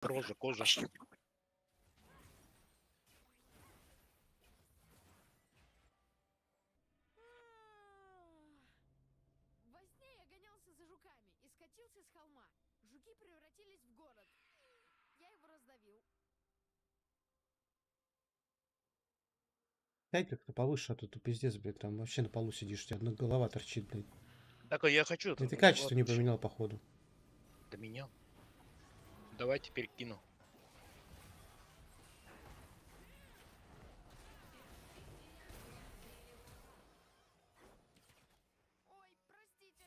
Кожа, кожа. Во сне я гонялся за жуками и скатился с холма. Жуки превратились в город. Я его раздавил. Дай как-то повыше, а то ты пиздец, блядь, там вообще на полу сидишь, у тебя одна голова торчит, блядь. Так, я хочу... И ты качество не поменял, походу. Да менял. Давай теперь кину. Ой, простите.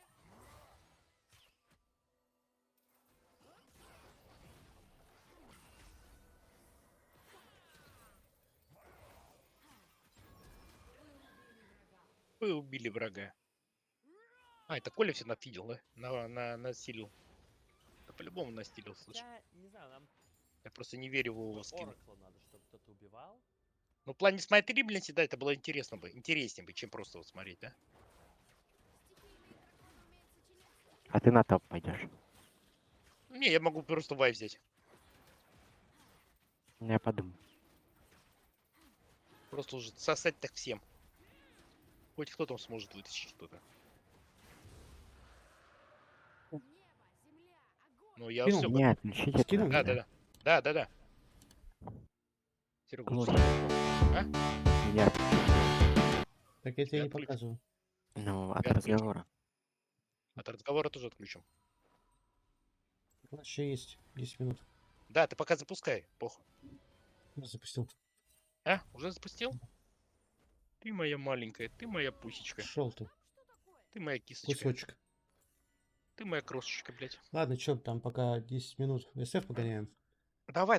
Вы убили врага. А, это Коля все нафидел, да? Настилил. Да по-любому настилил, слушай. Хотя, не знаю, нам Я просто не верю в его скин. Оракла надо, чтобы кто-то убивал. Ну, в плане смотрибельности, да, это было интересно бы. Интереснее бы, чем просто вот смотреть, да? А ты на топ пойдешь. Не, я могу просто вай взять. Я подумаю. Просто уже сосать так всем. Хоть кто там сможет вытащить что-то. Ну, я Скинул? все. Не, отключить Скинул? это. Да. Да. Серега, Клон. а? Меня. Так я тебе не Отключить. показываю. Ну, от Я отключу. разговора. От разговора тоже отключим. У нас еще есть 10 минут. Да, ты пока запускай, похуй. Я запустил. А? Уже запустил? Ты моя маленькая, ты моя пусечка. Шел ты. Ты моя кисочка. Кусочек. Ты моя крошечка, блядь. Ладно, что там, пока 10 минут СФ погоняем. Давай,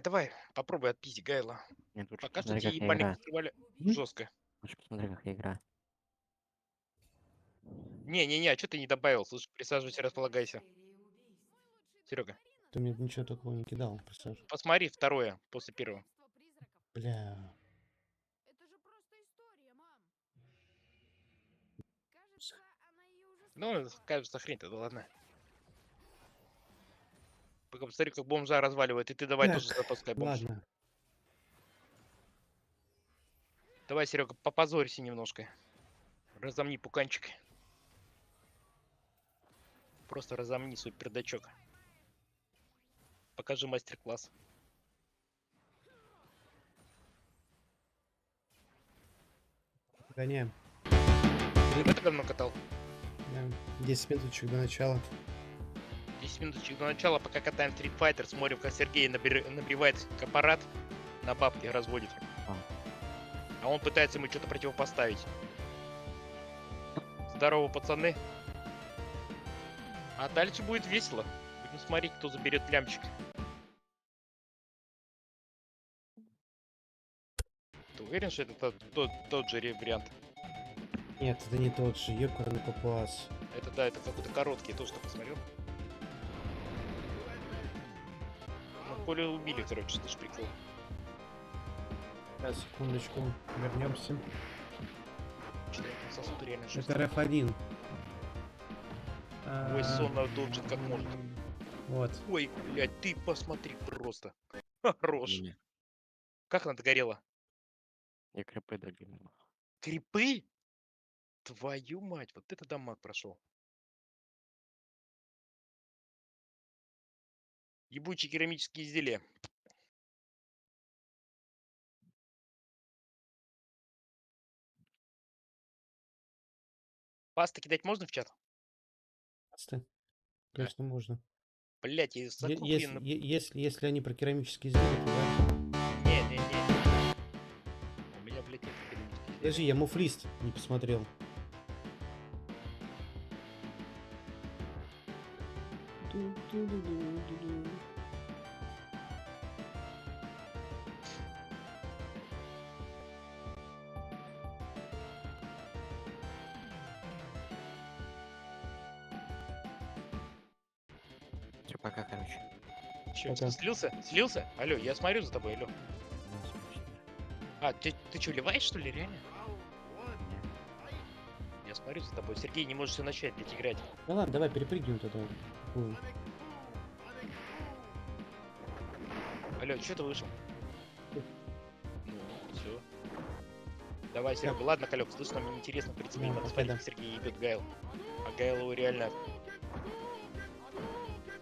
попробуй отпиздить Гайла. Нет, лучше Пока что посмотри, тебе как я ебальник играю. открывали жестко. Лучше посмотри, как я играю. Не, а что ты не добавил? Слушай, присаживайся, располагайся. Серега, Ты мне ничего такого не кидал, представь. посмотри второе после первого. Бля. Это же просто история, мам. Кажется, она ее уже Ну, слышала. кажется, хрень-то, да ладно. Пока посмотри, как бомжа разваливает, и ты давай тоже Так, запускай бомж. ладно. Давай, Серега, попозорься немножко. Разомни пуканчик. Просто разомни свой пердачок. Покажи мастер-класс. Погоняем. Ты в это говно катал? Да, 10 минуточек до начала. 10 минуточек до начала, пока катаем Street Fighter, смотрим, как Сергей набивает аппарат, на бабки разводит. А он пытается ему что-то противопоставить. Здорово, пацаны. А дальше будет весело. Будем смотреть, кто заберет лямчик. Ты уверен, что это тот же вариант? Нет, это не тот же. Ёкарный папуас. Это да, это какой-то короткий, я тоже так посмотрел. Ну, Колю убили, короче, это ж прикол. Сейчас, секундочку. Вернемся. Что-то я там сосуд реально жестко. Это РФ1. Ой, сонно должен как может. Вот. Ой, блядь, ты посмотри просто. Хорош. Не, Как она догорела? я крепы долил. Крипы? Твою мать, вот это дамаг прошел. Ебучие керамические изделия. Пасты кидать можно в чат? Пасты? Конечно, можно. Блять, я закуплен. Если они про керамические изделия, то да. Не. У меня, блядь, нет керамических изделий. Подожди, я муфлист не посмотрел. Все, пока, короче. Чё, Пока. слился? Слился? Алло, я смотрю за тобой, алло. Ну, скучно. А, ты что, ливаешь, что ли, реально? Не. Я смотрю за тобой. Сергей, не можешь начать, блядь, играть. Ну ладно, давай перепрыгнем тогда. Фу. Алло, что ты вышел? Ну, все. Давай, Серега. Ладно, Калек, слышь, нам неинтересно, в принципе, Да, надо пока, смотреть, да. как Сергей ебет Гайл. А Гайл его реально...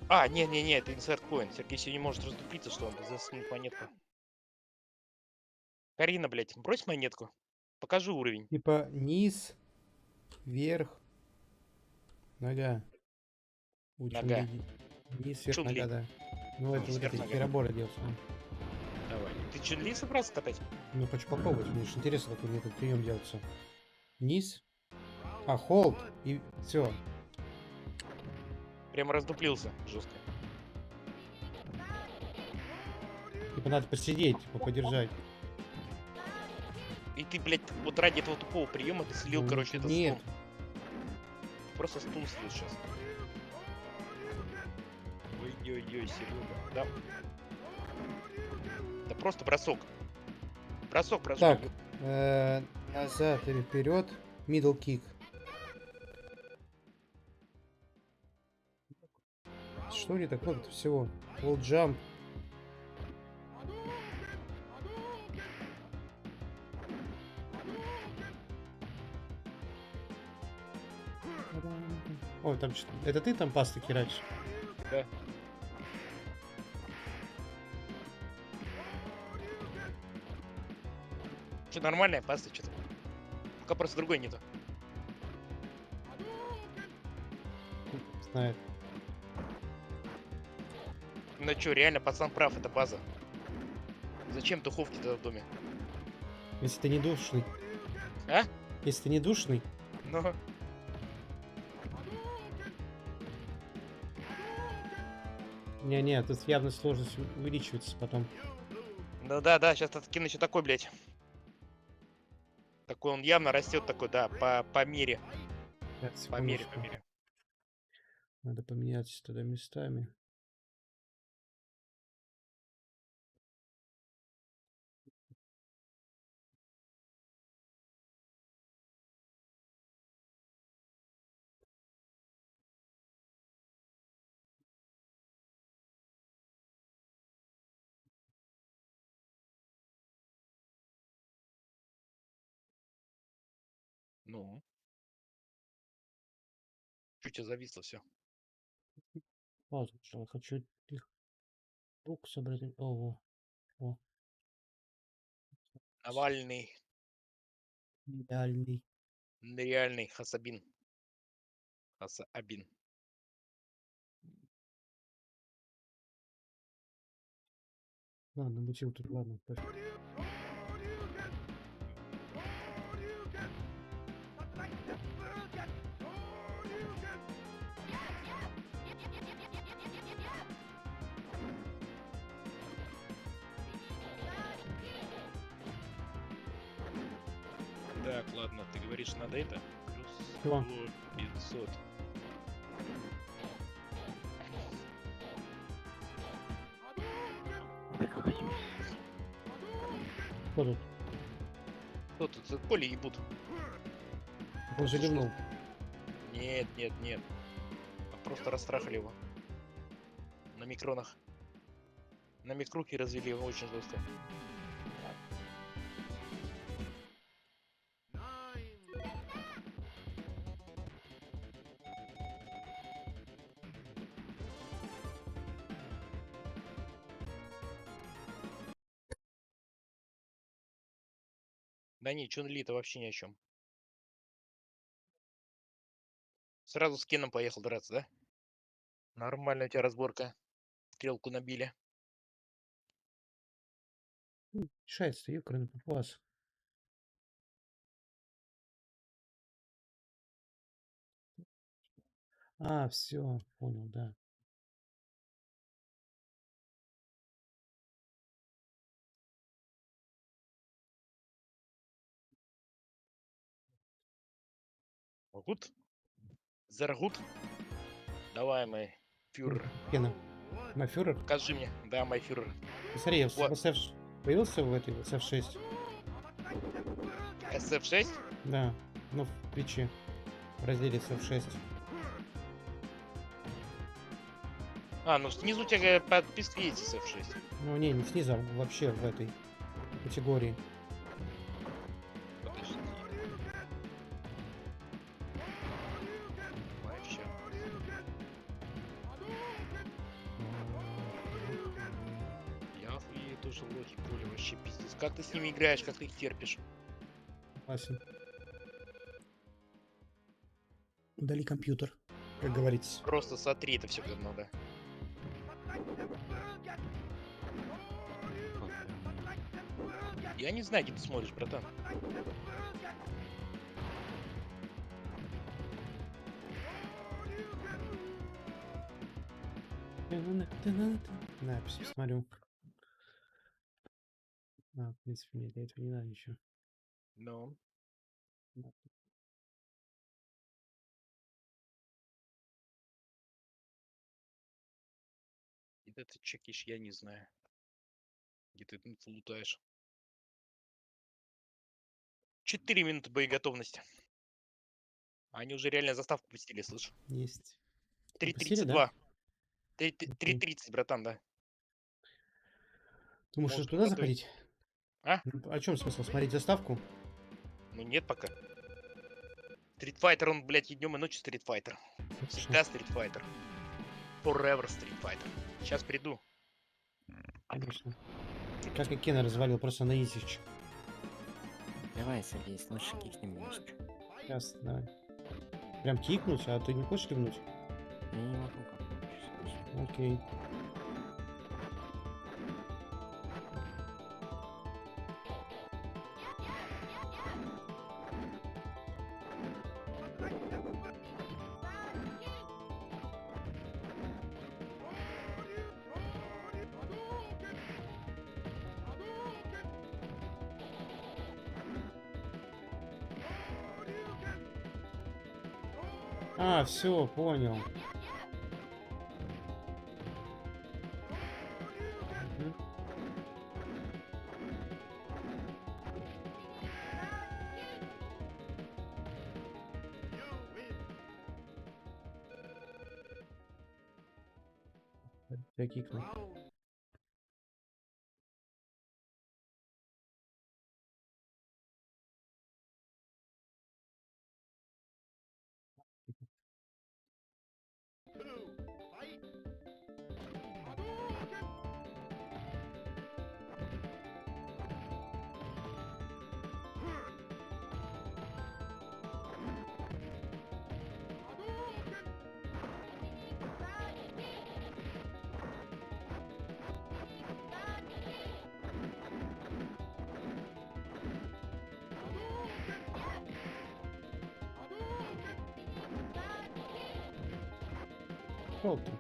А, не-не-не, это инсерт коин. Сергей сегодня не может раздуплиться, что он засунет монетку. Карина, блядь, брось монетку. Покажи уровень. Типа низ, вверх, нога. У Нога. Чунли. Низ, вверх, Чунли. нога, да. Ну, это Низ, вот вверх, это нога. переборы делать. Давай. Ты Чунли собрался катать? Ну, хочу попробовать. Мне же интересно, как у меня этот прием делается. Низ. А, холд. И все. Прямо раздуплился жестко. Типа надо посидеть, типа подержать. И ты, блядь, вот ради этого тупого приема ты слил, Ну, короче, этот нет. стул. Просто стул слил сейчас. Ой-ой-ой, Серега. Да. Да просто бросок. Бросок. Так, назад или вперед. Middle kick. Что не так много-то всего? Wall jump. Ой, там что? Это ты там пасты херачишь? Да. Что, нормальная паста, что-то? Пока просто другой нету. Знает. Ну что, реально, пацан прав, это база. Зачем духовки тогда в доме? Если ты не душный. А? Если ты не душный. Ну, Не-не, тут явно сложность увеличивается потом. ну да, сейчас откину еще такой, блядь. Такой он явно растет такой, да, по мере. Так, По мере, секундочку. по мере. Надо поменять тогда местами. Ну. Чуть тебя зависло все. Паузу, пожалуй, хочу их рук собрать. Ого. О, Навальный, идеальный. нереальный Хасабин. Хасабин. Ладно, мутил тут, ладно, пофиг. Так, ладно, ты говоришь, надо это? Плюс Чего? 500. Кто тут? Кто тут? Это поле ебут. Он же ливнул. Нет. Просто растрахали его. На микронах. На микрухе развели его очень жестко. Да не, Чун-Ли-то вообще ни о чем. Сразу с Кеном поехал драться, да? Нормальная у тебя разборка. Стрелку набили. Решается, ёкарный папуас. А, все, понял, да. Гуд? Зергут? Давай, мой фюрер. Кена. Мафюрер. Покажи мне. Да, мой фюрер. Смотри, в Вот. SF появился в этой SF6? SF6? Да. Ну, в Твиче. В разделе SF6. А, ну снизу у тебя подписка есть SF6. Ну не снизу, а вообще в этой категории. Подожди. Вообще. Я охуею тоже лохи поле вообще пиздец. Как ты с ними играешь, как ты их терпишь? Согласен. Удали компьютер, как говорится. Просто сотри это все как надо. Я не знаю, где ты смотришь, братан. Да, посмотрю. А, в принципе, мне для этого не надо ничего. Ну. Где ты чекишь, я не знаю. Где ты инфу лутаешь. 4 минуты боеготовности. Они уже реально заставку пустили, слышь. Есть. Запустили, да? 3.32. 3.30, братан, да. Думаешь, Можешь туда готовить. заходить? А? Ну, о чем смысл? Смотреть заставку? Ну нет пока. Стритфайтер, он, блядь, и днем, и ночью стритфайтер. Всегда стритфайтер. Forever стритфайтер. Сейчас приду. Конечно. Как и Кена развалил, просто на изичь. Давай, Сергей, лучше кикнем немножко. Сейчас, давай. Прям кикнуть, а ты не хочешь кикнуть? Я не могу как-то. Окей. А, все, понял. Мгм. Я кикнул. Шел ты.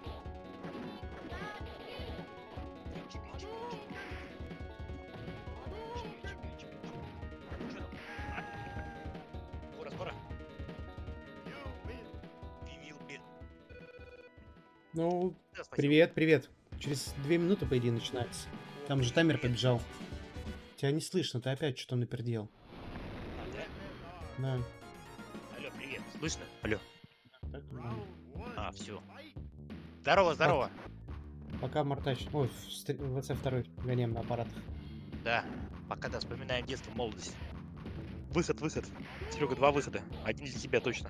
Скоро. Ну, Да, спасибо. привет, привет. Через 2 минуты, по идее, начинается. Там же таймер Привет. побежал. Тебя не слышно, ты опять что-то напердел. А, да? Да. Алло, привет. Слышно? Алло. Так, нормально. А, все. Здорово, здорово. Пока Мартач. Ой, в ВЦ2 гоняем на аппаратах. Да. Пока да, вспоминаем детство, молодость. Выход. Серега, 2 выхода. Один для тебя точно.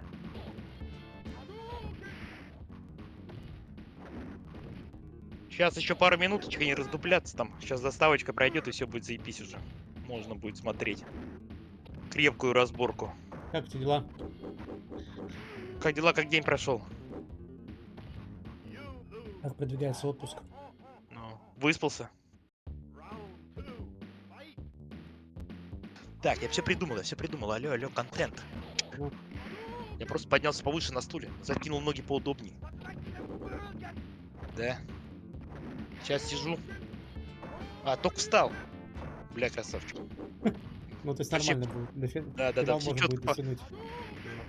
Сейчас еще пару минуточек и не раздупляться там. Сейчас заставочка пройдет и все будет заебись уже. Можно будет смотреть. Крепкую разборку. Как тебе дела? Как дела, как день прошел? Как продвигается отпуск? Ну, выспался? Так, я все придумал. Алло, контент. Ну. Я просто поднялся повыше на стуле, закинул ноги поудобнее. Да. Сейчас сижу. А, только встал. Бля, красавчик. Ну, то есть Вообще, нормально будет. да, Финал все можно будет четко дотянуть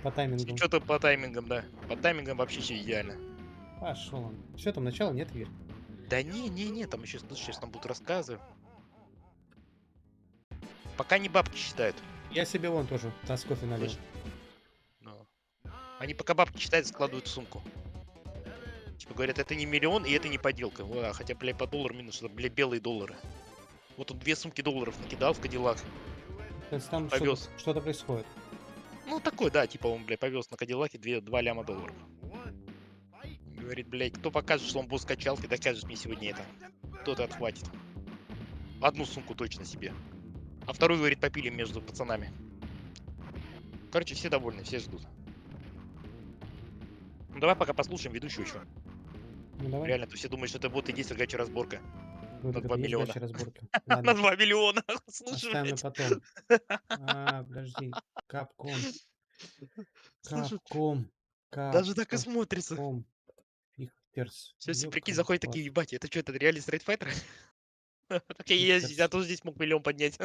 по таймингу. Что-то по таймингам, да. По таймингам вообще все идеально. Пошел он. Все, там начало, нет, Игорь? Да не, там еще, слушай, сейчас нам будут рассказы. Пока не бабки считают. Я себе вон тоже таз кофе налил. Слышь? Ну. Они пока бабки считают, складывают в сумку. Типа говорят, это не миллион и это не подделка. Хотя, блядь, по доллару минус, что, блядь, белые доллары. Вот он 2 сумки долларов накидал в Кадиллак. То есть там Повез. что-то происходит. Ну, такой, да, типа он, блядь, повез на Кадиллаке 2 ляма долларов. Говорит, блядь, кто покажет, что он босс качалки, докажет мне сегодня это. Кто-то отхватит. Одну сумку точно себе. А вторую, говорит, попилим между пацанами. Короче, все довольны, все ждут. Ну давай пока послушаем ведущего еще. Ну давай. Реально, то все думают, что это вот и действует Гачи Разборка. Ну, на так 2 это есть миллиона. Гачи Разборки. На Ладно, 2 миллиона. Слушай, оставим на блядь. потом. Подожди. Capcom. Слушай, Capcom. даже так и смотрится. Capcom. Пихтерс. Сейчас прикинь, Ёкарный заходят класс. такие, ебать, это что, это реальный стритфайтер? Так я тоже здесь мог миллион поднять.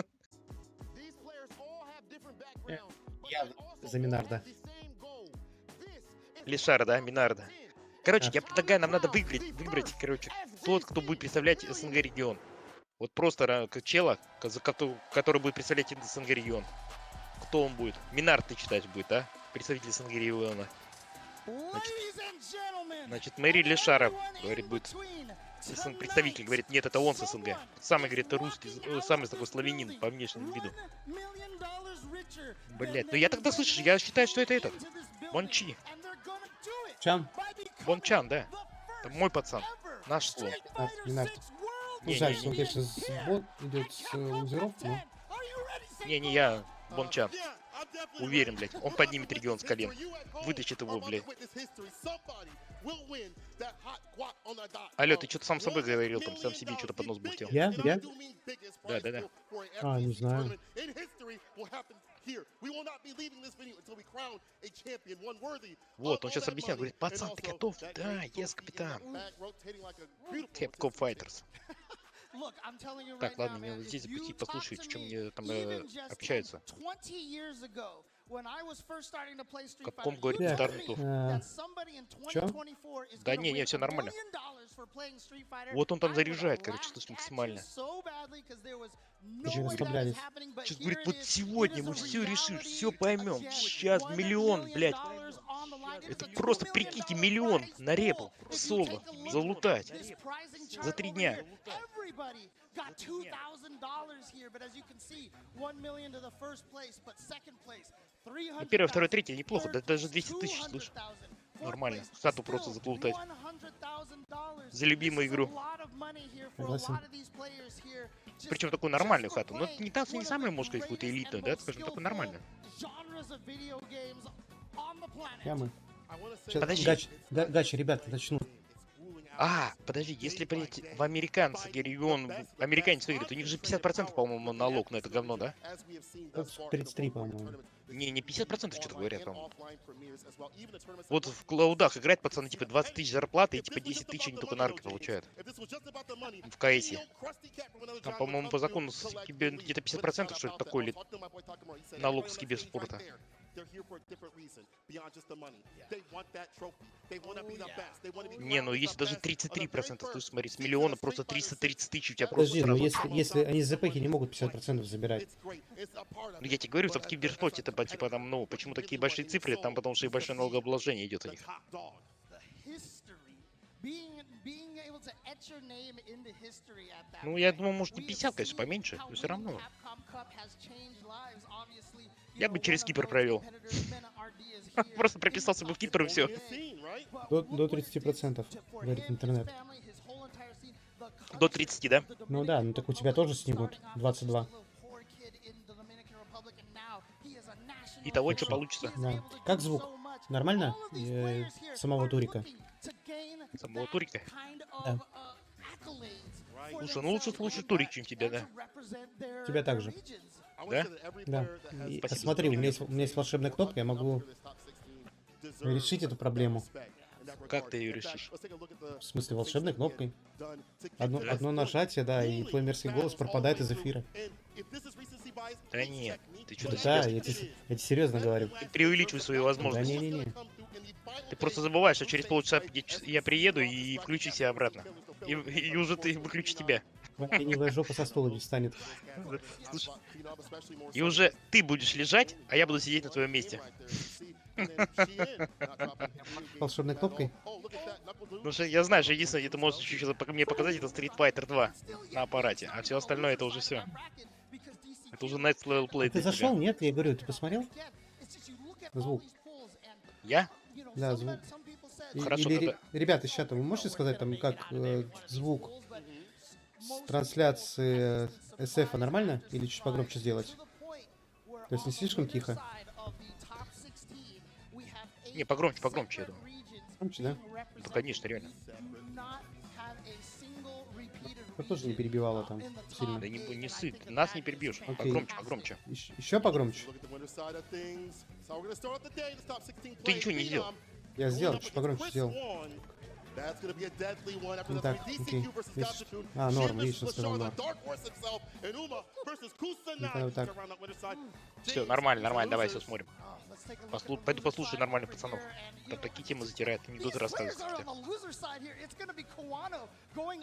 Я за Минарда. Лишара, да, Минарда. Короче, Да. я предлагаю, нам надо выбрать, короче, тот, кто будет представлять СНГ регион. Вот просто как чела, который будет представлять СНГ регион. Кто он будет? Минард, ты считаешь, будет, да? Представитель СНГ региона. Значит, Мэри Лишара, говорит, будет представитель, говорит, нет, это он с СНГ. Самый, говорит, это русский, самый такой славянин по внешнему виду. Блять, ну я тогда слышишь, я считаю, что это этот. Бончи. Чан? Бончан, да. Это мой пацан. Наш слон. Минард. Не, Жаль, не, что он, конечно, идет с лузеров, но... Не, я Бончан. Уверен, блядь, он поднимет регион с колен. Вытащит его, блядь. Алло, ты что-то сам с собой говорил, там сам себе что-то под нос бухтел. Я? Да. Не знаю. Вот, он сейчас объясняет, говорит, пацан, ты готов? Да, yes, капитан. Capcom Fighters. Так, ладно, мне вот здесь запустить, послушать, о чем мне там общаются. Капком говорит, Так, удар готов. чё? Да не, все нормально. Вот он там заряжает, короче, слышно максимально. Очень расслаблялись. Сейчас говорит, вот сегодня мы все решим, все поймем. Сейчас миллион, блядь. Это просто, прикиньте, миллион на репу в соло залутать за 3 дня. Ну, первое, второе, третье неплохо, да, даже 200 тысяч, слышь. Нормально, хату просто заплутать. За любимую игру. Согласен. Причем такую нормальную хату. Но не та, не самая, может быть, какую-то элитную, да, скажем, такую нормальную. Ямы. Подожди. Гачи, ребята, начнут. Подожди, если, блядь, в американский регион, американец выиграет, у них же 50%, по-моему, налог на это говно, да? 33, по-моему. Не 50% что-то говорят, по-моему. Вот в клаудах играть, пацаны, типа 20 тысяч зарплаты и типа 10 тысяч они только на руки получают. В КСе. Там, по-моему, по закону где-то 50%, что это такое, или налог с киберспорта. Не, ну если даже 33%, то смотри, с миллиона просто 330 тысяч у тебя просто Подожди, но сразу. если они за пэки не могут 50% забирать. Ну я тебе говорю, что в киберспорте это типа там, ну, почему такие большие цифры, там потому что и большое налогообложение идет у них. Ну, я думаю, может не 50, конечно, поменьше, но все равно. Я бы через Кипр провел. Просто прописался бы в Кипр и все. До 30%, говорит интернет. До 30, да? Ну да, ну так у тебя тоже снимут 22. Итого, что получится? Да. Как звук? Нормально? Самого турика? Самого турика? Да. Слушай, ну лучше слушать турик, чем тебя, да? Тебя также. Да? Да. И Спасибо. смотри, у меня есть волшебная кнопка, я могу решить эту проблему. Как ты ее решишь? В смысле, волшебной кнопкой. Одно нажатие, да, и твой мерзкий голос пропадает из эфира. Да нет, ты что-то Да, себе... я тебе серьезно говорю. Ты преувеличивай свои Да возможности. не-не-не. Ты просто забываешь, что через полчаса я приеду и включу себя обратно. И уже ты выключу тебя. Ленивая жопа со стула не встанет. Слушай, и уже ты будешь лежать, а я буду сидеть на твоем месте. Волшебной кнопкой? Ну что я знаю, что единственное, где ты можешь еще мне показать, это Street Fighter 2 на аппарате, а все остальное это уже все. Это уже next level play Ты для зашел? тебя. Нет, я говорю, ты посмотрел? Звук. Я? Да, звук. Хорошо, Или, тогда. ребята, из чата, вы можете сказать там, как звук с трансляции SF нормально? Или чуть погромче сделать? То есть не слишком тихо? Не, погромче, погромче, я думаю. Громче, да? Ну, конечно, реально. Я тоже не перебивала там сильно. Да не сыпь, нас не перебьешь. Окей. Погромче, погромче. Еще погромче? Ты ничего не делал. Я сделал, чуть погромче сделал. Ну так, окей. Видишь? А, норм, видишь, я сказал норм. Ну, вот так. Все, нормально, нормально, давай все смотрим. Пойду послушаю нормальных пацанов. Там такие темы затирают, анекдоты рассказывают.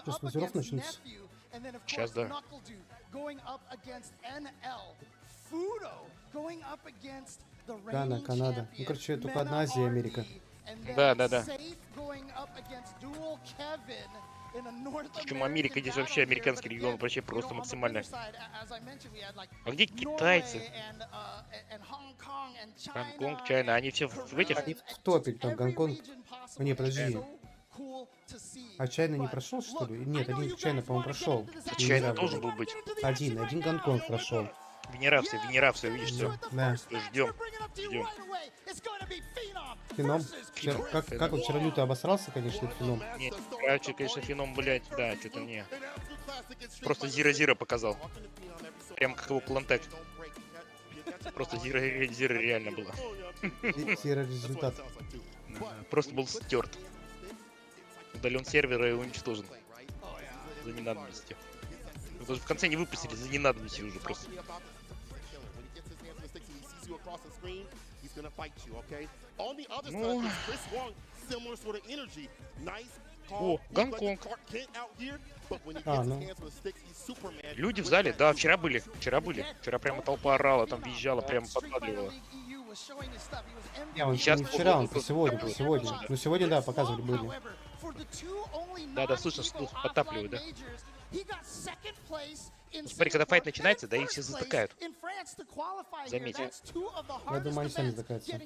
Сейчас лазеров начнется. Сейчас, да. Гана, Канада. Ну, короче, только одна Азия и Америка. Да, да, да. Причем Америка здесь вообще американский регион вообще просто максимально. А где китайцы? Гонконг, Чайна, они все в этих? Они в топе, там Гонконг. О, не, подожди. А Чайна не прошел, что ли? Нет, один Чайна, по-моему, прошел. Чайна должен был быть. Один Гонконг прошел. Венерация, видишь, все. Да. Ждем, ждем. Феном. Как он вчера люто обосрался, конечно, этот Феном. Нет, короче, конечно, Феном, блядь, да, что-то мне. Просто Зира-Зира показал. Прям как его клантек. Просто Зира реально было. Серый результат. Просто был стерт. Удален сервера и уничтожен. За ненадобностью. Даже в конце не выпустили за ненадобностью уже просто. Ну... О, Гонконг. А, ну. Люди в зале, да, вчера были. Вчера прямо толпа орала, там визжала, прямо подпадливала. Не, он Сейчас не вчера, он сегодня. сегодня. Ну, сегодня, да, показывали, были. Да, слышно, что подтапливают, да? Смотри, когда файт начинается, да, их все затыкают. Заметь. Я думаю, они сами затыкаются.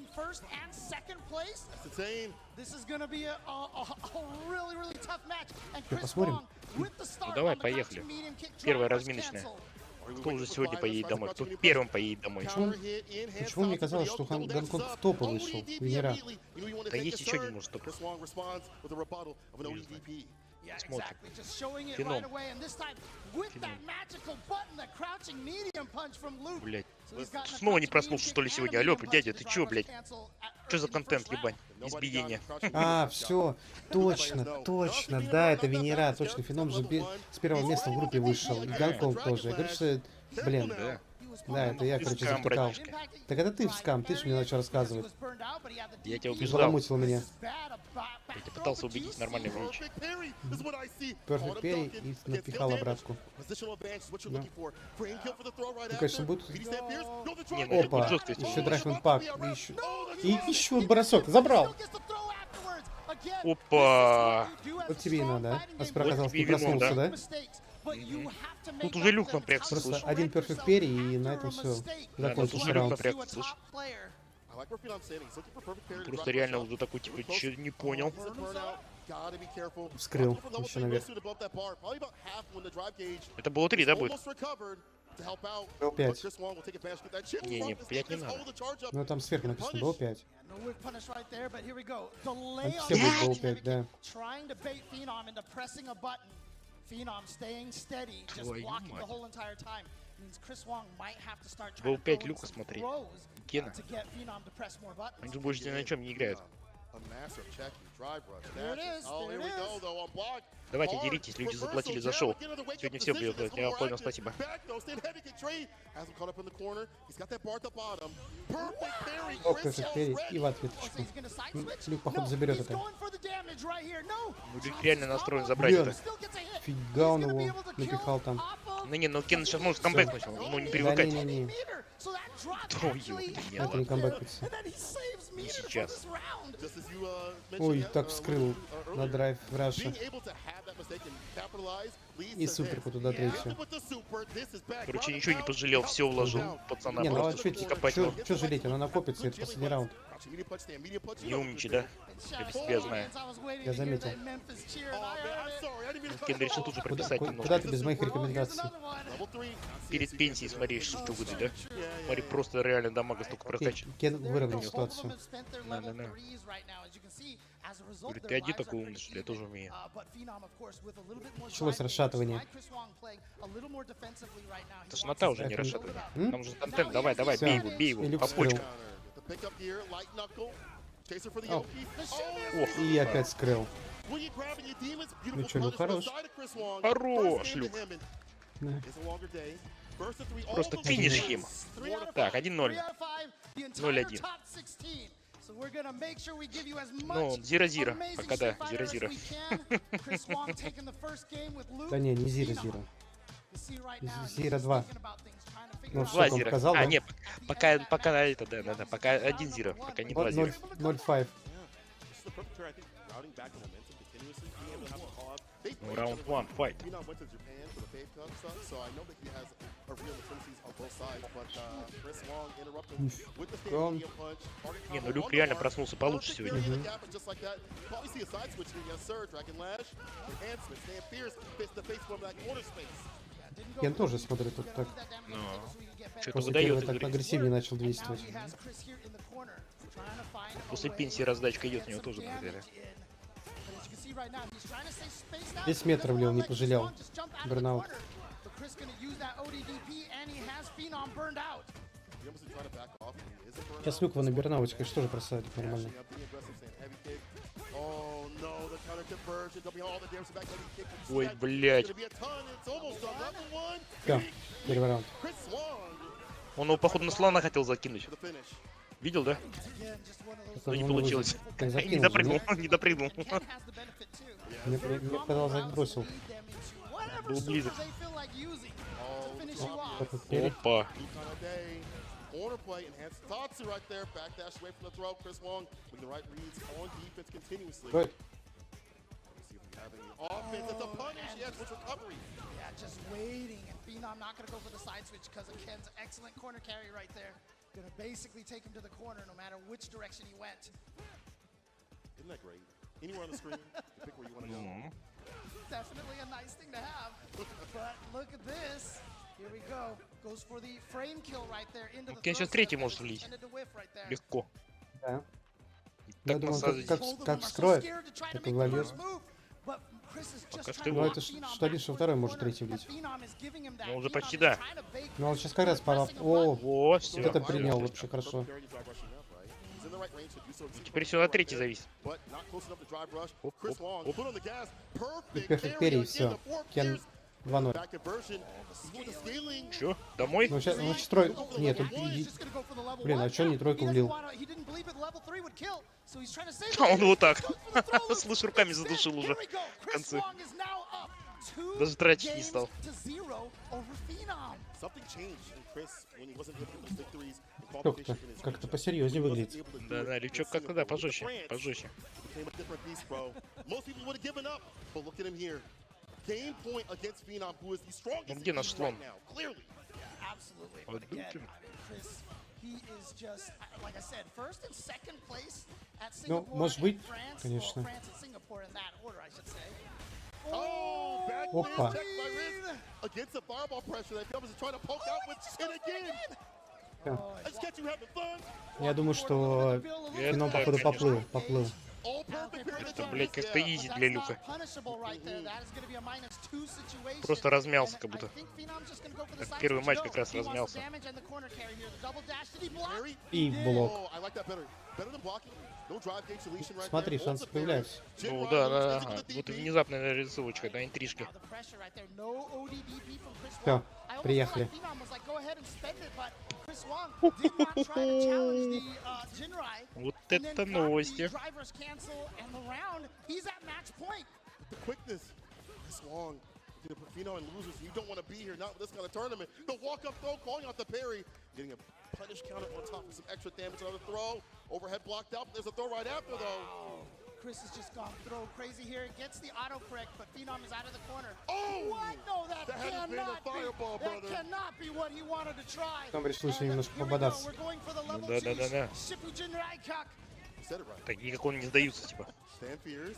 Посмотрим? Ну давай, поехали. Первая разминочная. Кто уже сегодня поедет домой? Кто первым поедет домой? Почему мне казалось, что Гонконг в топы вышел? Венера. Да есть еще один, может, топ. Смотрим. Феном. Блять. Снова не проснулся, что ли, сегодня? Алло, дядя, ты чё, блядь? Что за контент, ебань? Избиение. А, все, точно, да, это Венера, точно, Феном же с первого места в группе вышел, и Гонконг тоже. Я говорю, что, блин, да, это я, короче, завтыкал. Так это ты в скам, ты же мне начал рассказывать. Я тебя убеждал. Взломутил меня. Я тебя пытался убедить нормально в речи. Перфект Перри и напихал обратку. Ну, конечно, будет... Не, ну это Опа, будет жестко. еще Драйвен Пак, и еще бросок, забрал. Опа! Вот тебе и надо, а? А справа Вот оказалось, тебе не вино, проснулся, да? Тут уже люк напрягся, Просто слышь. один Перфект Перри, и на этом все. Да, тут Закончился уже люк раунд. напрягся, слышь. Просто реально уже такой, типа, че не понял. Вскрыл еще наверх. Это было 3, да, будет? Был 5. Не, 5 не надо. Ну там сверху написано, был 5. Там все будет был 5, да. Твою мать. Был 5 люка, смотри. Гена. Они же больше ни на чем не играют. Давайте деритесь, люди заплатили за шоу. Сегодня все будет платить. Я понял, спасибо. Ох, Перфект Перри и в ответочку. Люк, походу, заберет это. Люк реально настроен забрать Блин, это. фига он его напихал там. Ну не, ну Кен сейчас может камбэкнуть, ну не Да привыкать. не-не-не. Ой, Это не камбэкается. не сейчас. Ой, так вскрыл на драйв в Раше. И суперку туда третью. Короче, ничего не пожалел, все вложил. Пацана Не, ну а просто копать мог. чё жалеть, она накопится, это последний раунд. Не умничай, да? Я без тебя знаю. Я заметил. Кен решил тут же прописать Куда немножко. ты без моих рекомендаций? Перед пенсией, смотри, что выйдет, да? Смотри, просто реально дамага столько прокачивает. Кен выровнял ситуацию. Да. Говорит, ты один такой умный, что ли? Я тоже умею. Началось расшатывание. Тошнота уже не расшатывает. Там уже контент, давай, Всё. бей его, Илюк по вскрыл. почкам. Ох, Ох, и опять скрыл. ну чё, Люк хорош. Хорош, Люк. Да. Просто финиш хим. Так, 1-0. 0-1. Ну, 0-0. Пока да, 0-0. Да не Зира. Зира 2. Ну, что 2 там зира. показал, А, да? нет, пока это, да, пока 1 зира, пока не 2 зира. 0-5. Ну, раунд 1, файт. Не, ну Люк реально проснулся получше сегодня. Кен тоже смотрит тут так. Ну, что-то После выдает, первой так говорит. агрессивнее начал действовать. После пенсии раздачка идет у него тоже, наверное. 10 метров влил, не пожалел. Бернаут. Сейчас Люк его на бернауте, конечно, тоже просадит нормально. Ой, блядь. Всё, первый раунд. Он его, походу, на слона хотел закинуть. Видел, да? Но не Он получилось. так закинул Не же, допрыгнул, нет? не допрыгнул. Мне показалось, отбросил. Был близок. Теперь Опа. Corner play, enhanced Tatsu right there, backdash away from the throw. Chris Wong with the right reads on defense continuously. Good. Let me see if we have any offense. It's a punish, yes, with recovery. Yeah, just waiting, and Phenom not gonna go for the side switch because of Ken's excellent corner carry right there. Gonna basically take him to the corner no matter which direction he went. Isn't that great? Anywhere on the screen, you pick where you want to go. Definitely a nice thing to have. But look at this. Here we go. Goes for the frame kill right there into the Кен сейчас третий может влить. Легко. да. Так Я думаю, насадить. как вскроет, так и вольет. Пока что Ну его. это что один, что второй может третий влить. Ну, уже почти да. Ну он сейчас как раз пора. О, Во, все. вот это принял вообще хорошо. Теперь все от третий зависит. But not close enough to drive rush. Оп, Chris оп, Wong оп. put on the gas. И Perfect перфект carry перри, again, все. the four Кен gears. 2-0. Back conversion. With the scaling. Че, домой? Ну сейчас трой... Нет, тут... Блин, а чё не тройку влил? А он вот так. Слышь, руками задушил уже в конце. Даже тратить не стал. Something changed in Chris when he wasn't able to get victories in Как-то qualification in his как-то посерьезнее выглядит. Да, Левчук как-то да, пожестче, пожестче. Became a different beast, bro. Most people would have given up, but look at him here. Game point against Phenom, who is the strongest Ну, где наш right слон? now, clearly. Absolutely. Вот But again, Дукин. Chris, he is just, like I said, first and second place at Ну, Singapore может and быть, France. конечно. Well, France and Singapore in that order, I should say. Oh, back Опа. check by Riz against the fireball pressure that Phelps is trying to poke out with it again. I just catch you having fun. Я думаю, что Феном, Это, походу, конечно. поплыл. All perfect period Это, of блядь, time. как-то изи для Люка. Просто Просто размялся как будто. Как первый матч как раз размялся. И блок. Oh, I like that better. Better than blocking. No drive gauge deletion right Смотри, there. шансы Also появляются. Ну да, ага. Вот и внезапная рисовочка, да, интрижки. Всё, приехали. Вот это новости. the quickness. Chris Wong to put Phenom in losers. You don't want to be here, not with this kind of tournament. The walk-up throw, calling out the parry. Getting a punish counter on top of some extra damage. Another throw. Overhead blocked out. There's a throw right after, though. Chris has just gone throw crazy here. Gets the autocorrect, but Phenom is out of the corner. Oh! What? No, that had been a fireball, that brother. cannot be what he wanted to try. Там решился And немножко here we go. пободаться. We're going for the level Да, two да, да, да. Shippuden Raikak. You said it right. Так, никак он не сдаются, типа. Stand fierce.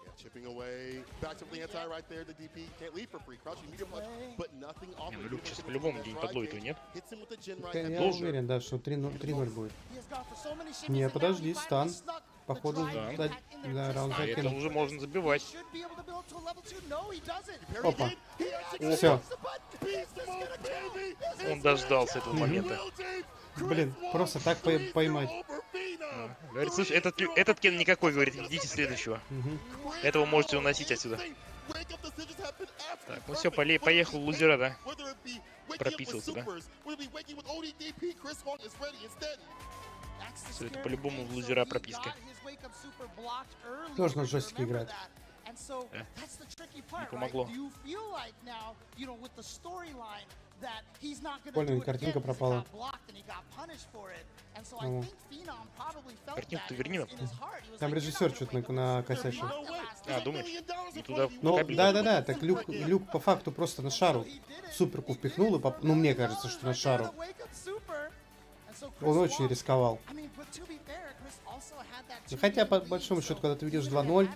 Yeah, chipping away. Back to the anti right there. The DP can't leave for free. Crouching medium punch, but nothing off. Не, ну Люк сейчас по-любому где-нибудь подловит его, нет? Hits him with the gin right Я hand. Должен. уверен, да, что 3-0 будет. He has gone for so many shimmies, Не, and now подожди, he стан. finally snuck the Походу, drive да, impact in there. да, Chris раунд А это закинул. уже можно He забивать. should be able to build to a level two. No, he doesn't. Опа. He actually Всё. pressed the button. This is gonna kill. This Он is дождался этого момента. Блин, просто так поймать. Говорит, слушай, этот Кен никакой, говорит, идите следующего. Этого можете уносить отсюда. Так, ну все, поехал лузера, да? Прописывался, да? Все, это по-любому в лузера прописки. Тоже на джойстике играет. Не помогло. Больно, картинка пропала. Ну. Картинку-то верни нам. Там режиссер что-то накосячил. А, думаешь? Не туда Ну, кабель. да-да-да, так Люк по факту просто на шару суперку впихнул, и ну, мне кажется, что на шару. Он очень рисковал. Ну, хотя, по большому счету, когда ты ведешь 2-0...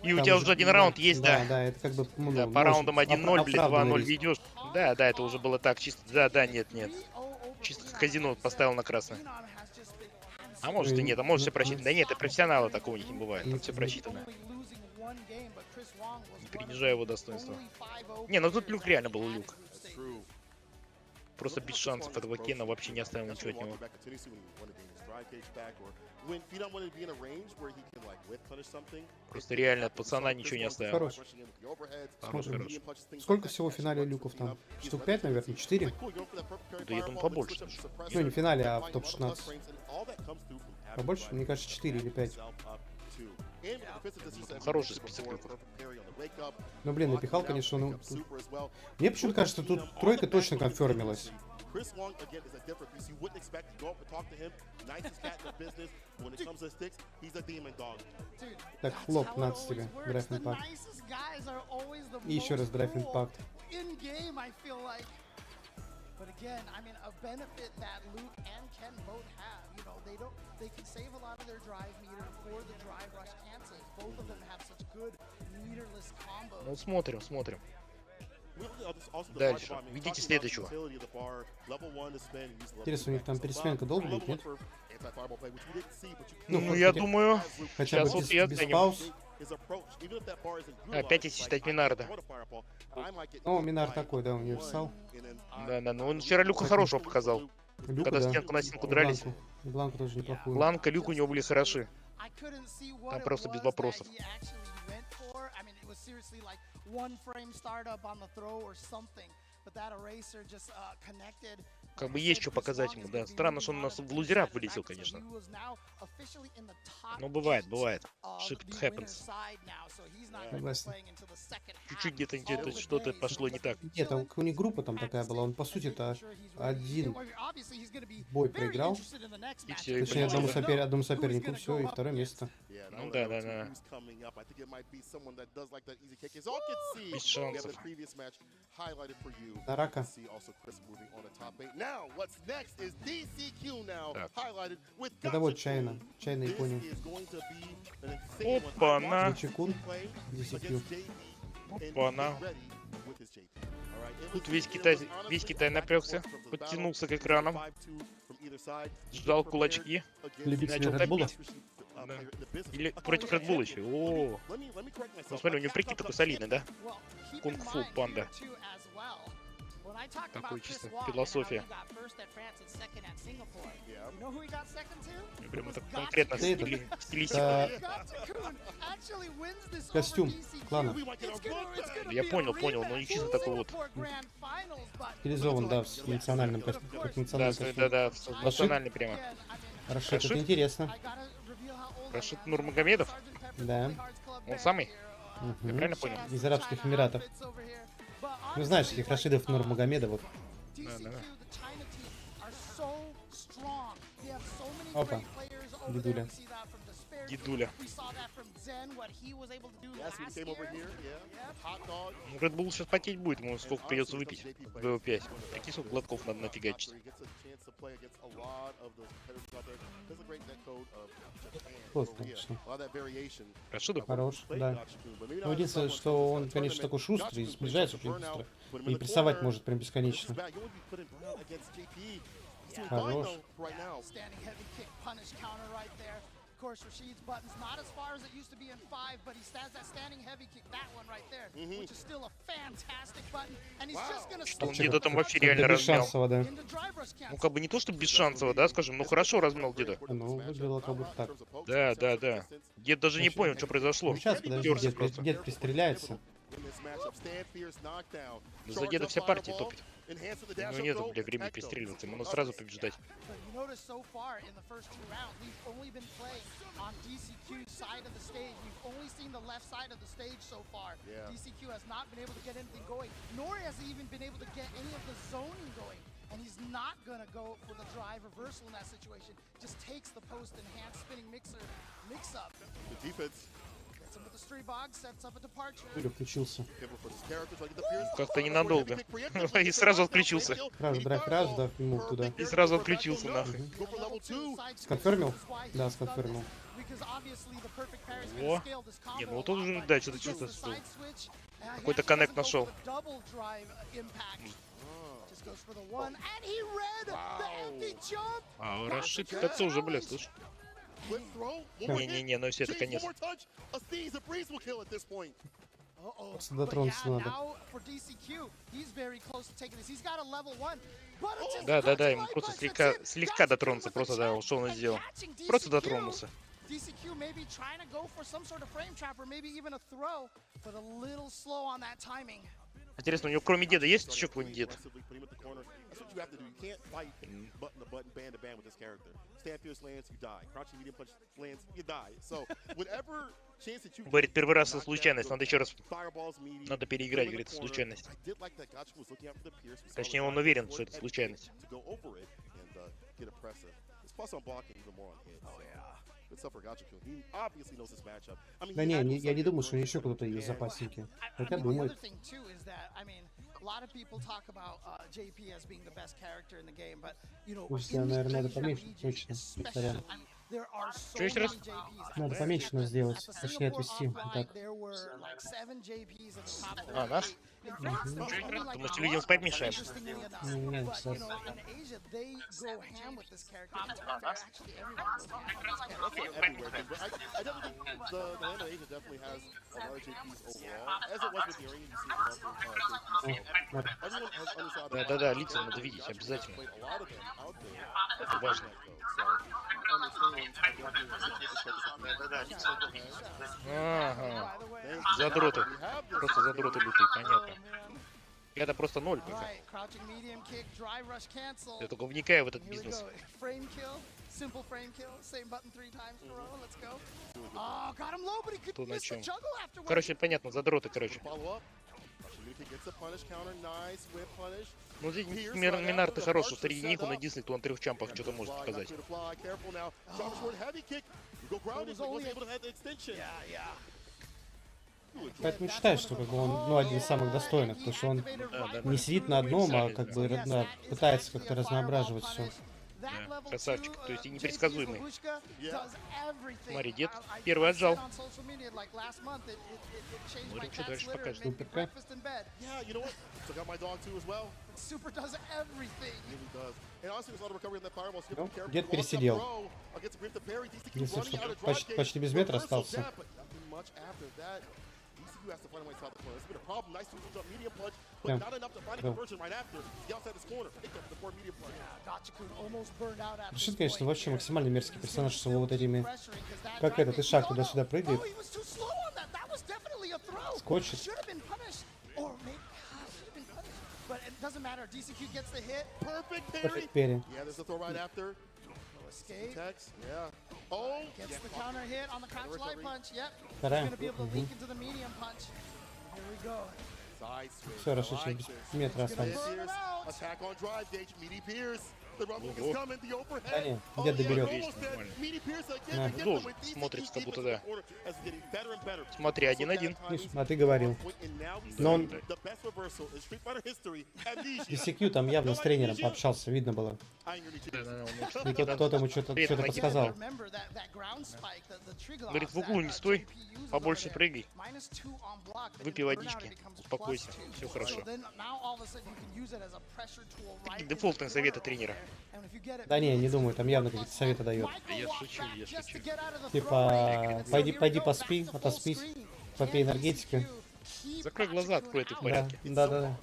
И у там тебя уже один раунд есть, да? Да, это как бы... Ну, Да, по может, раундам 1-0, блин, оправданный 2-0 риск. ведешь. Да, это уже было так, чисто. Да, нет. Чисто казино поставил на красное. А может и нет, а может все просчитано. Да нет, и профессионала такого не бывает, там все просчитано. Не принижая его достоинства. Не, ну тут Люк реально был Люк. Просто без шансов этого Кена вообще не оставил ничего от него. Просто реально от пацана ничего не оставил. Хорош. Хорош. Сколько всего в финале Люков там? Штук 5, наверное? 4? Да я думаю побольше даже. Ну, не в финале, а в топ-16. Побольше? Мне кажется, 4 или 5. Там хороший список Люков. Ну, блин, напихал, конечно, ну... Мне почему-то кажется, тут тройка точно конфермилась. Так, хлоп, на тебе, драйв импакт. И еще раз драйв импакт. But again, I mean, a benefit that Luke and Ken both have, you know, they can save a lot of their drive meter for the drive rush cancels. Both of them have such good meterless combos. Ну, смотрим. Дальше. Видите следующего. Интересно, у них там пересменка долго будет, нет? Ну, я думаю, Хотя сейчас бы вот я без оценим. пауз. Опять если считать Минарда. О, Минар такой, да, универсал. Да, ну он вчера Люка хорошего показал. Люка, Когда да. стенку на стенку дрались. Бланку тоже неплохую. Бланка, Люк у него были хороши. Там просто без вопросов. Как бы есть что показать ему, да. Странно, что он у нас в лузерах вылетел, конечно. Но бывает. Shit happens. Согласен. Чуть-чуть где-то что-то пошло не так. Нет, там у них группа там такая была. Он, по сути-то, один бой проиграл. И все, и Точнее, полетело. одному сопернику, все, и второе место. Ну да. Без шансов. На рака. Это вот чайная Япония. Опа-на. Чекун, DCQ. Опа-на. Тут весь Китай напрягся, подтянулся к экранам, сжал кулачки, Любитель начал Red Bull. топить. Да. Или против Red Bull еще. О, ну смотри, у него прикид такой солидный, да? Кунг-фу панда. Такой чисто философия. Прямо так конкретно стилистика. Костюм клана. Я понял, но не чисто такой вот. Стилизован, да, в национальном костюме. Да, национальный прямо. Хорошо, это Рашид? интересно. Рашид Нурмагомедов? Да. Он самый? Я правильно понял? Из Арабских Эмиратов. Ну знаешь, таких Рашидов Нурмагомедовых. Да. Опа, дедуля. Дедуля. Yes, we came over here, yeah. Hot dog. Ну, Red Bull сейчас потеть будет, ему сколько придется выпить. ВО5. Какие сколько глотков надо нафигачить? Отлично. Рашидов? Хорош, да. Ну, единственное, что он, конечно, такой шустрый, сближается очень быстро. И прессовать может прям бесконечно. Хорош. Of course, Rashid's button's not as far as it used to be in 5, but he stands that standing heavy kick, that one right there, which is still a fantastic button, and he's just gonna Что он где-то там вообще реально без размял. шансово, да. into drive rush Ну cancel. как бы не то, что без шансово, да, скажем, ну хорошо размял деда. Ну, выглядело как будто так. Да. Дед даже не понял, что произошло. Ну, сейчас, подожди, Пёрся дед, просто. дед пристреляется. Да за деда вся партия топит. У него нету, бля, времени пристреливаться, ему надо сразу побеждать. But you notice so far in the first 2 rounds, we've only been playing on DCQ's side of the stage. We've only seen the left side of the stage so far. Yeah. DCQ has not been able to get anything going, nor has he even been able to get any of the zoning going. And he's not gonna go for the drive reversal in that situation. Just takes the post enhanced spinning mix up. The defense. Gets him with the street box, sets up a departure. Пуля включился. Как-то ненадолго. И сразу отключился. Сразу драйв раз, да, ему туда. И сразу отключился нахуй. Сконфермил? Да, сконфермил. Во. Не, ну вот он уже, да, что-то чувствуется, что какой-то коннект нашел. А Рашид, это тоже, бля, слушай. Не, ну все, это конец. Просто дотронуться надо. Да, ему просто слегка дотронуться, просто, да, что он и сделал. Просто дотронулся. DCQ maybe trying to go for some sort of frame trap or maybe even a throw, but a little slow on that timing. Интересно, у него кроме деда есть еще какой-нибудь дед? Говорит, первый раз это случайность, надо еще раз, надо переиграть, говорит, случайность. Точнее, он уверен, что это случайность. Да не, я не думаю, что еще кто-то есть запасники. Хотя думает. Пусть, наверное, надо поменьше, точно. Сорян. Что еще раз? Надо поменьше нас сделать, точнее отвести. Так. А, нас? Думаете, людям спать мешаем? Не, сейчас. Да, лица надо видеть, обязательно. Это важно. Ага. Задроты. Просто задроты лютые, понятно. Это просто ноль пока. Я только вникаю в этот бизнес. Кто на чем. Короче, понятно, задроты, короче. Ну здесь Минар, ты хороший, среди них он единственный, кто на 3 чампах что-то может показать. Поэтому считаю, что как бы он, ну, один из самых достойных, потому что он не сидит на одном, а как бы да, пытается как-то разноображивать все. Да, красавчик, то есть и непредсказуемый. Смотри, дед первый отжал. Смотрим, что дальше покажет. Суперка. Ну, дед пересидел. Если что, почти без метра остался. Прям. Рашид, конечно, вообще максимально мерзкий персонаж с его вот этими... Как этот из шаг туда-сюда прыгает. Скочит. Perfect перри. Вторая. gonna be able to leak into the medium punch. Here we go. Side switch. Все, I Рашид, like без this. метра Look at остались. Pierce. Attack on drive gauge. Meaty Pierce. The rubber is Ого. coming. The Да overhead. не, Oh, дед yeah, доберет. almost dead. Нормально. Meaty Pierce again На. to get Должен. them with these Смотрится, deep будто into the да. corner as it's getting better and better. Смотри, So 1-1. bad Видишь, timing. а ты говорил. And now we Но see он the best reversal in Street Fighter history. Amnesia. DCQ там явно с тренером пообщался, видно было. I ain't really Да, kidding. да, он может И кто-то ему что-то Привет, Майки. подсказал. Remember that ground spike, the trigger Говорит, в loss углу that, не стой, JP uses побольше over there. прыгай. -2 on block, but Выпей in burnout водички, it becomes успокойся, +2. все So хорошо. then now all of a sudden you can use it as a pressure tool right in the Дефолтные советы corner тренера. over there. And if you get it Да не, не moving, думаю, там явно какие-то советы дает. Я шучу, я just to шучу. get out of the Типа, throw range. And so пойди, here we пойди go, поспи, back to full отоспись, screen. попей Can энергетика. DCQ keep Закрой глаза, открой, ты в Gachikun out? Да, порядке. да, да, да.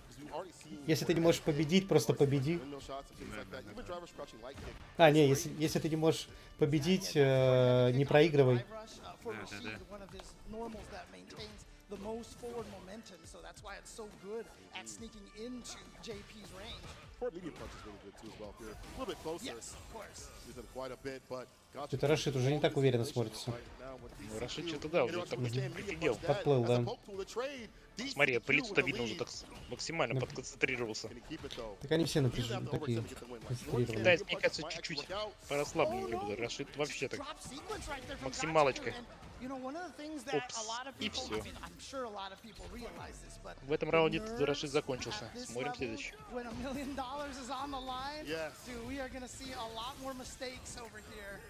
Если ты не можешь победить, просто победи. Windmill shots and things like that. Even drivers crouching light kick. А, не, если ты не можешь победить, не проигрывай. Drive rush, for Rashid, one of his normals that maintains the most forward momentum, so that's why it's so good at sneaking into JP's range. Forward medium punch is really good too as well. If you're a little bit closer, Yes, of course. he's in quite a bit, but Gachikun Что-то Рашид уже не так уверенно смотрится. right now with Ну, Рашид DCQ. что-то да, уже Interrupts так with the jam, medium прифигел. punch dead. Подплыл, As да. a poke tool to trade, Смотри, DCQ по лицу-то with the видно, уже lead. так максимально подконцентрировался. Can he keep it though? Так они все напряжены, He's gonna have to такие overextend to get the win. Like, концентрированные. Китайцы, мне кажется, might actually чуть-чуть look out. порасслабленнее будут. Рашид вообще так. Drop sequence right there from Максималочка. Gachikun, and, you know, one of the things that Опс, a lot of и people, всё. I mean, I'm sure a lot of people realize this, but В этом the раунде nerves Рашид закончился. at this Смотрим level, следующий. when $1 million is on the line, Yes. dude, we are gonna see a lot more mistakes over here.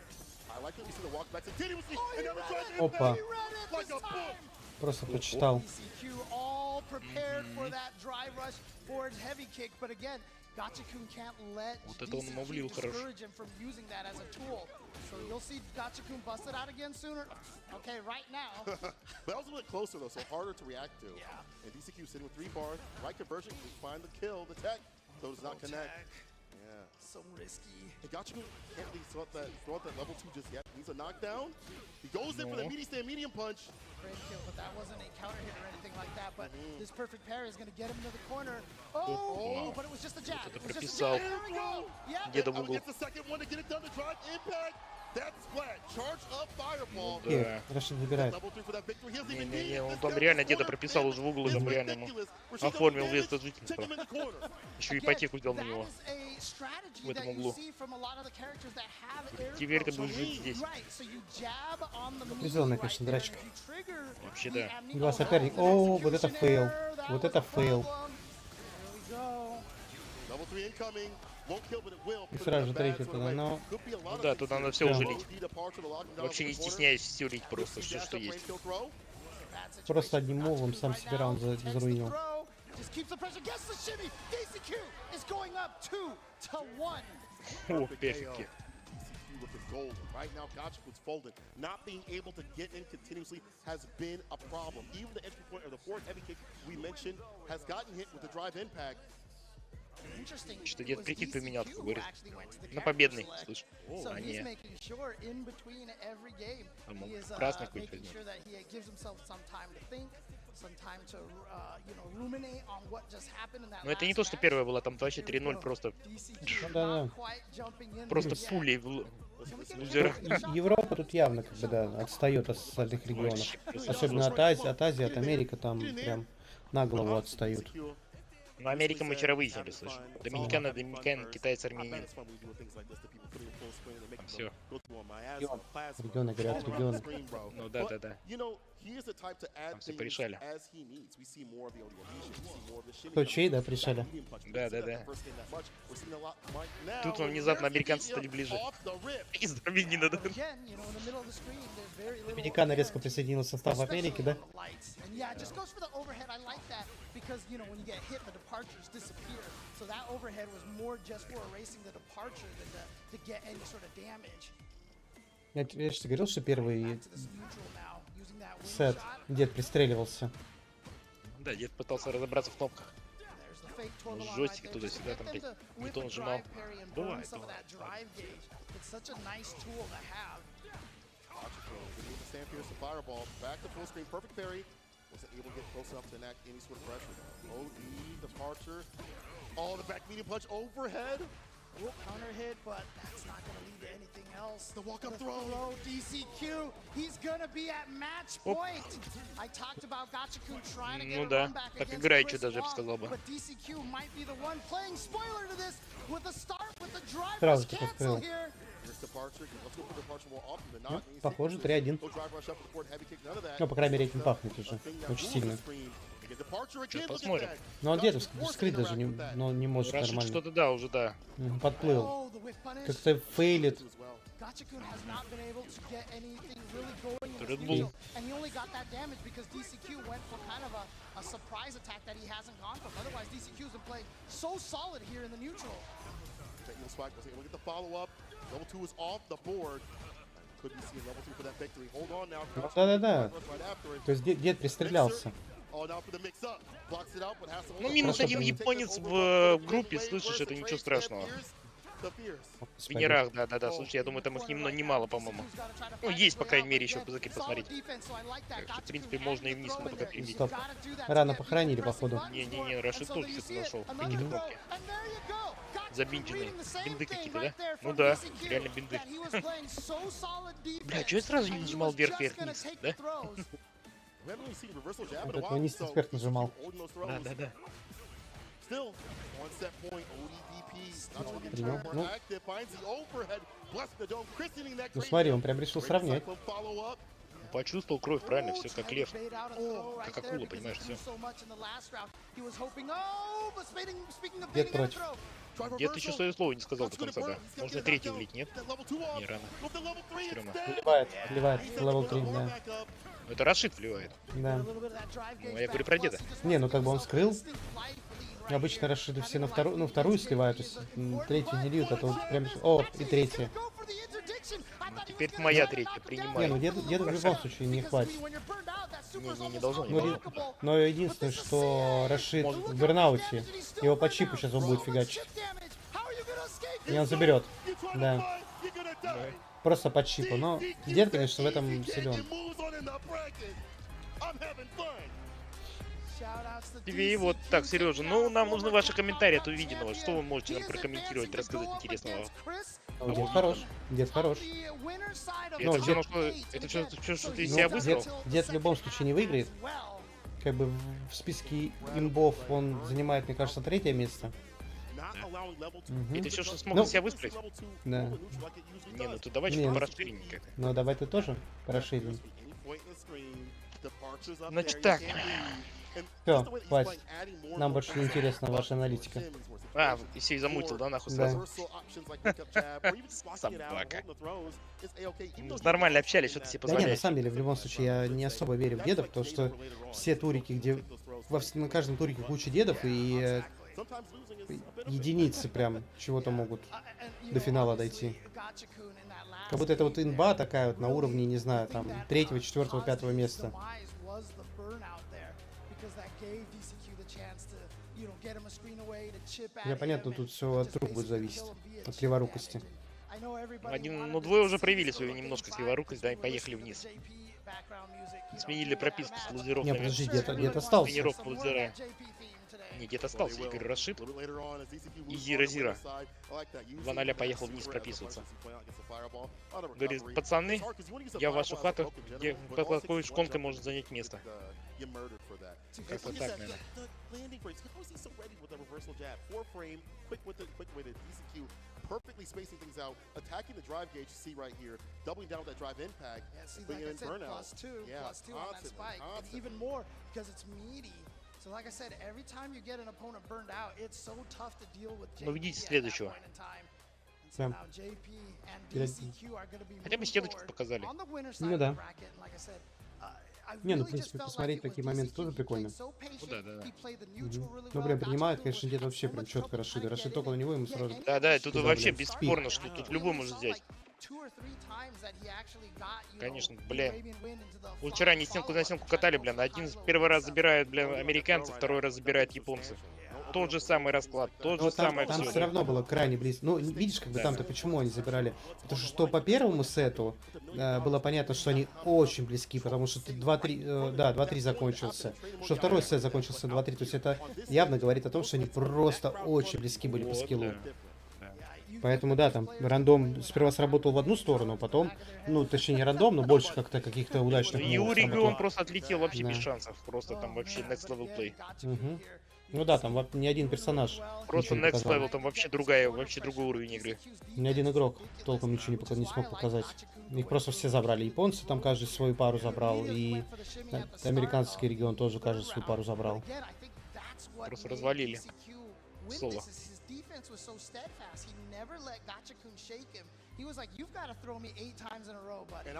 I like that we see the walk back continuously. Oh, And he now the read drive it! impact. Опа. He read it Like this a book. time! Просто прочитал. DCQ all prepared for that drive rush forward heavy kick, but again, Gachikun can't let Вот это он ему DCQ влил хорошо. discourage him from using that as a tool. So you'll see Gachikun busted out again sooner. Okay, right now. But that was a little bit closer though, so harder to react to. Yeah. And DCQ sitting with 3 bars, right conversion, can find the kill, the tech, so does not connect. Tag. Yeah. So risky. And Gachikun can't really throw out that level 2 just yet. Needs a knockdown. He goes in for the No. meaty stand medium punch. Great kill, but that wasn't a counter hit or anything like that. But this perfect parry is going to get him into the corner. Oh, but it was just a jab. это It was just a прописал. jab. There we go. Yeah. Деда в Oh, угол. gets the second one to get it done to drive impact. That splat. Charge up fireball. Окей, Рашид забирает. Level 3 for that victory. He doesn't even need Не-не-не, it. он This там guy реально was деда cornered. прописал уже в угол, It's там реально ему ridiculous. Rashid оформил double вес damage. жителя. Take him in the corner. Еще Again, ипотеку сделал на that него. is a strategy в этом that you углу. see from a lot of the characters that have air Теперь ты throws. будешь жить здесь. Right, so you jab on the Резонная, knee конечно, right there, драчка. and if you trigger Вообще the да. amnesia- Два Oh, that соперника. was an О, вот это execution фейл. error, that Вот was это a фейл. problem. There we go. Level 3 incoming. Won't kill, but it will. И Put сразу it in a третий bad sort of туда, way. но Could be a lot Ну of да, things тут here. надо все Да. уже Low лить. D departure to lock him down Вообще from не the corner. стесняясь все лить просто, Risky все, dash что up есть. range kill throw. Bad situation. просто одним мувом сам Right себе now, раунд takes the заруинил. throw, just keeps the pressure, gets the shimmy. DCQ is going up 2-1. О, Perfect перфики. KO. DCQ looking golden. Right now, Gachikun's folded. Not being able to get in continuously has been a problem. Even the entry point or the forward heavy kick we mentioned has gotten hit with the drive impact. Interesting. Что it дед was прикид DCQ поменял, как who говорит. actually went to the На character победный, select. слышь. So А he's не. making sure in between every game, А мог he is красный какой-то making возьмет. sure that he gives himself some time to think, some time to ruminate on what just happened in that. Но это не last то, что match. первая была, там вообще Here we 3-0 go. просто, DCQ Да-да. not quite jumping in просто yet. пулей в Can we get a лузера. shot? Европа тут явно как бы да отстает от остальных регионов. Особенно от Азии, от Америки, там прям на голову отстают. DCQ. Но Америка мы вчера выяснили, слышь. Доминикана, китайцы, армянин. Всё. Регионы говорят, регионы. Ну да, да, да. Там все порешали. Кто чей, да, пришали? Да, да, да. Тут внезапно американцы стали ближе. Из армянина, да. Again, you know, in the middle of the screen, there's very little Доминикана резко присоединился в состав Америки, да? lights. And yeah, it just goes for the overhead. I like that because, you know, when you get hit, the departures disappear. So that overhead was more just for erasing the departure than to get any sort of damage. Я же говорил, что первый Back to this neutral now, using that wing сет shot. дед пристреливался. Да, дед пытался разобраться в кнопках. There's the fake toggle on Жестик right there, туда-сюда, just to там, get them блядь, to не whip то a нажимал. drive parry and burn Бывает, some of бывает, that drive gauge. It's such a nice tool to have. Fireball back to full screen, perfect parry. Wasn't able to get close enough to enact any sort of pressure. OD departure. Oh, the back medium punch overhead. Whoop, counter hit, but that's not going to lead to anything else. The walk-up The throw. DCQ, he's going to be at match Оп. point. I talked about Gachikun trying to get Ну a да, run back так against играючи Chris даже, я бы Long, сказал бы. but DCQ might be the one playing spoiler to this with a start with the drive Сразу rush таки cancel открыл. here. Here's departure. Let's go for departure more often than Ну, not. And you see похоже, Chris 3-1. go drive rush up with the forward heavy kick. None of that. Ну, по крайней мере, этим пахнет уже. A thing that Очень moves сильно. the screen. Again, departure again. Сейчас Look at посмотрим. that. Но он где-то Gachikun forced to вскрыть даже interact не, with that. но не может Рашид нормально. что-то, да, уже да. Подплыл. Oh, the whiff punish. Как-то фейлит. As well. Gachikun has not been able to get anything really going in Red this Bull. neutral, and he only got that damage because DCQ went for kind of a surprise attack that he hasn't gone from. Otherwise, DCQ's been playing so solid here in the neutral. Technical spike. We'll get the follow-up. Level 2 is off the board. Could be seeing level 2 for that victory. Hold on now. Да-да-да. Right after it. То есть дед пристрелялся. Oh, now for the mix-up. Blocks it out, but has to Ну, hold минус on. один японец в группе, слышишь, это ничего страшного. В венерах, да-да-да, слушай, я думаю, там их немало, по-моему. Ну, есть, по крайней мере, еще в языке посмотреть. Так что, в принципе, можно и вниз пока перебить. Стоп. Рано похоронили, походу. Не-не-не, Рашид тоже что-то нашел. Какие-то кнопки. Забинченные. Бинды какие-то, да? Ну да, реально бинды. Бля, чё я сразу не нажимал вверх-вверх-вниз, да? Вот этого не эксперт нажимал. Да-да-да. Still, one set point, ODDP. Not really Принял. more Ну. active, finds the overhead, blessed the dome, christening that Ну great смотри, он прям решил сравнять. cyclone follow-up. Почувствовал кровь, правильно, все как лев. Как акула, понимаешь, всё. Дед против. Дед еще свое слово не сказал до конца, да. Можно третий влить, нет? Не рано. Стрёмно. Вливает левел 3, да. Это Рашид вливает. Да. Ну, я говорю про деда. Не, ну как бы он скрыл. Обычно Рашиды все на вторую, ну, вторую сливают, то есть третью не льют, а то вот прям... О, и третья. Ну, теперь моя третья, Не, принимай. ну деду в любом случае не хватит. Не должно, не Ну, должно. но единственное, что Рашид в бернауте, его по чипу сейчас он будет фигачить. И он заберет. Да. Просто по чипу. Но дед, конечно, в этом силен. Тебе и вот так, Сережа. Ну, нам нужны ваши комментарии от увиденного. Что вы можете нам прокомментировать, рассказать интересного? Ну, дед хорош. Дед хорош. Это все, ну, что, это что ты из себя Ну, высрал? дед в любом случае не выиграет. Как бы в списке имбов он занимает, мне кажется, 3-е место. Мгм. Это все, что смог Ну, из себя выстрелить? Да. Не, ну ты давай Не, чуть ну- порасширеннее как-то. Ну давай ты тоже порасширим. Значит так. Всё, хватит. Нам больше не интересна ваша аналитика. А, и все и замутил, да, нахуй Да. сразу? Собака. Ну, нормально общались, что ты себе Да нет, на позволяешь. самом деле, в любом случае, я не особо верю в дедов, потому что все турики, где на каждом турике куча дедов, и единицы прям чего-то могут до финала дойти. Как будто это вот инба такая вот на уровне, не знаю, там, 3-го, 4-го, 5-го места. Я понятно, тут все от рук будет зависеть, от криворукости. Ну, двое уже проявили свою немножко криворукость, да, и поехали вниз. Сменили прописку с лазеров Не, на подожди, дед остался. тренировку лазера. Не, дед остался, я говорю, Рашид. И Зира-Зира. 2-0 поехал вниз прописываться. Говорит, пацаны, я в вашу хату, где под какой шконкой может занять место. Как-то так, наверное. Perfectly spacing things out, attacking the drive gauge you see right here, doubling down with that drive impact, bringing in burnout. +2 Yeah, on that constantly, spike, and constantly. even more because it's meaty. So like I said, every time you get an opponent burned out, it's so tough to deal with JP Ну, видите at that следующего. point in time. And so Прям. now JP and Перед- DCQ are gonna be Хотя бы moving стеночку forward показали. on the winner Ну side да. of the bracket, and like I said, I Не, ну, really в принципе, just felt посмотреть like it такие was моменты DCQ. тоже He прикольно. played so patient, да-да-да. he played the neutral really Ну, well. прям принимает, Gachikun конечно, was дед вообще so прям much четко trouble Рашида. trying to Рашид get только in. на него ему Yeah, сразу. any Да-да, of тут those вообще Спит. бесспорно, что тут любой может взять. Конечно, бля. Вот вчера они стенку на стенку катали, блин. Один первый раз забирает, блин, американцев, второй раз забирает японцев. Тот же самый расклад, тот Но же самое там все. все равно было крайне близко. Ну, видишь, как бы там-то почему они забирали? Потому что по первому сету было понятно, что они очень близки, потому что 2-3 закончился. Что второй сет закончился 2-3. То есть это явно говорит о том, что они просто очень близки были по скиллу. Поэтому, да, там рандом сперва сработал в одну сторону, потом, ну, точнее, не рандом, но больше как-то каких-то удачных И мувов у Рига он сработало. просто отлетел вообще без Да. шансов. Просто там вообще next level play. Мгм. Ну да, там ни один персонаж Просто ничего не next показал. level, там вообще другой уровень игры. Ни один игрок толком ничего не смог показать. Их просто все забрали. Японцы там каждый свою пару забрал, и американский регион тоже каждый свою пару забрал. Просто развалили. Соло.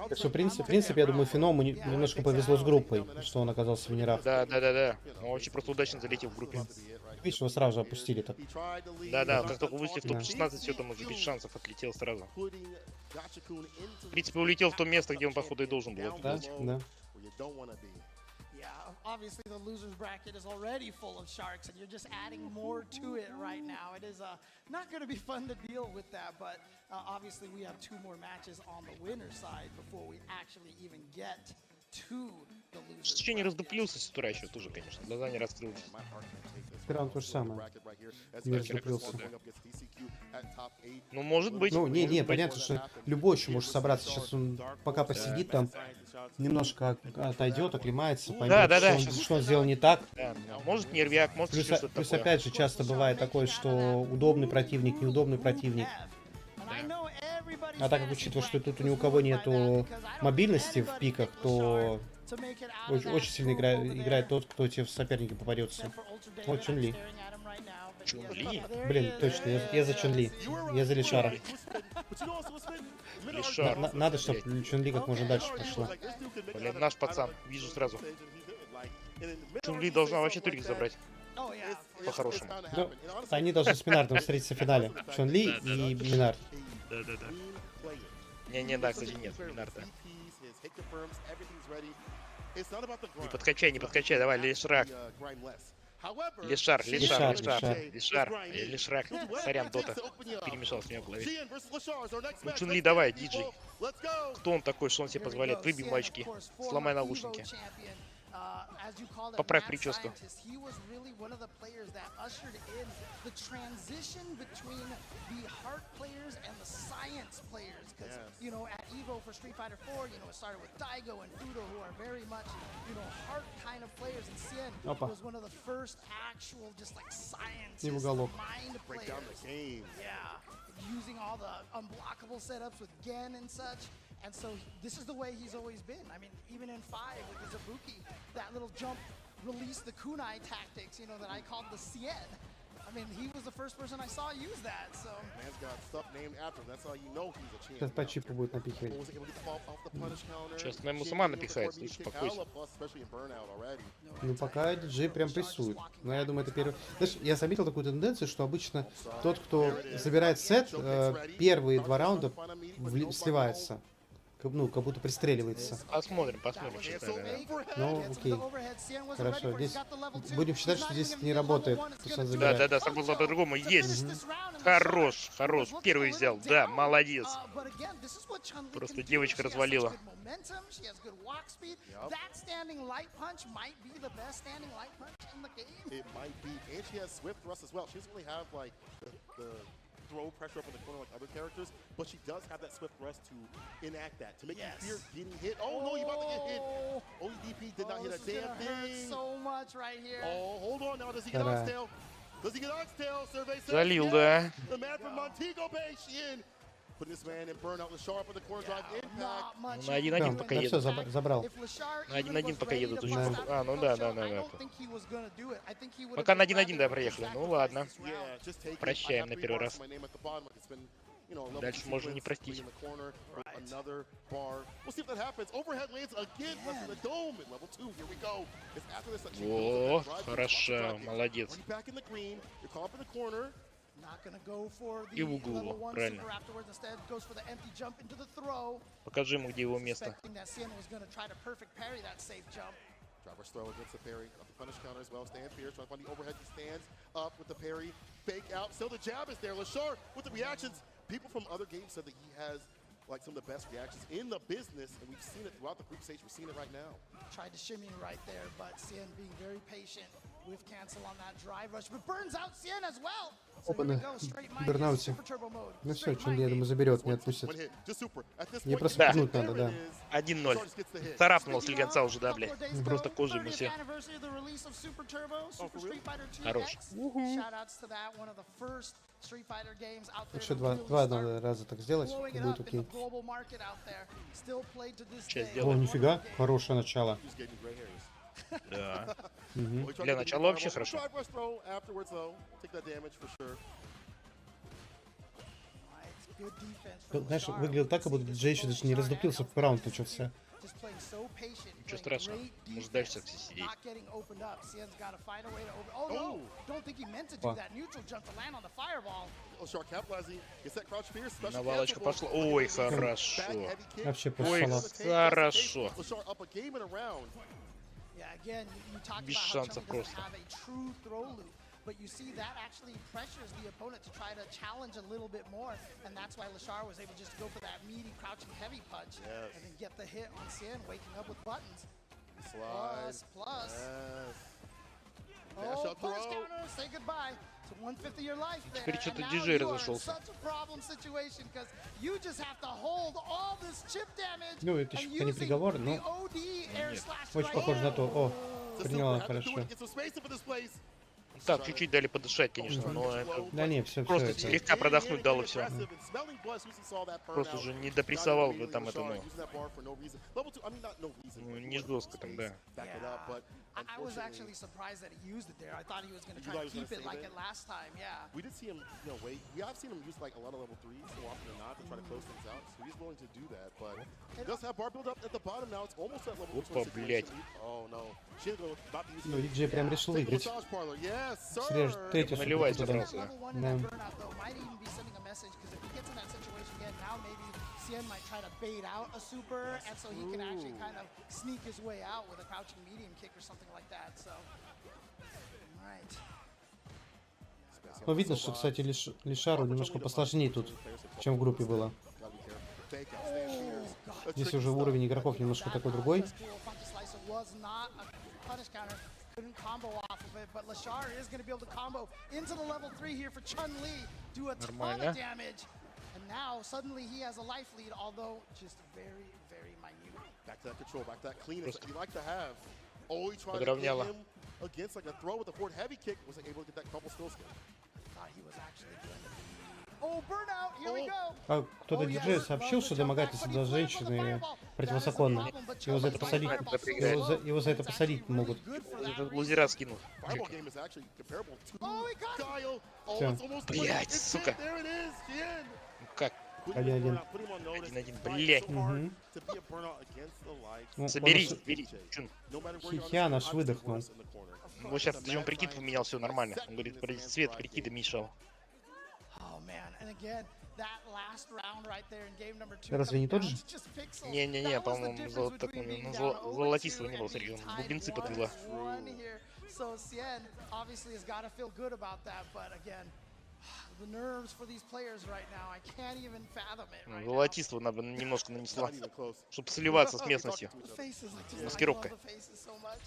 Так что, в принципе, я думаю, Феному немножко повезло с группой, что он оказался в винерах. Да. Он вообще просто удачно залетел в группе. Видишь, его сразу же опустили так. Да, как только вышли в Да. топ-16, все там уже без шансов отлетел сразу. В принципе, улетел в то место, где он, походу, и должен был Да, отлететь. да. Yeah, obviously the losers bracket is already full of sharks, and you're just adding more to it right now. It is not going to be fun to deal with that, but obviously we have 2 more matches on the winner's side before we actually even get to the losers. Еще не раздуплился с утра еще тоже, конечно. Глаза не раскрылись. Сперва то же самое. Не раздуплился. Ну, может быть. Ну, не, может быть. понятно, что любой еще может собраться. Сейчас он пока посидит там, немножко отойдет, оклемается, поймет, Да, что он сделал не так. Да. Может нервяк, может еще что-то Плюс такое. опять же часто бывает такое, что удобный противник, неудобный противник. А так как учитывая, что тут ни у кого нету мобильности в пиках, то очень сильно играет тот, кто тебе в сопернике попадется. Вот Чун-Ли. Чун-Ли? Блин, точно, я за Чун-Ли. Я за Лишара. Лишар. Надо, чтобы Чун-Ли как можно дальше пошла. Блин, наш пацан, вижу сразу. Чун-Ли должна вообще турик забрать. По-хорошему. Ну, они должны с Минардом встретиться в финале. Чун-Ли и Минард. Да. Да, кстати, нет, Минарда. Не подкачай, давай, Лишрак. Лишар. Сорян, Дота. Перемешался у меня в голове. Ну, Чун-Ли, давай, диджей. Кто он такой, что он себе позволяет? Выбей ему очки. Сломай наушники. Поправь прическу. Опа. И в уголок. Using all the unblockable setups with Gen and such. And so this is the way he's always been. I mean, even in 5 with the Zabuki, that little jump released the kunai tactics, you know, that I called the Cien. I mean, he was the first person I saw use that, so... Man's got stuff named after him. That's how you know he's a champion. Сейчас по чипу будет напихивать. Сейчас она ему сама напихает, слушай, успокойся. Ну, пока диджей прям прессует. Но я думаю, это первый... Знаешь, я заметил такую тенденцию, что обычно тот, кто забирает сет, первые 2 раунда сливается. Ну, как будто пристреливается. Посмотрим, честно говоря. Ну, окей. Хорошо, здесь будем считать, что здесь не работает. Да, сработало по-другому. Есть. Хорош. Первый взял. Да, молодец. Просто девочка развалила. Throw pressure up in the corner like other characters, but she does have that swift thrust to enact that, to make you fear getting hit. Oh no, you're about to get hit. ODP did not hit a damn thing. So much right here. Oh, hold on now, does he get oxtail? Does he get oxtail? Survey says Залил, yes. да. The man from Montego Bay, Shin. Putting this man in burnout with sharp on the corner drive impact. На 1-1 пока Да, все, едут. забрал. На 1-1 пока едут. Очень Да. А, ну да. Пока на 1-1, да, проехали. Ну ладно. Прощаем на первый раз. Дальше можно не простить. О, хорошо, молодец. И в углу, правильно. Покажи ему, где его место. Driver's throw against the parry. Up the punish counter as well. Stand fierce. Trying to find the overhead. He stands up with the parry. Fake out. Still the jab is there. Lashar with the reactions. People from other games said that he has like some of the best reactions in the business, and we've seen it throughout the group stage. We're seeing it right now. Tried to shimmy right there, but Cien being very patient. Whiff cancel on that drive rush, but burns out Cien as well. So Опа, here we на go, straight mind бернауте. super turbo mode. Ну все, Straight чем mind я думаю, заберет, не отпустит. One hit, just super. At this Мне point, просто Да. пнуть надо, да. 1-0. Lashar just gets the hit. Царапнул слегонца уже, да, блядь. Просто Просто кожей ему все. Хорош. Еще два надо раза так сделать, и будет окей. Сейчас О, сделаем. нифига, хорошее начало. Just getting gray hairs. Да. Мгм. Well, he tried Для to начала get the вообще fireball. хорошо. Drive rush throw afterwards, though. Take that damage for sure. Тут, знаешь, выглядел так, как будто диджей еще даже не раздуплился, в раунд начался. Ничего страшного. Может дальше все сидеть. Lashar capitalizing. Gets that crouch fierce. Special Навалочка cancel. пошла. Ой, Bad хорошо. heavy kick. Вообще Ой, просто салат. хорошо. Lashar up a game and a round. Без шансов просто. But you see that actually pressures the opponent to try to challenge a little bit more, and that's why Lashar was able just to go for that meaty crouching heavy punch and then get the hit on Cien, waking up with buttons. Slide. Plus. Yes. Oh, Dash up punish throw. counter, say goodbye to 1/5 of your life there. Теперь And что-то now диджей you are in разошелся. such a problem situation, because you just have to hold all this chip damage. Ну, это еще and пока не using приговор, но the OD air slash очень right похоже на то. О, Just приняла super. Had to do хорошо. it. Get some space for this place. Так, чуть-чуть дали подышать, конечно, но это Да не, все, просто это. слегка продохнуть дало все. Просто уже не допрессовал бы там это, ну, не жестко там, да. I was actually surprised that he used it there. I thought he was going to try to keep it like it last time. Yeah. We did see him, wait. We have seen him use like a lot of level 3s so often than not to try to close things out. So he's willing to do that, but he does have bar build up at the bottom now. It's almost at level 2 Опа, блядь. Oh no. Ну, диджей прям решил выиграть. Yes, sir. Срежь третью Наливай супер туда. собрался. Level 1 in Да. that burnout though might even be sending a message, because if he gets in that situation again, now maybe Cien might try to bait out a super, and so he can actually kind of sneak his way out with a crouching medium kick or something like that. So, alright. Ну, видно, что, кстати, Лишару немножко посложнее тут, чем в группе было. Здесь уже уровень игроков немножко такой другой. Couldn't combo off of it, but Lashar is going to be able to combo into the level 3 here for Chun-Li, do a ton Нормально. of damage, and now suddenly he has a life lead, although just very, very minute. Back to that control, back to that cleanness that you like to have. Oh, he tried to Подровняла. get him against like a throw with a forward heavy kick. Wasn't able to get that couple still skin. Thought he was actually going to be... Oh, burnout, here we go! А кто-то диджей сообщил, что домогательство до женщины противозаконно. Его за это посадить, его за это посадить могут. Лузера скинул. Fireball game is actually comparable to Oh, he got it! Guile. Oh, Всё. it's almost Блядь, it's сука. it. There it is, Cien. Ну как? Put him in 1-1. burnout, put him on notice. 1-1, Trying блядь. so hard Мгм. to be a burnout against the likes. Ну, Соберись, он- соберись. Чун. No matter where you're on Хихиан the аж screen, выдохнул. obviously worse in the corner. Вот сейчас он прикид поменял, все нормально. Он говорит, цвет прикида мешал. Oh, man, and again, that last round right there in game number 2. Разве не тот же? Не-не-не, по-моему, золотистого не было, смотри, он бубенцы подвела. So Cien obviously has got to feel good about that, but again, the nerves for these players right now, I can't even fathom it right now. Золотистого немножко нанесла, Not even close. чтобы сливаться с местностью. The faces, I just Маскировка. I love the faces so much.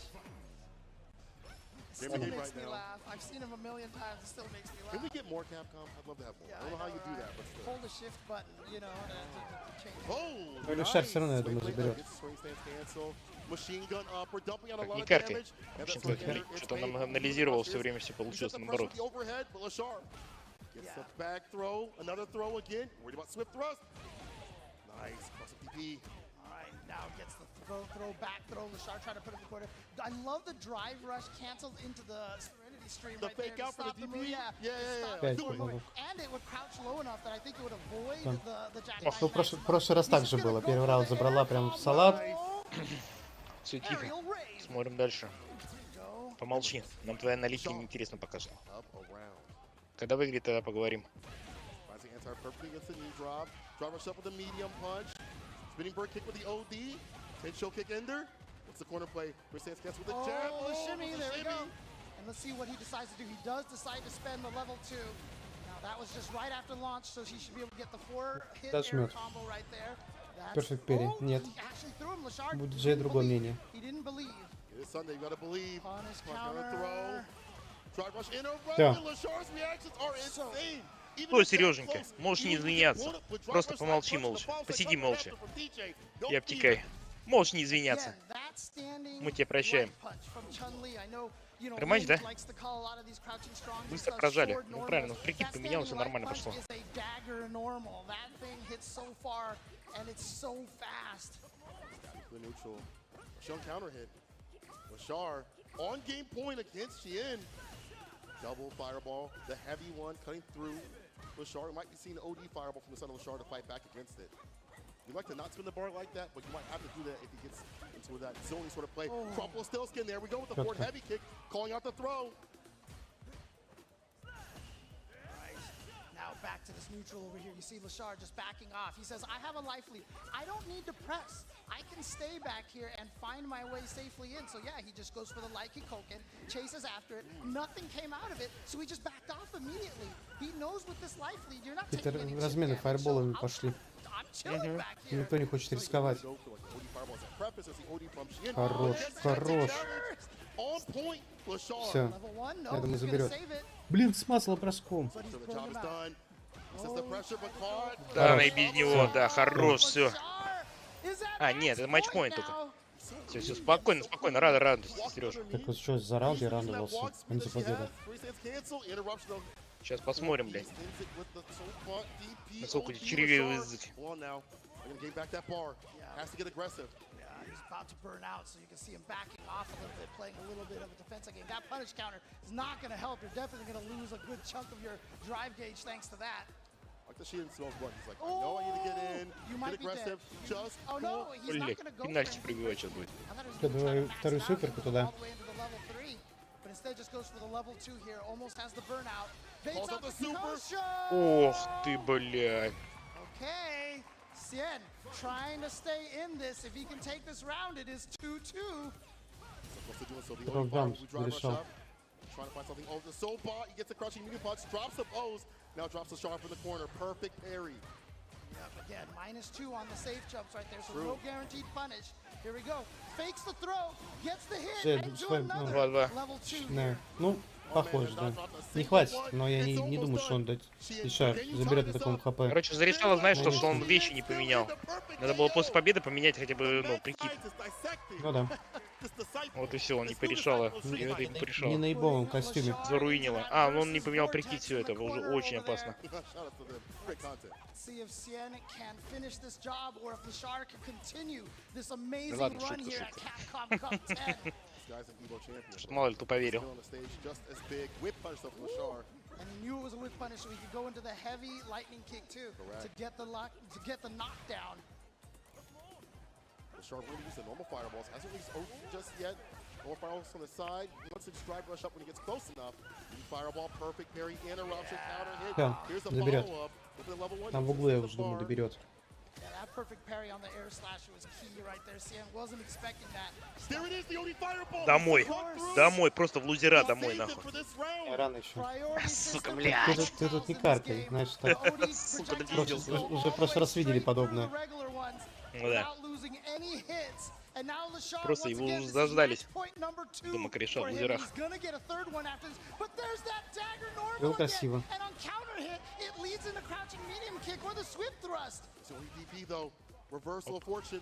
Give Still me hate makes right me now. laugh. I've seen him a million times. It still makes me Can we laugh. get more Capcom? I'd love to have more. Yeah, I don't know how you do right. that, but still. Hold the shift button, you know, to change it. Oh, Ну, Лишар всё равно, я думаю, Swing заберет. gets swing stance cancel. Machine gun up. We're dumping out a Как lot не of каркай. damage. And that's Общем-то, right there. It's что-то paid. он анализировал все время, все получилось He's got the наоборот. pressure with the overhead, but Lashar gets Yeah. the back throw. Another throw again. Worried about swift thrust. Nice. Cross the PP. All right, now gets the throw, back throw. Lashar trying to put it in the corner. I love the drive rush canceled into the Serenity stream The right there fake to out for the stop the DP? move. Yeah, yeah, yeah. Опять Stop the помогу. move. And it would crouch low enough that I think it would avoid Там. the Jack Ну, Knight в Knight. прошлый раз так же было. Первый раунд забрала прям в салат. Все тихо. Aerial raid. Смотрим дальше. Go. Помолчи. Нам твоя аналитика неинтересна пока что. Up around. Когда выиграет, тогда поговорим. Rising anti perfectly against the knee drop. Drive rush up with a medium punch. Spinning bird kick with the OD. Show kick ender. What's the corner play? Chris Sands gets with the jab. Oh, the shimmy, the there we go. shimmy. And let's see what he decides to do. He does decide to spend the level 2. Now that was just right after launch, so he should be able to get the 4-hit air Дожмет. combo right there. That's... Perfect parry. Oh, Нет. he actually threw him. Lashar У диджея другое мнение. He didn't believe. It is Sunday, you gotta believe. Punish Counter counter. throw. Drive rush in a rush, Да. and Lashar's reactions are insane. Ой, Сереженька, можешь не извиняться. Просто помолчи молча. Посиди молча. И обтекай. Можешь не извиняться. Мы тебя прощаем. Рематч, да? Быстро прожали. Ну правильно, ну, прикид поменял, все нормально пошло. The neutral. Lashar counter hit. Lashar on game point against Chien. Double fireball, the heavy one cutting through Lashar. You might be seeing OD fireball from the son of Lashar to fight back against it. You'd like to not spin the bar like that, but you might have to do that if he gets into that zony sort of play. Crumple still skin there. We go with the forward heavy kick, calling out the throw. Now back to this neutral over here. You see Lashar just backing off. He says, I have a life lead. I don't need to press. I can stay back here and find my way safely in. So yeah, he just goes for the light kick Koken, chases after it. Nothing came out of it, so he just backed off immediately. He knows with this life lead, you're not taking any Размены damage, фаерболами so пошли. I'm chilling back here. Никто не хочет рисковать. Хорош, хорош. Все, Level one, no, я думаю, he's gonna заберет. save it, Блин, смазало броском. but he's pulling him out. Да, Хорош. и без него, да, хорош, все. Lashar, is that А, нет, это match матчпоинт point только. now? Все, спокойно, спокойно, радуйся, Сережа. Так вот что, за раунд я радовался, а не за победу. Сейчас посмотрим, блядь. Насколько эти червивые языки. Yeah, he's about to burn out, so you can see him backing off a little bit, playing a little bit of a defensive game. That punish counter is not going to help. You're definitely going to lose a good chunk of your drive gauge thanks to that. Like the Sheehan smells blood. He's like, I know I need to get in, You get might be aggressive, dead. just Oh no, he's not Блядь, going to go пенальти for it. пробивать сейчас будет. I thought he was Да, gonna try давай to max вторую it out суперку and туда. all the way into the level 3, but instead just goes for the level 2 here. Almost has the burnout. Baits Calls out out the the super. Kosho! Ох ты, блядь. Okay, Sien trying to stay in this. If he can take this round, it is 2-2. Раунд даун решал. Trying to find something. Oh, the soul bot. He gets a crushing medium punch, drops the O's. Now drops the sharp in the corner. Perfect parry. Yep, again, -2 on the safe jumps right there, so True. no guaranteed punish. Here we go. Fakes the throw, gets the hit, Shit, and to swipe, another. no. 2-2. Level 2 Да. here. Ну, похоже, да. Не хватит, но я не думаю, что он Лишар заберет на таком хп. Короче, зарешало, знаешь, что он вещи не поменял. Надо было после победы поменять хотя бы, ну, прикид. Ну да. Вот и все, он не порешало. И это не Не порешало. на ебовом костюме. Заруинило. А, он не поменял прикид, все это уже очень опасно. See if Sien can finish this job or if Lashar can continue this amazing ладно, run шутка, here at шутка. Capcom Cup 10. Что мало ли кто поверил. And he knew it was a whip punish, so he could go into the heavy lightning kick too to get the knockdown. Sharp really used the normal fireballs. Hasn't released OG just yet. Normal fireballs on the side. He wants to just drive rush up when he gets close enough. Fireball, perfect parry, interruption, counter hit. Да, Here's the заберет. follow-up. Level 1. Там в углу, я уже думаю, доберет. Yeah, that perfect parry on the air slasher was key right there. Sien wasn't expecting that. There it is, the OD fireball. Домой. Домой, просто в лузера домой, Saved it нахуй. for this round. Рано еще. Priority Сука, system блядь. is Ты тут не in this каркай, game. знаешь, The так. OD Сука, projectiles допиздился. go Уже all в the прошлый way раз видели straight through подобное. the regular ones Ну да. without losing any hits. And now Lashar, Просто once его again, уже this is заждались. match point number 2 Думаю, корешал в for him. лузерах. He's gonna get a third one after this. But there's that dagger normal Было again. красиво. And on counter hit, it leads into crouching medium kick or the swift thrust. So DP though, reversal of fortune.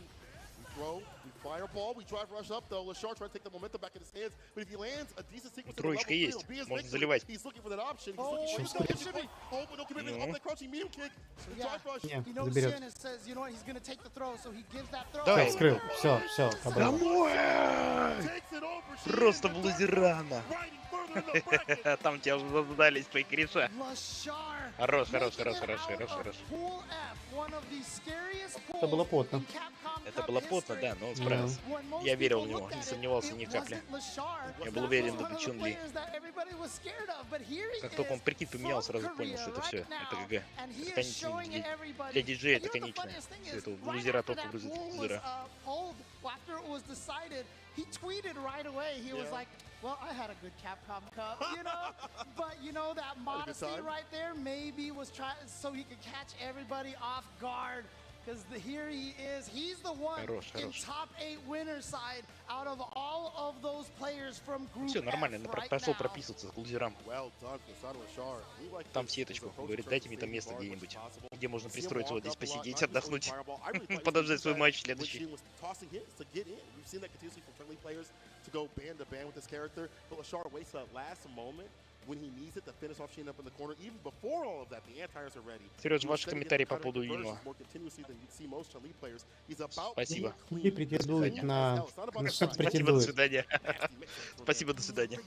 We throw, we fireball, we drive rush up though. Lashar trying to take the momentum back in his hands, but if he lands a decent sequence, Троечка есть, можно заливать. He's looking for that option. He's Oh, looking no, it should be. Oh, but no commitment Ну. off that crouching medium kick. The Yeah. drive rush. Не, He knows заберет. Sien says, you know what, he's gonna take the throw, so he gives that throw. Давай. Все, вскрыл. Все, победа. Домой! Takes it over. Просто в лузерана. Riding further in the bracket. Там тебя уже заждались твои кореша. Lashar Хорош, хорош, making хорош, it хорош, out хорош, of хорош. Pool F, one of the scariest Это было pools потно. in Capcom Это Cup было потно, history. да, но он справился. When most Я верил в people него, looked не at it, сомневался ни it капли. wasn't Lashar. Я был That уверен was в one of the Чун Ли. players that everybody was scared of, but here he Как только он is прикид поменял, from сразу понял, Korea что это right все. now, Это ГГ. and he Это is showing конечный. everybody. Для диджея And это you know the конечное. funniest thing Все is, это в right лузера after только that вызвать pool was, лузера. pulled, after it was decided, he tweeted right away. He was Yeah. like, well, I had a good Capcom Cup, you know? But, you know, that modesty time. right there maybe was trying so he could catch everybody off guard. Because here he is. He's the one Хорош, in хорош. top 8 winner side out of all of those players from Group Все F нормально, right пошел now. прописываться к лузерам. Well done from Sado Lashar. We like Там this. сеточку. His approach Говорит, in дайте terms мне of там saving место bar as much где-нибудь, as possible. где можно We see him пристроиться, вот walk здесь up a lot, посидеть, not just отдохнуть, with fireball. I really like подождать свой that матч what следующий. Sheehan was tossing hits to get in. We've seen that continuously from friendly players to go band to band with this character. But Lashar waits that last moment when he needs it to finish off Sheehan up in the corner. Even before all of that, the anti-airs are ready. Сереж, He was ваши setting комментарии up по counter поводу conversions Юнима. more continuously than you'd see most Chun-Li players. He's about Спасибо. being clean. И претендует As на... hell. It's not about на the что-то fight. Спасибо, до претендует. свидания. Nasty mix-up. Спасибо, до свидания.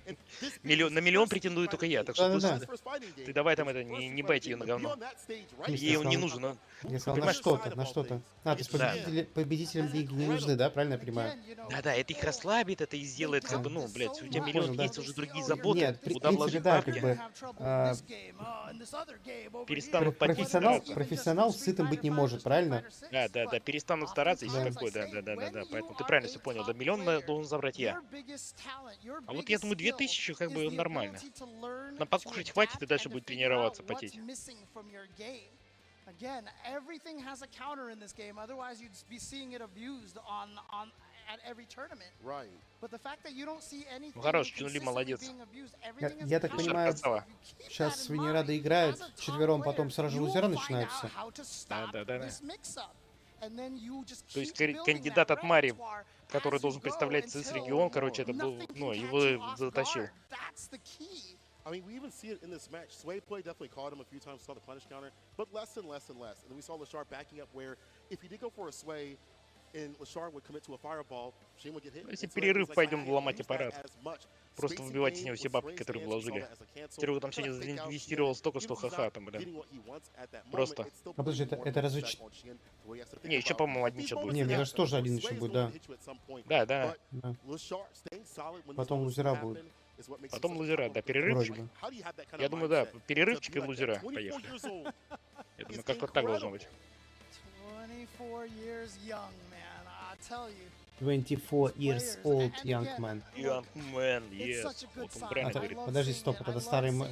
And this На is миллион his претендую first только я, так что Да-да-да. слушай, first fighting game. ты давай там His это, first не fighting байте ее game. на Be говно. on that stage right Если Ей он не сказал- нужен, он... Я сказал, на Понимаешь? что-то, на что-то. А, то есть победителям лиги не нужны, да? Правильно я понимаю? Да-да, это их расслабит, это и сделает, как бы, ну, блядь, у тебя Ну, миллион понял, да. есть уже другие заботы, Нет, в куда принципе, вложить да, бабки. как бы... Перестанут потеть Профессионал, стараться. профессионал сытым быть не может, правильно? Да, перестанут стараться и все Да. такое, да. Поэтому ты правильно все понял, да, миллион должен забрать я. А вот я думаю, 2000 как бы нормально. На покушать хватит и дальше будет тренироваться, потеть. Again, everything has a counter in this game. Otherwise, you'd be seeing it abused at every tournament. Right. But the fact that you don't see anything хорош, Чун-Ли consistently молодец. being abused, everything is Я так countered. понимаю, красава. You keep сейчас that in свиньерады mind. играют As a top вчетвером, потом player, сразу же you will лузера find начинаются. out how to stop Да. this mix-up. And then you just То есть keep building кандидат that от Мари, repertoire который as you должен go представлять until ЦИС-регион, короче, это был, nothing ну, can его catch you off затащил. guard. That's the key. I mean, we even see it in this match. Sway play definitely caught him a few times, saw the punish counter, but less and less and less. And then we saw Lashar backing up where if he did go for a sway and Lashar would commit to a fireball, Shane would get hit. Если And so перерыв, he's like, пойдем I ломать use that аппарат. as much. Просто Spacing выбивать из game него with все бабки, swing которые stance, we saw вложили. that as a cancel. Серега там Kinda сегодня fake out инвестировал Sheehan. столько, Even что if he's ха-ха not там, блин. getting what he wants at that moment, Просто. it's still А подожди, putting more это of a разве... check on Sheehan, where he has to think Не, еще, about по-моему, один these сейчас moments будет. Не, мне that кажется, тоже happen. один Sway еще is будет, going to да. hit you at some point. Да. Да. But Lashar staying solid when these Потом moments лузера happen будут. is what makes him Потом such a лузера, top да, player. перерывчик. Вроде бы. How do you have that kind Я of думаю, да, mindset to перерывчик be и like that? лузера. 24 Поехали. years old. Я думаю, It's как-то так должно incredible. быть. 24 years young, man. I tell you. 24 years old young man. Young man, It's yes. such a good Вот он sign. правильно I говорит. love Подожди, seeing стоп, it. это I love старый seeing мэн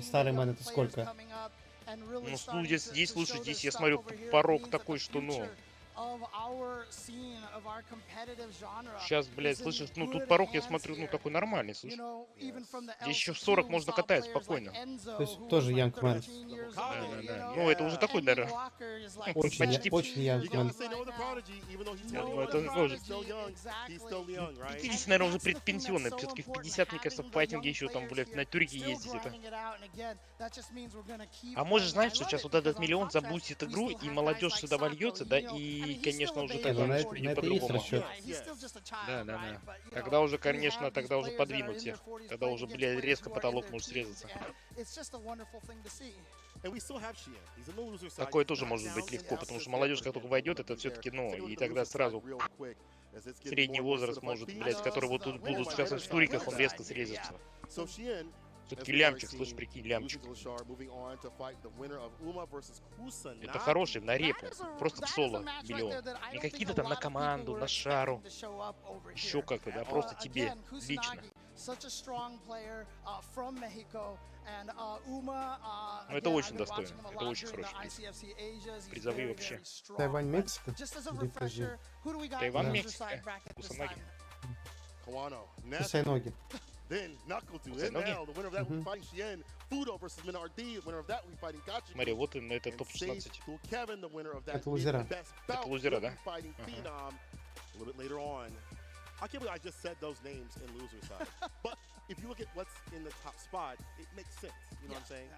young это players сколько? coming up and really Ну, starting здесь, to здесь, слушай, show здесь their я stuff смотрю, over here. It порог means that такой, the что, ну, future of our scene, of our competitive genre сейчас, блядь, is in слышишь, ну, good тут порог, я hands смотрю, ну, here. такой нормальный, You слышь. know, even from the Здесь еще в LCQ 40 we можно saw катать players спокойно. like Enzo, То есть who тоже was young like man. 13 years Да, old, да. you know. Ну, это уже такой, Andy наверное, Walker is like Очень, 17 очень young years You man. old gotta say no right to now. Prodigy, even though he's Я still думаю, young. это может. He's still young. He's still young, right? 50, наверное, уже предпенсионный. Все-таки в 50, мне кажется, в файтинге еще там, блядь, на тюрике ездить это. А можешь, знаешь, что сейчас вот этот миллион забустит игру, и молодежь сюда вольется, да, и, конечно, уже Не, тогда ну на будет это есть по-другому. расчет. Да. Тогда уже, конечно, тогда уже подвинут всех. Тогда уже, блядь, резко потолок может срезаться. And we still have Sheehan. He's in the loser side. Такое He's тоже not может down, быть he's легко, now потому что sits молодежь, there как только войдет, это все-таки, ну, Take a look и at the тогда loser side сразу real quick, as it's getting средний more and more возраст solidified. может, Phoenix блядь, которые вот тут будут сейчас в туриках, он резко срезется. So Sheehan, Все-таки лямчик, слышь, прикинь, лямчик. Это хороший, на репу, просто в соло миллион. Не какие-то там на команду, на шару, еще как-то, да, просто тебе, лично. Ну, это очень достойно, это очень хороший приз. Призовые вообще. Тайвань, Мексика? Или подожди. Тайвань, Да. Мексика, Кусанаги. Кусай ноги. Then Knuckle do Кусай it ноги. now. The winner of that will be fighting Sheehan. Fudo versus Minard D. The winner of that will be fighting Gachi. Смотри, вот и это And топ-16. Sage to Kevin, the winner of that Это лузера. is the best Это bout, лузера, will да? be fighting Phenom a little bit later on. I can't believe I just said those names in loser side. But if you look at what's in the top spot, it makes sense. You know what I'm saying?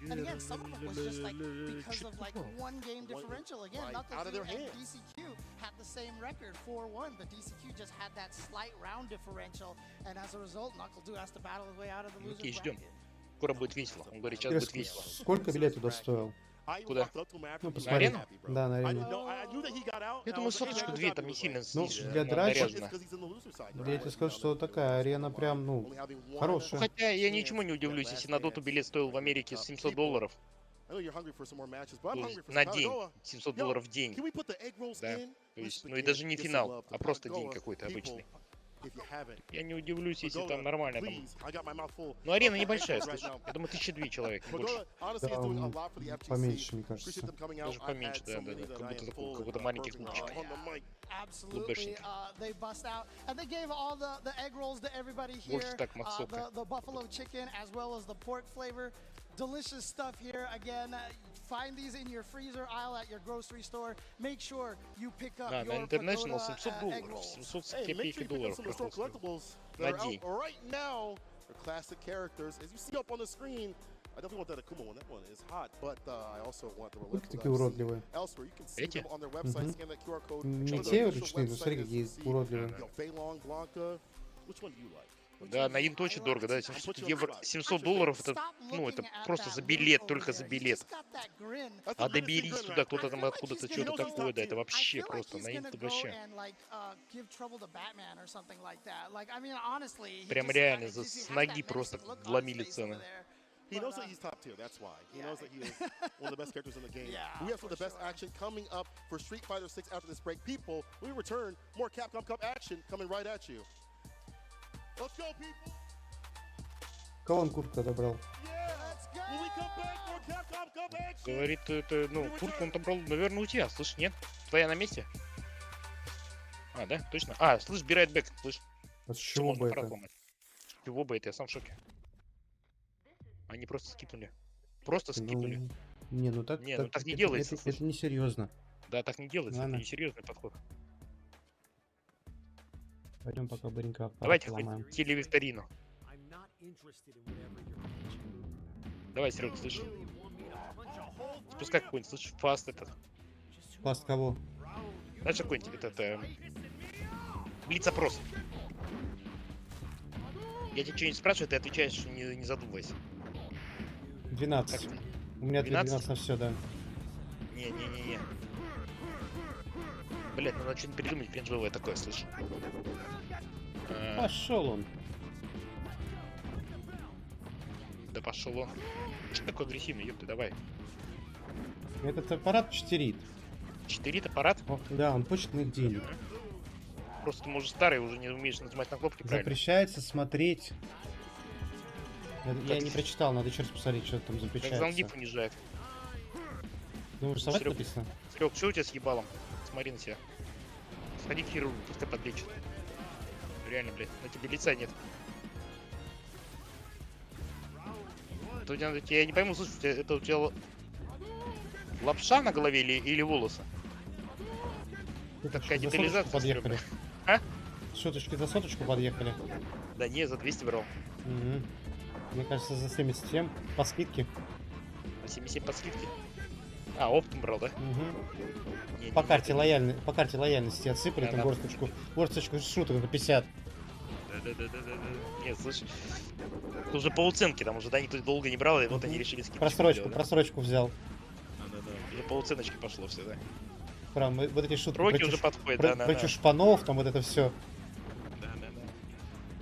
And again, some of it was just like because of like one game One- differential. Again, right, Knuckles out of their and hands. DCQ had the same record, 4-1, but DCQ just had that slight round differential, and as a result, Knuckle has to battle his way out of the loser Окей, ждем. bracket. Скоро будет весело. Он говорит, сейчас будет Интересно, весело. сколько билет туда стоил? I even Куда? walked up to him after Ну, he was посмотреть. happy, bro. Да, на I арену. didn't know. I knew that he got out. Я and I думаю, was like, соточку hey, две man, там he не was сильно like, Ну, снизили, для драчи- It's наряжено. 'cause he's in the loser side, Я right? тебе скажу, You know, что that's такая арена why прям, ну, only having one хорошая. Ну, хотя я chance ничему не at удивлюсь, that если last на доту dance билет стоил в with Америке the top 700 people. долларов. I know you're hungry for some more matches, but I'm То hungry есть for на some день. Kagawa. 700 Yo, долларов в день. Can we put the egg rolls Да. in? То есть, Listen, ну и again, даже не get some финал, love to а просто день Kagawa какой-то people. обычный. if you haven't. Я не удивлюсь, если Pagoda, там нормально там. please, I got my mouth full. Ну арена of небольшая, right слышь. now. Я думаю, 1002 человек, не больше. Pagoda honestly is doing a lot for the FGC. Поменьше, мне Appreciate кажется. them coming out. Даже I've поменьше, had да, so да, many да. that Как I будто am такой full какой-то of маленький burping клубчик. on the mic. Absolutely. Лубешники. They bust out. And they gave all the egg rolls to everybody here. Больше так махсока. The buffalo chicken as well as the pork flavor. Delicious stuff here. Again, find these in your freezer aisle at your grocery store. Make sure you pick up Да, на your International Pagoda 700 egg долларов. rolls. 700 с Hey, make sure копейки you pick up долларов some of the store проходит. collectibles that are Надей. out right now. They're classic characters. As you see up on the screen, I definitely want that Akuma one. That one is hot, but I also want the Ульки Relentless такие that I see уродливые. elsewhere. You can see Эти? them on their website. Scan that QR code. Не Go to те their official ручные, но смотри, website, as какие you see, уродливые. you know, Feilong, Blanca. Which one do you like? Да, на Инточе дорого, да, 700 долларов это, ну, это просто за билет, только за билет. That's the А greatest доберись secret, туда, right? кто-то там откуда-то что-то такое, да, это вообще просто на Инт вообще. Прям реально с ноги просто вломили цены. He knows that he's top tier. That's why. He knows that he is one of the best characters in the game. We have some of the best action coming up for Street Fighter 6 after this break. People, when we return, more Capcom Cup action coming right at you. Let's go, people. Кого он куртку отобрал? Yeah. When we come back, more Capcom Cup action. Говорит, это, ну, куртку он там брал, наверное, у тебя, слышь, нет? Твоя на месте? А, да, точно? А, слышь, бирает бэк, слышь. А с чего бы это? С чего бы это, я сам в шоке. Они просто скипнули. Просто скипнули. Ну, не, ну так, Не, ну так не делается, слышь. Это не серьезно. Да, так не делается, Ладно. это несерьезный подход. Пойдем пока быренько Давайте поломаем. хоть телевикторину. Давай, Серега, слышь. Спускай какой-нибудь, слышь, фаст этот. Паст кого? Знаешь, какой-нибудь этот... Блиц-опрос. Я тебя что-нибудь спрашиваю, ты отвечаешь, не задумывайся. 12. Как? У меня ответ 12? 12 на все, да. Не. Блять, надо что-нибудь придумать кринжовое такое, слышь. Пошел он. Да пошел он. Что такой агрессивный, ёпты, давай. Этот аппарат читерит. Читерит аппарат? Да, он хочет моих денег. Просто ты, может, старый, уже не умеешь нажимать на кнопки правильно. Запрещается смотреть. Я Как- не прочитал, надо еще раз посмотреть, что там Как запрещается. зангип унижает. Думаешь, совать Серёг. написано? Серег, что у тебя с ебалом? Смотри на себя. Сходи к хирургу, пускай подлечит. Реально, блядь, на тебе лица нет. Это у тебя, я не пойму, слушай, это у тебя лапша на голове или волосы? Это Такая что, за детализация, соточку подъехали. А? Шуточки за соточку подъехали. Да не, за 200 брал. Мгм. Мне кажется, за 77 по скидке. На 77 по скидке. А, оптом брал, да? Мгм. Не, По не, карте лояльности отсыпали Да, там да. горсточку шуток на 50. Да. Нет, слышь. Это уже по уценке, там уже, да, никто долго не брал, и вот они решили скидку. Просрочку взял. Да. Уже по уценочке пошло все, да. Прям вот эти шутки Сроки про уже чуш- подходят, про, да. про чушпанов, там вот это все.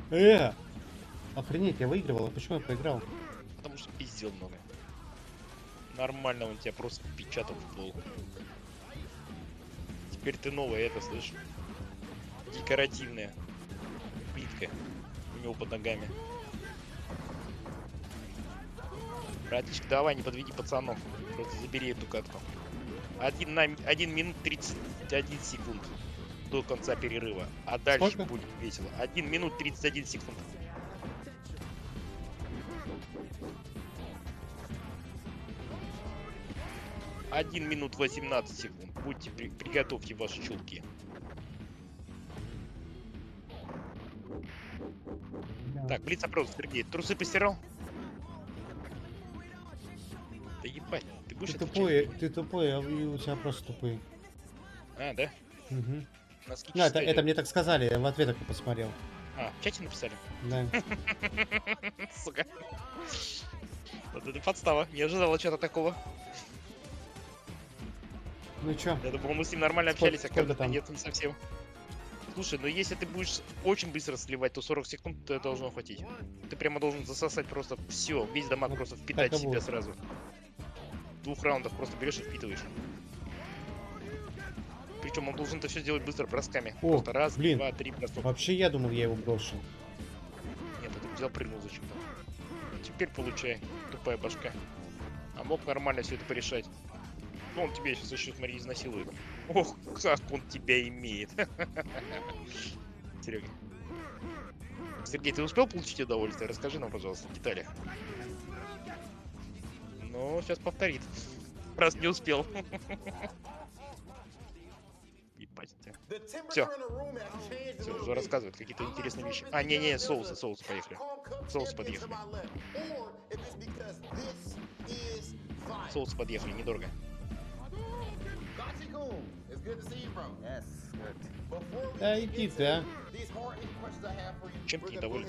Да. Охренеть, я выигрывал, а почему я проиграл? Потому что пиздел много. Нормально он тебя просто печатал в пол. Теперь ты новая, это, слышь? Декоративная. Плитка. У него под ногами. Братишка, давай, не подведи пацанов. Просто забери эту катку. 1 минут 31 секунд до конца перерыва. А дальше Сколько? будет весело. 1 минут 31 секунд. Один минут 18 секунд. Будьте приготовьте ваши чулки. Так, блиц-опрос, Сергей. Трусы постирал? Да ебать, ты будешь отвечать? Ты тупой, а и у тебя просто тупые. А, да? Угу. Носки Ну, чистые. это мне так сказали, я в ответах посмотрел. А, в чате написали? Да. Сука. Вот это подстава. Не ожидала чего-то такого. Ну чё? Я думал, мы с ним нормально Сколько- общались, а сколько как там? нет, не совсем. Слушай, ну если ты будешь очень быстро сливать, то 40 секунд должно хватить. Ты прямо должен засосать просто все, весь дамаг Ну, просто впитать так в и себя будет. сразу. В 2 раундах просто берешь и впитываешь. Причем он должен это все сделать быстро бросками. О, Просто раз, блин. два, три броска. Вообще я думал, я его брошу. Нет, это взял, прыгнул зачем-то. Теперь получай, тупая башка. А мог нормально все это порешать. Ну, он тебя сейчас еще, смотри, изнасилует. Ох, как он тебя имеет. Серега. Сергей, ты успел получить удовольствие? Расскажи нам, пожалуйста, детали. Ну, сейчас повторит. Раз не успел. Ебать ты. Все. Все, уже рассказывают какие-то интересные вещи. А, не, соусы поехали. Соусы подъехали. Соусы подъехали, недорого. Да иди ты, а. Чем ты недоволен?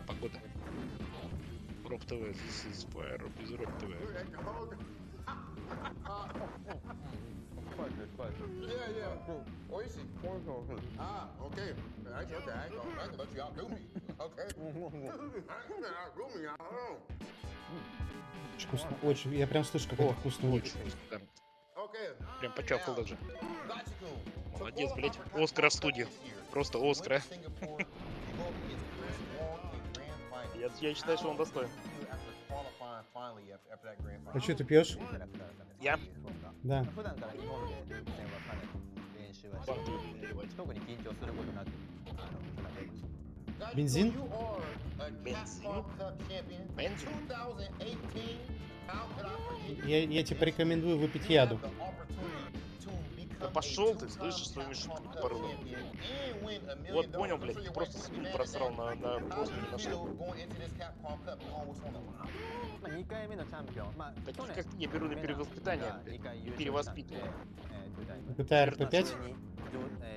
Погода. Роб ТВ, this is fire, Роб из Роб ТВ. Okay. Okay, I ain't gonna let you outdo me. Okay. Очень вкусно, очень. Я прям слышу, как это вкусно очень. Да. Прям почавкал даже. Молодец, блять. Оскара в студию. Просто Оскара. Я считаю, что он достоин. А что ты пьешь? Я? Да. Бензин? Бензин? Я тебе порекомендую выпить яду. Да пошел ты, слышишь, своими шутками тупорылыми. Вот понял, блядь, ты просто стул просрал на просто ни на что. Таких как я беру на перевоспитание, блядь, перевоспитываю. ПТР П5?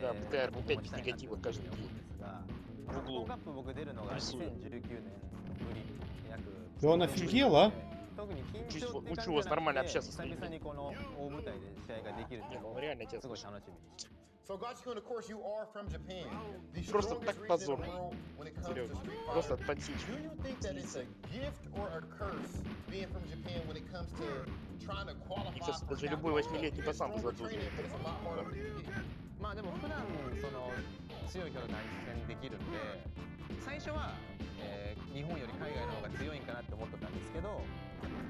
Да, ПТР П5 без негатива каждый день. В углу. Рисую. Да он офигел, а? Учу вас нормально общаться с людьми. Нет, он реально тебя слышит. Просто так позорно. Серьезно. Просто от подсечки. Мне кажется, даже любой 8-летний пацан бы задумал. まあでも普段その強いキャラ対戦できるんで最初は、日本より海外の方が強いんかなって思ってたんですけど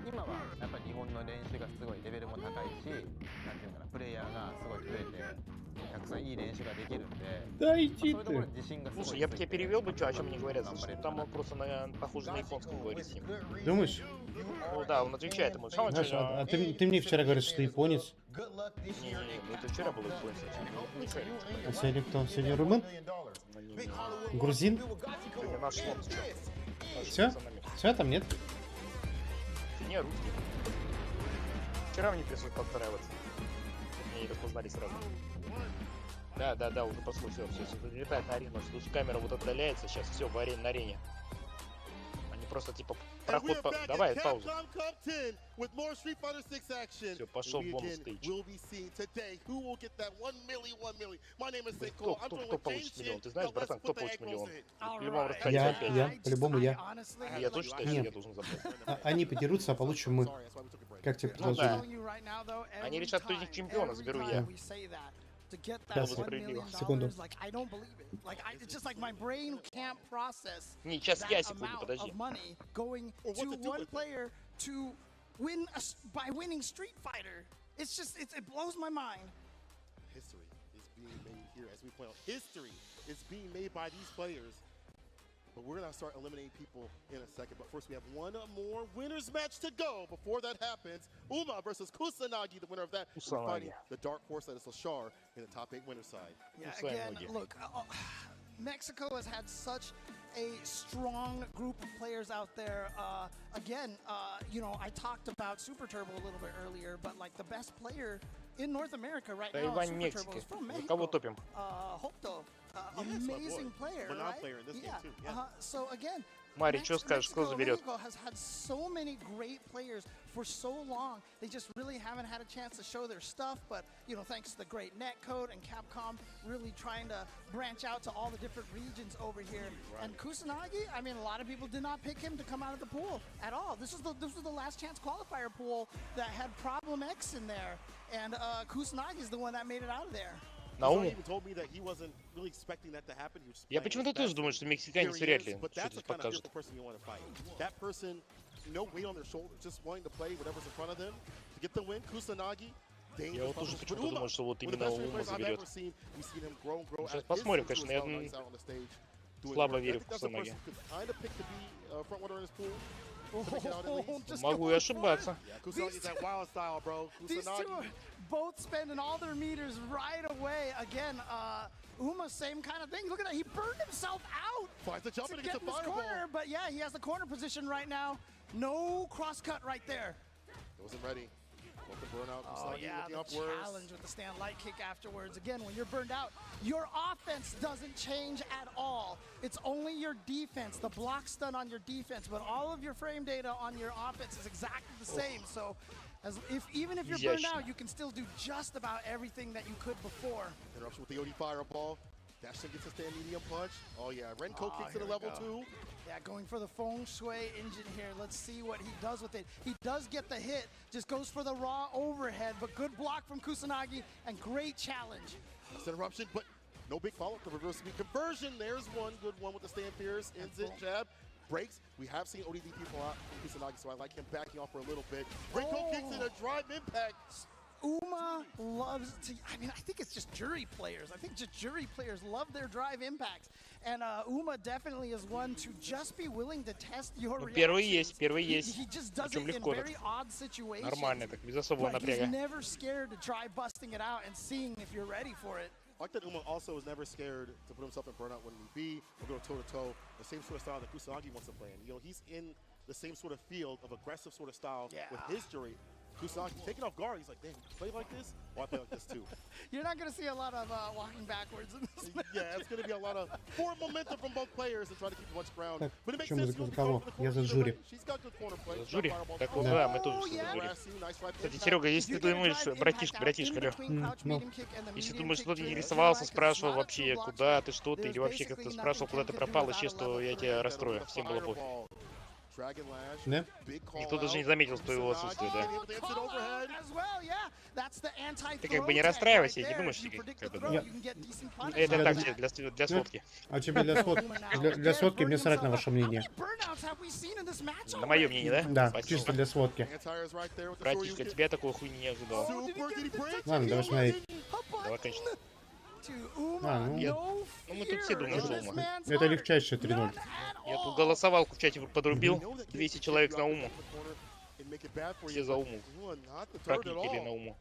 今はやっぱり日本の練習がすごいレベルも高いしなんていうかなプレイヤーがすごい増えてたくさんいい練習ができるんで Да иди そういうところ ты. に自信がすごい Слушай, я бы тебе перевел бы, что, о чем мне говорят, что там он просто похоже на японском говорит с ним. Думаешь? Ну да, он отвечает ему. Знаешь, а ты мне вчера говоришь, что ты японец. Не, это вчера было японец. А сегодня кто? Сегодня румын? Грузин? Сегодня наш слон. Все? Все там нет? Не, русский. Вчера мне пришлось подстраиваться. Меня не распознали сразу. Да, уже пошло, все, залетает на арену. Слушай, камера вот отдаляется, сейчас все в арене, на арене. Они просто типа проход по... Давай, паузу. Все, пошел бонус стейдж. Кто получит миллион? Ты знаешь, братан, кто получит миллион? В любом раскладе Я, по-любому я. Я тоже считаю, что я должен забрать. Они подерутся, а получим мы. Как тебе Ну да. предложение? Они решат, кто из них чемпиона, заберу я. Сейчас, секунду. Не, сейчас я, секунду, подожди. It blows my mind. History is being made here, as we point out. History is being made by these players. But we're going to start eliminating people in a second. But first, we have one more winner's match to go. Before that happens, Uma versus Kusanagi, the winner of that, is fighting the dark horse that is Lashar in the top 8 winner's side. Yeah, again, look, Mexico has had such a strong group of players out there. You know, I talked about Super Turbo a little bit earlier, but like the best player in North America right now, Super Turbo, is from Mexico. Кого топим? Hopto. amazing player, Renowned right? player in this game Yeah. too. Yeah. So again, Мари, что скажешь, кто заберет? Mexico has had so many great players for so long. They just really haven't had a chance to show their stuff. But you know, thanks to the great netcode and Capcom really trying to branch out to all the different regions over here. And Kusanagi, I mean, a lot of people did not pick him to come out of the pool at all. This was the last chance qualifier pool that had Problem X in there, and Kusanagi is the one that made it out of there. Науму. Я почему-то тоже думаю, что мексиканец вряд ли что-то покажет. Я вот тоже почему-то думаю, что вот именно Ума заберет. Сейчас посмотрим, конечно, я слабо верю в Кусанаги. Могу и ошибаться. These two are both spending all their meters right away. Again, Uma, same kind of thing. Look at that. He burned himself out to get in this corner. But yeah, he has the corner position right now. No cross-cut right there. Wasn't ready. Oh yeah, the challenge with the stand light kick afterwards. Again, when you're burned out, your offense doesn't change at all. It's only your defense, the block stun on your defense, but all of your frame data on your offense is exactly the same. So even if you're burned out, you can still do just about everything that you could before. Interruption with the OD fireball. Dashin gets a stand medium punch. Oh yeah, Renko kicks to the level 2. Yeah, going for the feng shui engine here. Let's see what he does with it. He does get the hit, just goes for the raw overhead, but good block from Kusanagi and great challenge. That's interruption, but no big follow-up. The reverse speed conversion. There's one good one with the stand pierce. Ends it, jab, breaks. We have seen ODD people out from Kusanagi, so I like him backing off for a little bit. Renko kicks in a drive impact. Uma loves to, I mean, I think it's just jury players. I think just jury players love their drive impacts. And Uma definitely is one to just be willing to test your reactions. Первый есть. He just does Причем it in легко very odd situations. Нормально так, без особого But he's напряга. never scared to try busting it out and seeing if you're ready for it. I like that Uma also is never scared to put himself in burnout when need be, or go toe-to-toe, the same sort of style that Kusanagi wants to play in. You know, he's in the same sort of field of aggressive sort of style with his jury. Kusanagi taking off guard, he's like, damn, you play like this? Well, I play like this too. You're not going to see a lot of walking backwards in this match. Yeah, it's going to be a lot of forward momentum from both players and try to keep much ground. Так, But it makes чем sense. за кого? Я за жюри. She's got good corner play. За жюри? Так вот, да, мы тоже все за жюри. Кстати, Серега, если ты думаешь, братишка, алё, если ты думаешь, что ты интересовался, спрашивал вообще, куда ты, что ты, или вообще как-то спрашивал, куда ты пропал, исчез, то я тебя расстрою. Всем было пофиг. Да? Никто даже не заметил твоего отсутствия, да. Ты как бы не расстраивайся, я не думаешь, как бы, да. Это так, для сводки. А тебе для сводки мне срать на ваше мнение. На мое мнение, да? Да, чисто для сводки. Братишка, тебя такой хуйни не ожидал. Ладно, давай смотреть. Давай, конечно. Ну мы тут все думаем, что Ума. это легчайшее 3-0. Я тут голосовалку в чате подрубил. 200 человек на Уму. Все за Уму. Прокликали на Уму.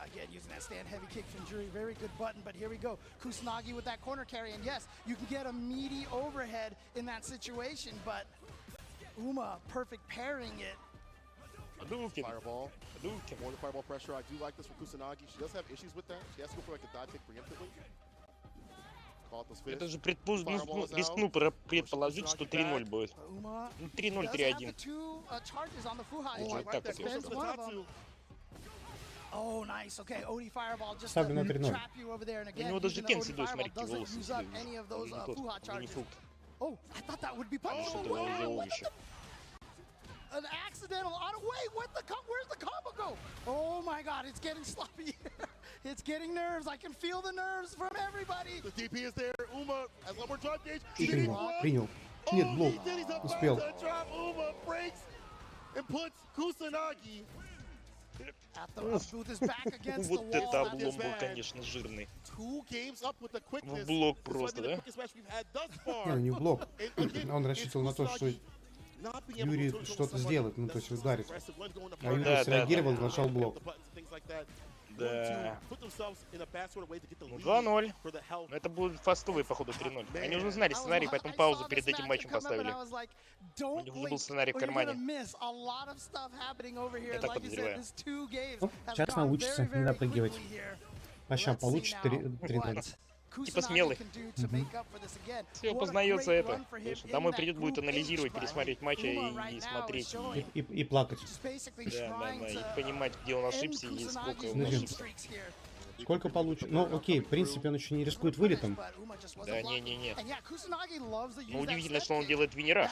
Again, using that stand heavy kick from Jury, very good button, but here we go. Kusanagi with that corner carry, and yes, you can get a meaty overhead in that situation, but Uma perfect parrying it. Fireball. More the fireball pressure. I do like this from Kusanagi. She does have issues with that. She has to go for like a dive kick preemptively. Я даже рискну предположить, что 3-0 будет. Ну, 3-0, 3-1. Вот так вот. Oh, nice. Okay, OD Fireball just Ставлю на 3-0. trap you over there, and У again, него даже using the Кен OD седой, смотри, Fireball какие doesn't волосы use up седые. any of those Не тот, Fuha не charges. фрукт. Oh, I thought that would be punished. Что-то овощи. An accidental auto. Wait, where's the combo go? Oh my God, it's getting sloppy. It's getting nerves. I can feel the nerves from everybody. The DP is there. Uma has one more drop gauge. И принял. Нет, блок. Успел. Uma breaks and puts Kusanagi. Booth is back against the Вот это wall. облом был, конечно, жирный. 2 games up with the quickness. В блок просто, да? Не, не в блок. Он рассчитывал на то, что Юрий что-то сделает, ну то есть ударит. А Юрий среагировал и нажал блок. Да. Ну, 2-0. Но это будет фастовый, походу, 3-0. Они уже знали сценарий, поэтому паузу перед этим матчем поставили. У них уже был сценарий в кармане. Я так подозреваю. Ну, сейчас научится не напрыгивать. А сейчас получит 3-0. Типа смелый. Все познается это. Домой придет, будет анализировать, пересматривать матчи и смотреть. И плакать. Да, и понимать, где он ошибся и сколько он ошибся. Сколько получит? Ну, окей, в принципе, он еще не рискует вылетом. Да, не-не-не. Но удивительно, что он делает винера.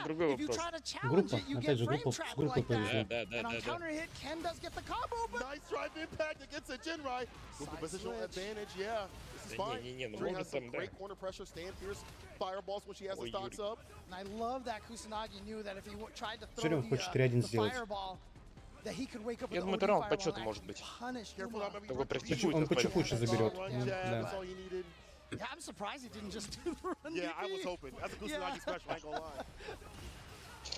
Другой вопрос. Группа? Опять же, с группой повезло. Да. Да не-не-не, ну может там, да. Ой, Все равно хочет 3-1 сделать. Я думаю, это раунд почета может быть. Такой практикует. Он почехуче заберет. Да.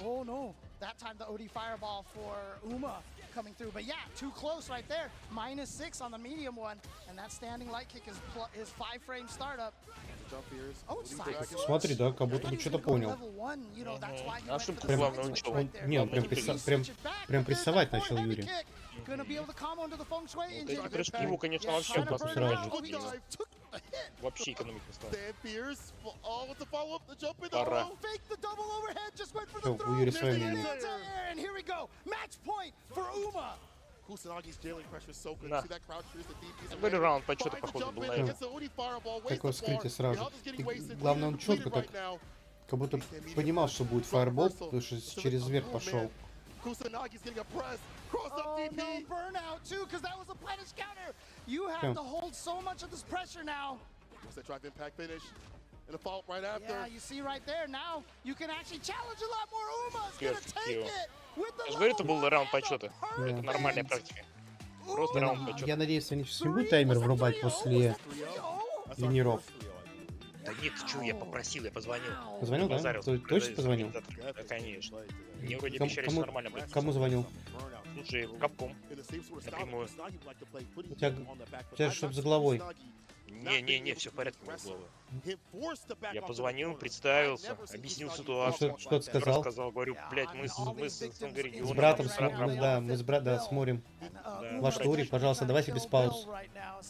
Oh no, that time the OD fireball for Uma coming through. But yeah, too close right there. -6 on the medium one. And that standing light kick is 5-frame startup. Смотри, да, как будто бы что-то понял. Ошибку главное учел. Не, он прям прессовать начал Юрий. Эти прыжки его, конечно, вообще вообще экономить не стал. Пора. Все, у Юрия свое мнение. На. Говорю, раунд почета, походу, был, наверное. Такое скрытие сразу. И главное, он четко так, как будто понимал, что будет фаербол, потому что через верх пошел. Oh no, burnout too, because that was a punish counter. You have to hold so much of this pressure now. Yeah, you see right there. Now you can actually challenge a lot more. Uma's gonna take it with the. Я же говорю, это был раунд почета. Это нормальная практика. Просто раунд почета. Я надеюсь, они сейчас не будут таймер врубать после винеров. Да нет, ты чё, я попросил, я позвонил. Позвонил, да? Точно позвонил? Да, конечно. Мне вроде обещали, что нормально будет. Кому звонил? Слушай, Capcom. Напрямую. У тебя что-то за головой. Не, все в порядке с головой. Я позвонил, представился, объяснил ситуацию. Что ты сказал? Рассказал, говорю, блядь, мы с братом, мы с братом смотрим. Ваш турик, пожалуйста, давайте без пауз.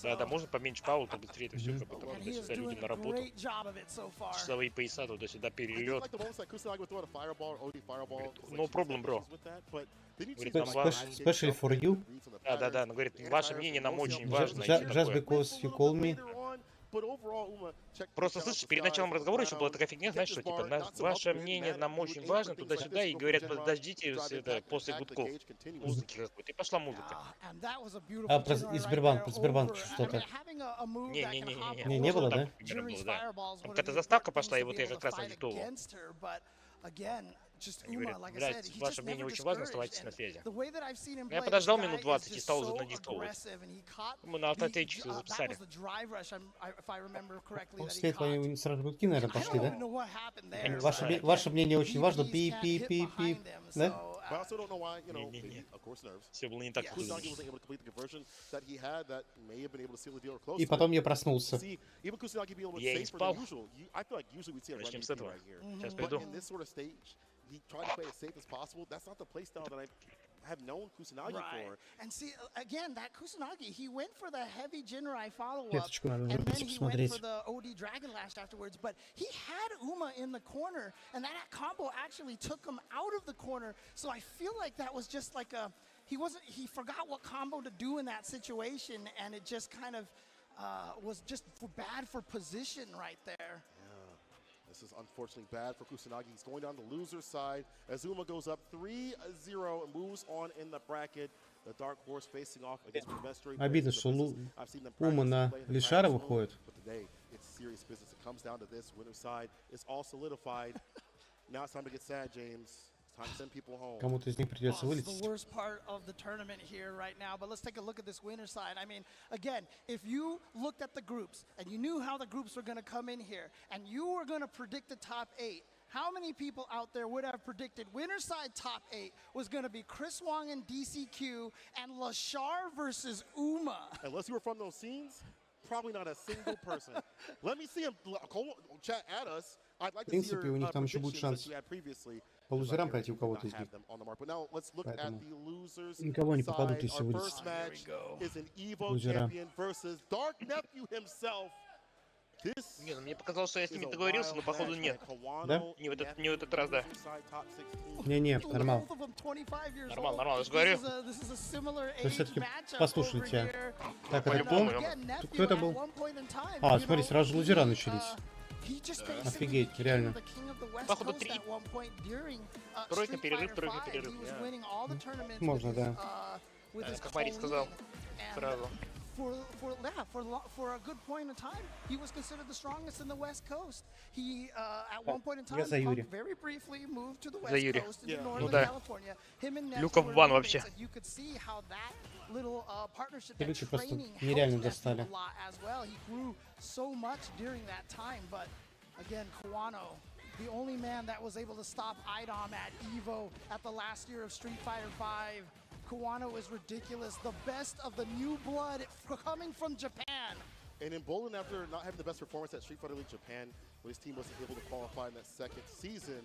Да, можно поменьше пауз, то быстрее это все, как бы туда-сюда люди на работу. Часовые пояса, туда-сюда перелет. No problem, bro. Говорит, там Especially for you. Да, но говорит, ваше мнение нам очень важно. Just because you call me. Просто, слышишь, перед началом разговора еще была такая фигня, знаешь, что типа, ваше мнение нам очень важно, туда-сюда, и говорят, подождите, это, после гудков, музыки какой-то, и пошла музыка. А, про Сбербанк что-то. Не было, да? Там какая-то заставка пошла, и вот я как раз надиктовал. Они говорят, блядь, ваше мнение очень важно, оставайтесь на связи. Я подождал минут 20 и стал уже надиктовывать. Мы на автотечке записали. После этого они сразу гудки, наверное, пошли, да? Ваше мнение очень важно, пи-пи-пи-пи, да? Не. Все было не так круто. И потом я проснулся. Я не спал. Начнем с этого. Сейчас приду. He tried to play as safe as possible. That's not the play style that I have known Kusanagi for. And see, again, that Kusanagi, he went for the heavy Jinrai follow-up, Клеточку надо and then he посмотреть. went for the OD Dragon Lash afterwards, but he had Uma in the corner, and that combo actually took him out of the corner, so I feel like that was just like a, he forgot what combo to do in that situation, and it just kind of was just bad for position right there. This is unfortunately bad for Kusanagi. He's going down the loser's side. Azuma goes up 3-0 and moves on in the bracket. The dark horse facing off against Mystery. Обидно, что Ума на Лишара выходит. But today, it's serious business. It comes down to this. Winner's side is all solidified. Now it's time to get sad, James. Time to send people home. Кому-то из них придется It's the вылететь. worst part of the tournament here right now, but let's take a look at this winner side. I mean, again, if you looked at the groups and you knew how the groups were going to come in here and you were going to predict the top 8, how many people out there would have predicted winner side top 8 was going to be Chris Wong and DCQ and Lashar versus Uma? Unless you were from those scenes, probably not a single person. Let me see him chat at us. I'd like to see your predictions that you had previously. по лузерам пройти у кого-то из них. Поэтому никого не попадут, если вылезет. Лузера. Не, ну мне показалось, что я с ними договорился, но походу нет. Да? Не в этот раз, да. Не-не, нормально. Нормально, я же говорю. Вы все-таки послушали тебя. Так, это По-любому. кто? Кто это был? А, смотри, сразу же лузера начались. Офигеть, реально. Походу 3. Тройка перерыв. Можно, да. Как Марий сказал. Сразу. For a good point in time, he was considered the strongest in the West Coast. He, at one point in time, very briefly moved to the West Coast into Northern California. Him and Люка в бан вообще. You could see how that little partnership, И that Люки просто training нереально helped достали. Nephew a lot as well. He grew so much during that time, but again, Kawano, the only man that was able to stop IDOM at EVO at the last year of Street Fighter V. Kawano is ridiculous. The best of the new blood coming from Japan. And emboldened after not having the best performance at Street Fighter League Japan, when his team wasn't able to qualify in that second season,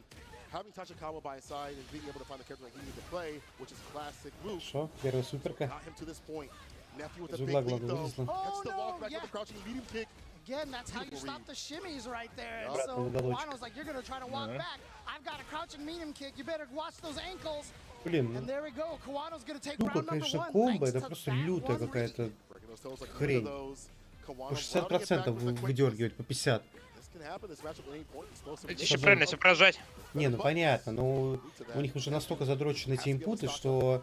having Tachikawa by his side and being able to find the character that he needed to play, which is classic Luke, Хорошо, первая суперка. got him to this point. Nephew with a Из big угла lead главное though. вылезла. Catches the Oh, walk no, back yeah. with the crouching medium kick. Again, that's how you stop the shimmies right there. And Yep. so Kawano's like, you're going to try to walk back. I've got a crouching medium kick. You better watch those ankles. Блин, And there we go. Kawano's going to take штука, round number конечно, one. комбо, thanks это to просто that лютая one какая-то Breaking those toes like хрень. those. По Kawano 60% выдергивать, по 50. This can happen. This matchup at any point. Explosive Это mix. еще правильно все прожать. Не, ну понятно, но у них уже настолько задрочены эти инпуты, что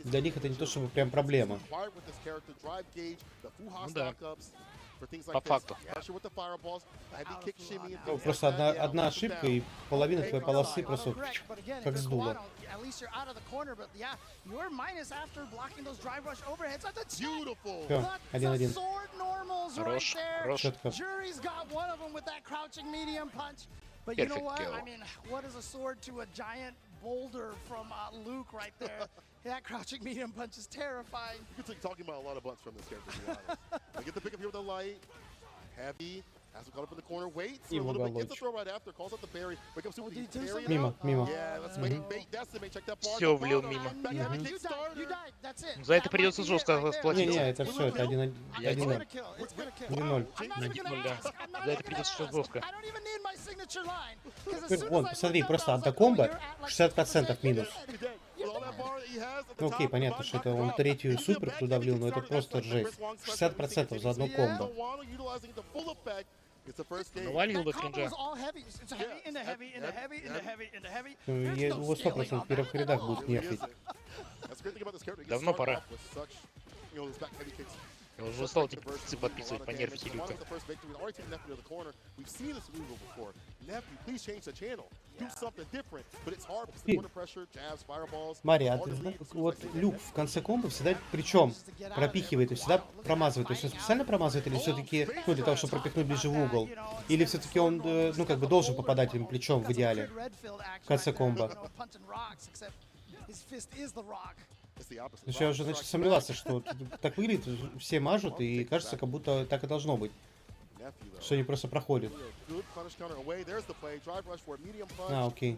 для них это не то чтобы прям проблема. Ну да. По факту. Ну, просто одна ошибка и половина твоей полосы просто как сдуло. Все, 1-1. Хорош, хорош. Четко. But you know Perfect what? kill. I mean, what is a sword to a giant boulder from Luke right there? That crouching medium punch is terrifying. You can talking about a lot of bunts from this character, to be honest. I get the pick up here with the light. Heavy. As we got up in the corner, waits for a little bit, gets the throw right after, calls out the berry, wake up super deep berry. Мимо, мимо. Yeah, let's wait, bait, that's the main, check that bar. Всё влил мимо. You died, that's it. За это придется жестко расплатиться. Не-не, это все, это 1-0. 1-0. 1-0. За это придется сейчас жестко. Вон, посмотри, просто одна комбо 60% минус. Ну окей, понятно, что это он третью супер туда влил, но это просто жесть. 60% за одно комбо. Навалил до кринжа. Ну, его 100% в первых рядах будет нерфить. Давно пора. Я уже устал эти птицы подписывать по нерфите Люка. Мария, а ты знаешь, вот Люк в конце комбо всегда причем пропихивает и всегда промазывает. То есть он специально промазывает или все-таки, ну, для того, чтобы пропихнуть ближе в угол? Или все-таки он, ну, как бы должен попадать им плечом в идеале в конце комбо? Потому что я уже, значит, сомневался, что так выглядит, все мажут, и кажется, как будто так и должно быть. Что они просто проходят. А, окей.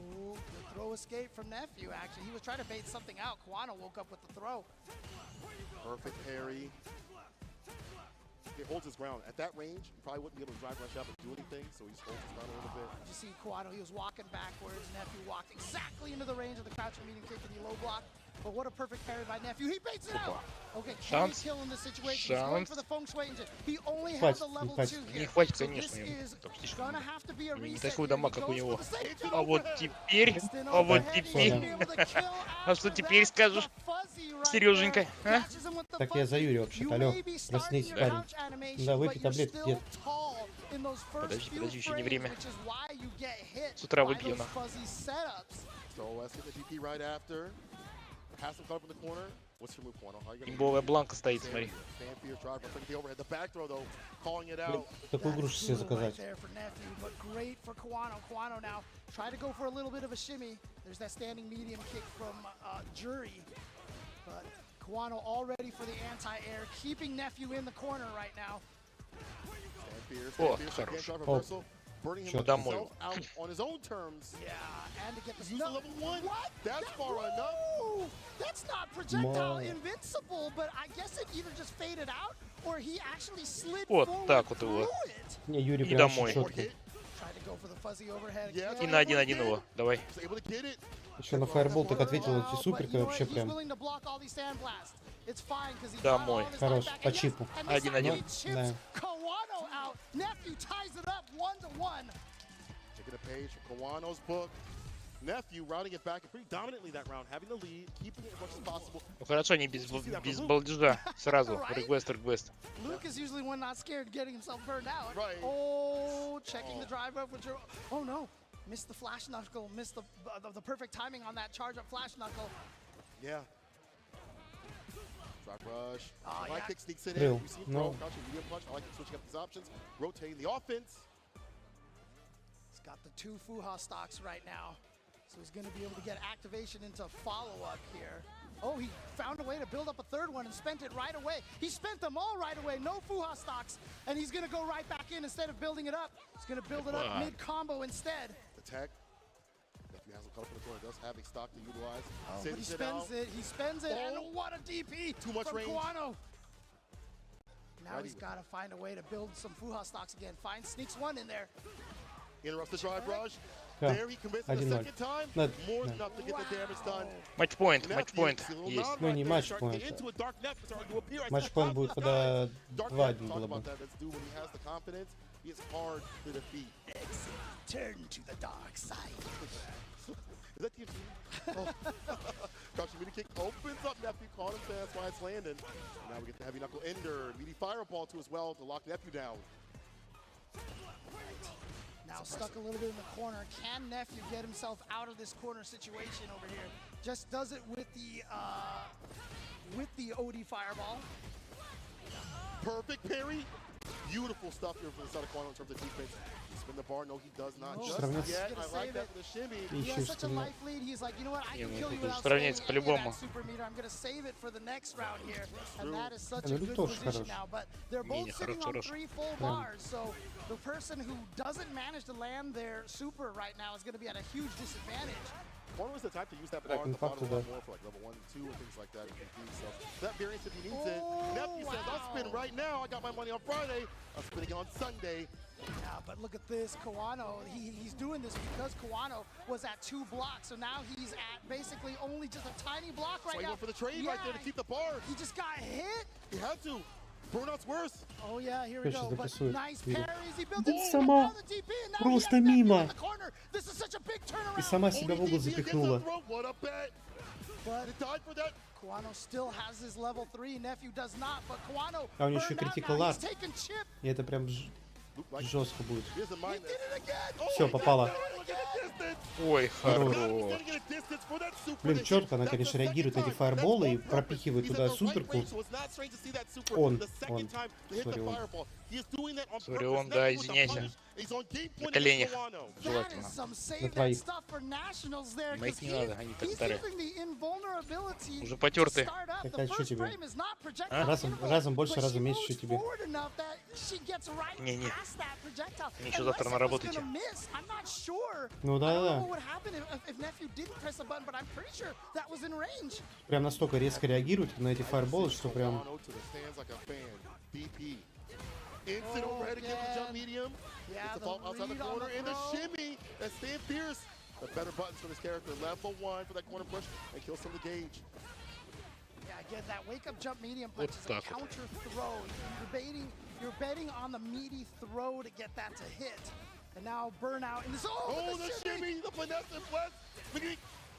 He holds his ground. At that range, he probably wouldn't be able to drive rush up and do anything, so he holds his ground a little bit. You see Kawano, he was walking backwards. Nephew walked exactly into the range of the crouching medium kick and he low blocked. But what a perfect parry by Nephew. He baits it out. Okay, can he kill in this situation? He's going for the feng shui engine. He only has the level 2 Не here. хватит, So конечно, this ему. is Там слишком gonna have to be a не reset такой here. дамаг, He как у goes него. for the save А вот jump. теперь, Instant а вот overhead. He's теперь. gonna be able to kill А что after теперь that. скажешь, The fuzzy right Сереженька, there. а? Catches him with the Так я за fuzzy. Юрия вообще-то, You алло, may be starting проснись, your парень. crouch animation, Да, but выпей you're таблетки, still дед. tall in those first Подожди, few подожди, еще не frames, время. which is why you get hit С утра by выпью, those нахуй. fuzzy setups. So let's get the DP right after. Pass him up in the corner. What's your move, Kawano? How are you gonna Имбовая бланка стоит, смотри. stand for your drive? Looking at the overhead. The back throw, though, calling it out. Такую игрушку себе заказать. There for Nephew, but great for Kawano. Kawano now try to go for a little bit of a shimmy. There's that standing medium kick from Jury, but Kawano all ready for the anti-air, keeping Nephew in the corner right now. Stand fierce, О, stand fierce. Again, хорош. drive О, reversal. burning him Чё himself out on his own terms. Yeah, and to get the Use the level 1. What? That's far enough. Whoa! That's not projectile Мало. invincible, but I guess it either just faded out or he actually slid Вот forward так вот его. through it. Не, Юрий И прям домой. четко. Tried to go for the fuzzy overhead. Yeah, И на один его. Давай. Was able to get it. Еще на фаербол так ответил Wow, эти but суперка you know вообще what? He's прям. willing to block all these sandblasts. It's fine, 'cause he Домой. got all of his Хорош, life back. по And yes, чипу. and this time 1-1. he chips Да. Kawano out. Nephew ties it up 1-1. Taking a page from Kawano's book. Nephew routing it back pretty dominantly that round, having the lead, keeping it as much as possible. Ну хорошо, не без балдежа. Сразу. Right? Реквест. Luke is usually one not scared of getting himself burned out. Right. Oh, checking the drive up with your. Oh no, missed the flash knuckle, missed the perfect timing on that charge up flash knuckle. Yeah. Drop rush. Oh, Light yeah. kick sneaks in. Real. We see him No. throw, crouching medium punch. I like him switching up these options, rotating the offense. He's got the 2 Fuha stocks right now, so he's going to be able to get activation into follow-up here. Oh, he found a way to build up a 3rd one and spent it right away. He spent them all right away, no Fuha stocks, and he's going to go right back in instead of building it up. He's going to build it up Wow. mid-combo instead. Attack. Nephew has him cut up in the corner. Does have a stock to utilize. But he Sends it spends out. it, he spends it, and Oh. what a DP Too much from range. Guano. Now Right he's even. got to find a way to build some Fuha stocks again. Sneaks one in there. Interrupts the drive rush. Да. There he commits the 1-0. second time. Да, More да. than enough to get the damage done. Матчпоинт, Nephew, матчпоинт see a little есть. nod Ну, right не there, матчпоинт. starting to get into a dark net, starting to appear as Матчпоинт the будет, top когда Dark 2-1 net, было talk бы. about that. That's due when he has the confidence. He is hard to defeat. Turn to the dark side. Is that TFC? Oh. Crouching meaty kick opens up Nephew, caught him, that's why it's landing. Now we get the heavy knuckle ender, meaty fireball too as well to lock Nephew down. Now stuck a little bit in the corner. Can Nephew get himself out of this corner situation over here? Just does it with the OD fireball. Perfect parry. Beautiful stuff here from the side of Quano in terms of defense. Spin the bar, no he does not. No, Just Сравняться. yet, Gonna I like save that it. for the shimmy. И He еще has such a что-то. life lead. He's like, you know what? I Не, can ну, kill you тут without сравняться spending any of по-любому. that super meter. I'm gonna save it for the next round here, and true. that is such Ну, a Люк good тоже position хорош. now. But they're Не, both не, sitting хорош, on хорош. 3 full bars, so the person who doesn't manage to land their super right now is going to be at a huge disadvantage. Quano is the type to use that Так, bar at ну, the bottom факту, a lot да. more for like level 1 and 2 and things like that. If he needs. So that variance if he needs it. Oh, Nephew says, I'll spin wow. right now. I got my money on Friday. I'm spinning it on Sunday. Yeah, but look at this, Kawano. He's doing this because Kawano was at 2 blocks, so now he's at basically only just a tiny block So right he now. went for the trade yeah, right there to keep the bar. he just got hit. He had to. Burnout's worse. Oh yeah, here we Сейчас go. But запрессует. nice Видно. parries. He built Да it. сама. Now the DP, and now Просто he has Nephew мимо. in the corner. This is such a big turnaround. И сама себя в угол Only DP against запихнула. the throw. What a bet. But He died for that. Kawano still has his level 3. Nephew does not, but Kawano А у него еще burned out critical now. He's art. taking chip. И это прям Luke like жестко будет. he doesn't He mind did that. it again. Oh, Всё, he got попала. that. Look at the distance. Ой, Хорош. хорош. Getting a distance for that super Блин, to четко hit. она, That's конечно, the реагирует на second эти time. фаерболы и That's on пропихивает purpose. туда He's at the right суперку. range, so it's not strange to see that super Он, the second time to hit the Sorry, он. fireball. He is doing that on Sorry, purpose. он, да, Nephew with the извиняйся. punish. He's on game point коленях. against Kawano. That Желательно. is some На save that твоих. stuff for nationals there. Моих 'Cause не надо, они так he's старые. using the invulnerability Уже to потертые. start up. Так, The а чё first тебе? frame is not projectile Разом- interval, разом больше, but разом she меньше, moves чё тебе? forward enough that she gets right Не-не. past that projectile. Мне ещё Unless завтра it на was работу gonna идти. miss. I'm not sure. Ну I don't know да-да-да. what would happen if Nephew didn't press the button, but I'm pretty sure that was in range. Прям настолько резко реагирует на эти фаерболы, что прям... Kawano to the stands like a fan. DP. Instant overhead again with the jump medium. Yeah, Gets the the ball outside the lead on corner the and the throw. shimmy. That's Stan Pierce. The better buttons for this character. Level 1 for that corner push and kills some of the gauge. Yeah, again, that wake-up jump medium punch is a так вот. counter throw. You're betting on the meaty throw to get that to hit. And now burnout in this. Oh, the shimmy, the finesse and flex.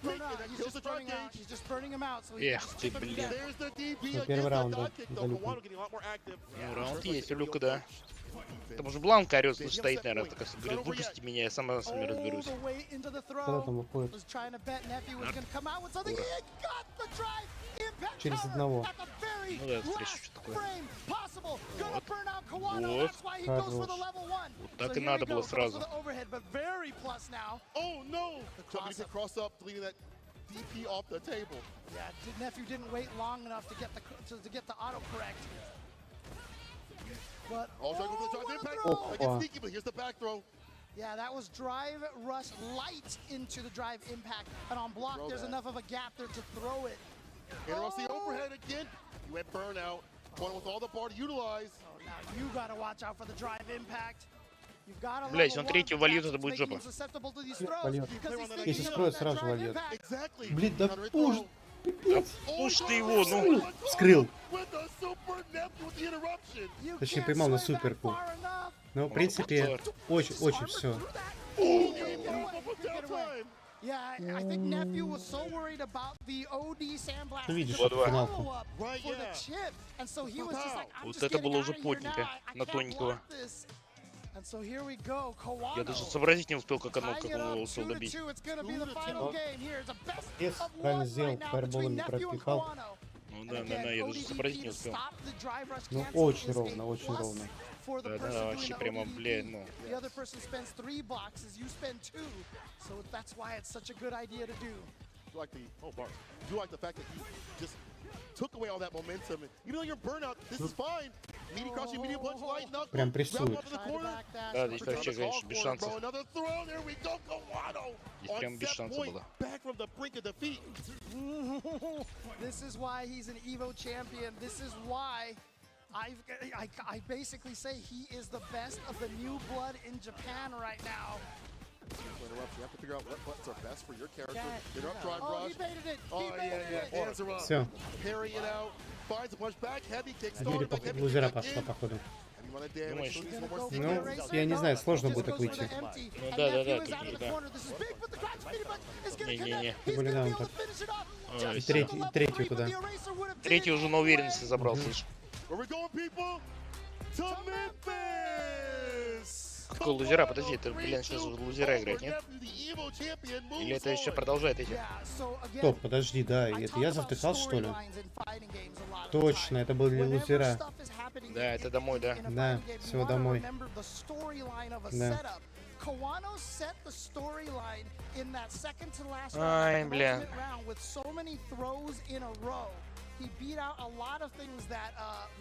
And Burnout. that He's kills the just drop burning out. gauge. He's just burning him out. So he Эх can just ты, chip him блин. again. There's the DP Ну, against первый that раунд, dot да, kick, though. залюбил. Kawano getting a lot more active. Ну, раунд Just есть like у Люка, the да. defense. Там уже Бланка орёт, слушай, стоит, наверное, так говорит, выпустите меня, я сама с вами Oh, разберусь. the way into the Когда throw. там выходит? Was trying to bet Nephew was going to come out with something. He got the drive. Impact Через counter одного. at the very Ну да, встреча, last что такое. frame possible. Gonna burn out Kawano. Вот. That's why he goes for the Хорош. level 1. Вот так So и here надо we go, было goes сразу. for the overhead, but very plus now. Oh no! cross Jumping up. cross up, deleting that DP off the table. Yeah, Nephew didn't wait long enough to get the autocorrect. But Oh, trying to go for the what drive a impact. throw! Again, sneaky, but here's the back throw. Yeah, that was drive rush light into the drive impact, and on block there's enough of a gap there to throw it. Interrupts the overhead again. You went burnout. One with all the bar to utilize. Oh, now you gotta watch out for the drive impact. You've got to Блять, он третий вольет, это будет жопа. Вольет. Если скроет, сразу же вольет. Exactly. Блин, да пуш! Пуш ты его, ну. Вскрыл. With the super Neptune with the interruption. Точнее, поймал на суперку. Ну, в принципе, очень все. Yeah, I think Nephew was so worried about the OD sandblast. Ну, видишь, Вот, финалку. For the chip, and so he was just like, I'm Вот just это getting было out уже of here плотненько, now. I на can't тоненького. block this. And so here we go, Kawano. Я даже сообразить не успел, как он Tying it его up, успел 2-2. добить. It's gonna be the final game here. It's a best Yes, of правильно one сделал, right now фаерболом between не Nephew and пропихал. Kawano. Ну And да, again, я даже сообразить не ODDP to успел. stop the drive rush Ну, cancel очень is a ровно, очень plus ровно. for the Да, person да, doing вообще the прямо, ODDP. блядь, ну. The other person spends 3 boxes, you spend 2. So that's why it's such a good idea to do. Do like the do like the fact that he just took away all that momentum. And even though you're burnout, this is fine. Medium crouching, medium punch, light knuckle. Прям прессует. Grab up in the corner. Да, здесь вообще, конечно, без шансов. Bro, another throw. There we go, Kawano. Здесь прям без шансов было. Back from the brink of defeat. This is why he's an Evo champion. This is why I basically say he is the best of the new blood in Japan right now. You have to figure out what buttons are best for your character. Yeah. Interrupt, drive Oh, rush. he baited it. Oh, He baited it. Hands are up. Все. Parry it out. Finds a punch back. Heavy kick А Юрий started. по лузера пошла, походу. Думаешь? Ну, я не знаю, сложно будет так выйти. Ну да, тут же, да. Не-не-не. Тем более, да, он так. Ой, И всё. третью туда. Третий уже на уверенности забрал, слышь. Where we going, people? To Memphis! Какой лузера? Подожди, это, блин, сейчас уже лузера играет, нет? Или это еще продолжает идти? Стоп, подожди, да, это я завтыкал, что ли? Точно, это были лузера. Да, это домой, да. Да, все, домой. Да. Kawano set the storyline in that second to last Ай, round, бля. round with so many throws in a row. He beat out a lot of things that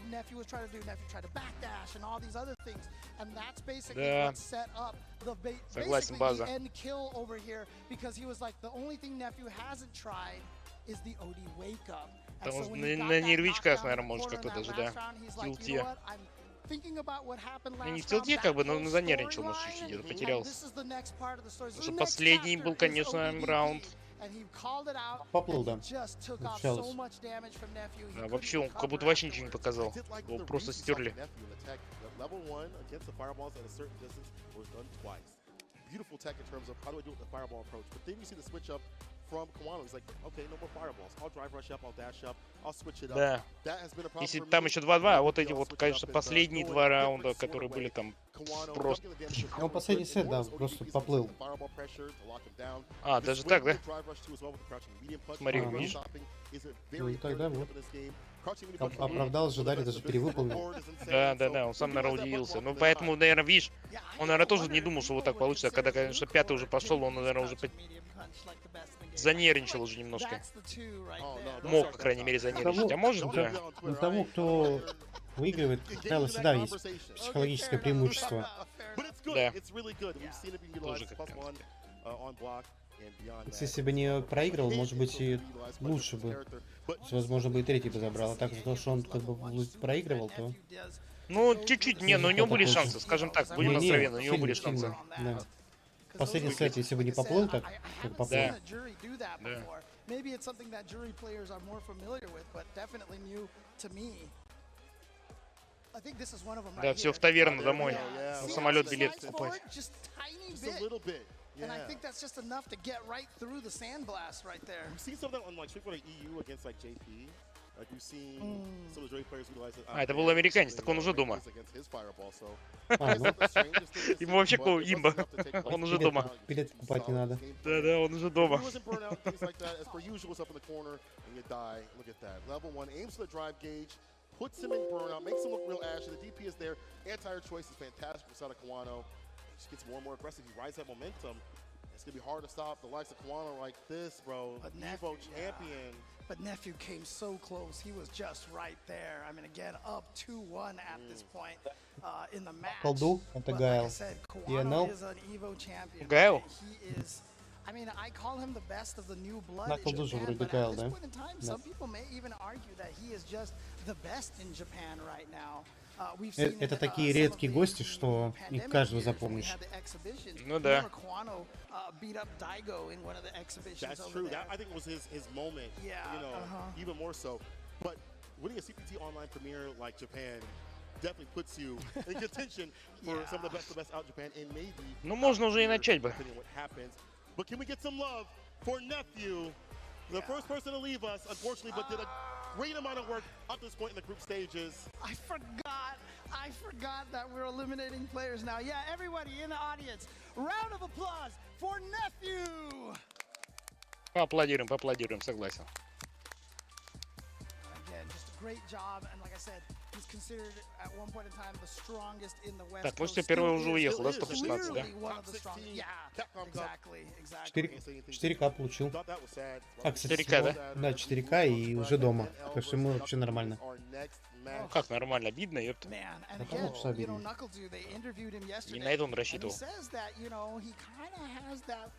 Nephew was trying to do. Nephew tried to backdash and all these other things, and that's basically Да. what set up the Согласен, basically база. the end kill over here, because he was like, the only thing Nephew hasn't tried is the OD wake up. And Потому so что when he got на that нервичках, knockdown наверное, in the может, corner как-то in that даже, да. last round, he's like, you know Тилте. what, I'm thinking about what happened Ну, не last в тилте, round, как бы, that но whole занервничал, может, storyline, чуть-чуть, где-то and потерялся. this is the next part of the story. So Потому the что next последний chapter был, is конечно, ODDP, раунд. and he called it out, Поплыл, and да. he just took off Началось. so much damage from Nephew. He Да, couldn't вообще, он как recover будто вообще afterwards. ничего не показал. Его просто стерли. Level 1 against the fireballs at a certain distance was done twice. Beautiful tech in terms of how do I do it with the fireball approach. But then you see the switch up from Kawano. He's like, okay, no more fireballs. I'll drive rush up, I'll dash up, I'll switch it up. Да. That has been a problem Если for me. там еще 2-2, а вот эти вот, Switch it конечно, up is, последние going два a раунда, different sort которые of были way. там Kawano просто... ducking the damage is Ну, последний good. сет, да, ODDP просто is поплыл. using the fireball pressure to lock him down. А, This даже way так, да? with the drive rush too as well with the crouching medium punch. Смотри, Fireball видишь? stopping is a Ну, very тогда important вот. in this game. Crouching medium punch Оправдал ожидания, даже перевыполнил. Да, он сам, наверное, удивился. Ну, поэтому, наверное, видишь, он, наверное, тоже не думал, что вот так получится. А когда, конечно, пятый уже пошел, он, наверное, уже занервничал уже немножко. Мог, по крайней мере, занервничать. А может, да. У того, кто выигрывает, как правило, всегда есть психологическое преимущество. Да. Тоже как-то. Если бы не проигрывал, может быть, и лучше бы. То есть, возможно, бы и третий бы забрал. А так, за то, что он как бы проигрывал, то... Ну, чуть-чуть, не, но у него были шансы, скажем так, будем Не-не, откровенны, у него были сильно, шансы. сильно, да. Последний сет, если бы не поплыл так, как поплыл. Да. Maybe it's something that jury players are more familiar with, but definitely new to me. I think this is one of them right Да, все here. в таверну домой. Yeah. На See самолет how he билет slides покупать. forward? Just tiny Just bit. a little bit. And I Yeah. think that's just enough to get right through the sandblast right there. We've seen some of that on like Street EU against like JP. Like we've seen some of the Drake players utilize it. А, это был американец, так он уже дома. Against his fireball, so А, ну, Ему вообще какого имба? Он уже дома. билет покупать не надо. Да, он уже дома. Wasn't burnt out, things like that. As per usual, it's up in the corner and you die. Look at that. Level 1 aims for the drive gauge, puts him in burnout, makes him look real ashy. The DP is there. Anti-air choice is fantastic for Sada Kawano. Just gets more and more aggressive. He rides that momentum. It's gonna be hard to stop the likes of Kwano like this, bro. But Evo champion. But Nephew came so close. He was just right there. I mean, again, up 2-1 at this point in the match. Колду, это Гайл. Kwano is an Evo champion. Гайл? He is. I mean, I call him the best of the new blood На in колду же Japan, вроде but at Гайл, this да? point in time, some people may even argue that he is just the best in Japan right now. We've seen Это it, такие some of редкие the гости, что их pandemic каждого years when we запомнишь. had the exhibitions. Ну да. Remember Kwano beat up Daigo in one of the exhibitions That's over true. there. That I think was his moment. Yeah, You know, even more so. But winning a CPT online premiere like Japan definitely puts you in contention for some of the best out in Japan, and maybe. Ну можно уже и начать бы. Depending on what happens. But can we get some love for Nephew, the first person to leave us, unfortunately, but did a great amount of work up to this point in the group stages. I forgot that we're eliminating players now. Yeah, everybody in the audience, round of applause for Nephew. Поаплодируем, согласен. Again, just a great job, and like I said, he's considered at one point in time the strongest in the West Так, Coast. вот все первый уже Still уехал, да, is 116, да? clearly one of the strongest. Yeah, Capcom Cup. exactly. 4К получил. Thought that was sad. А, кстати, 4К, да? Да, 4К и уже дома. Так что ему вообще нормально. Ну, как нормально, видно, ёпта. Man, and Да again, кому что you know, обидно? Knuckles, they interviewed him yesterday. И на это он And he рассчитывал. says that, you know, he kind of has that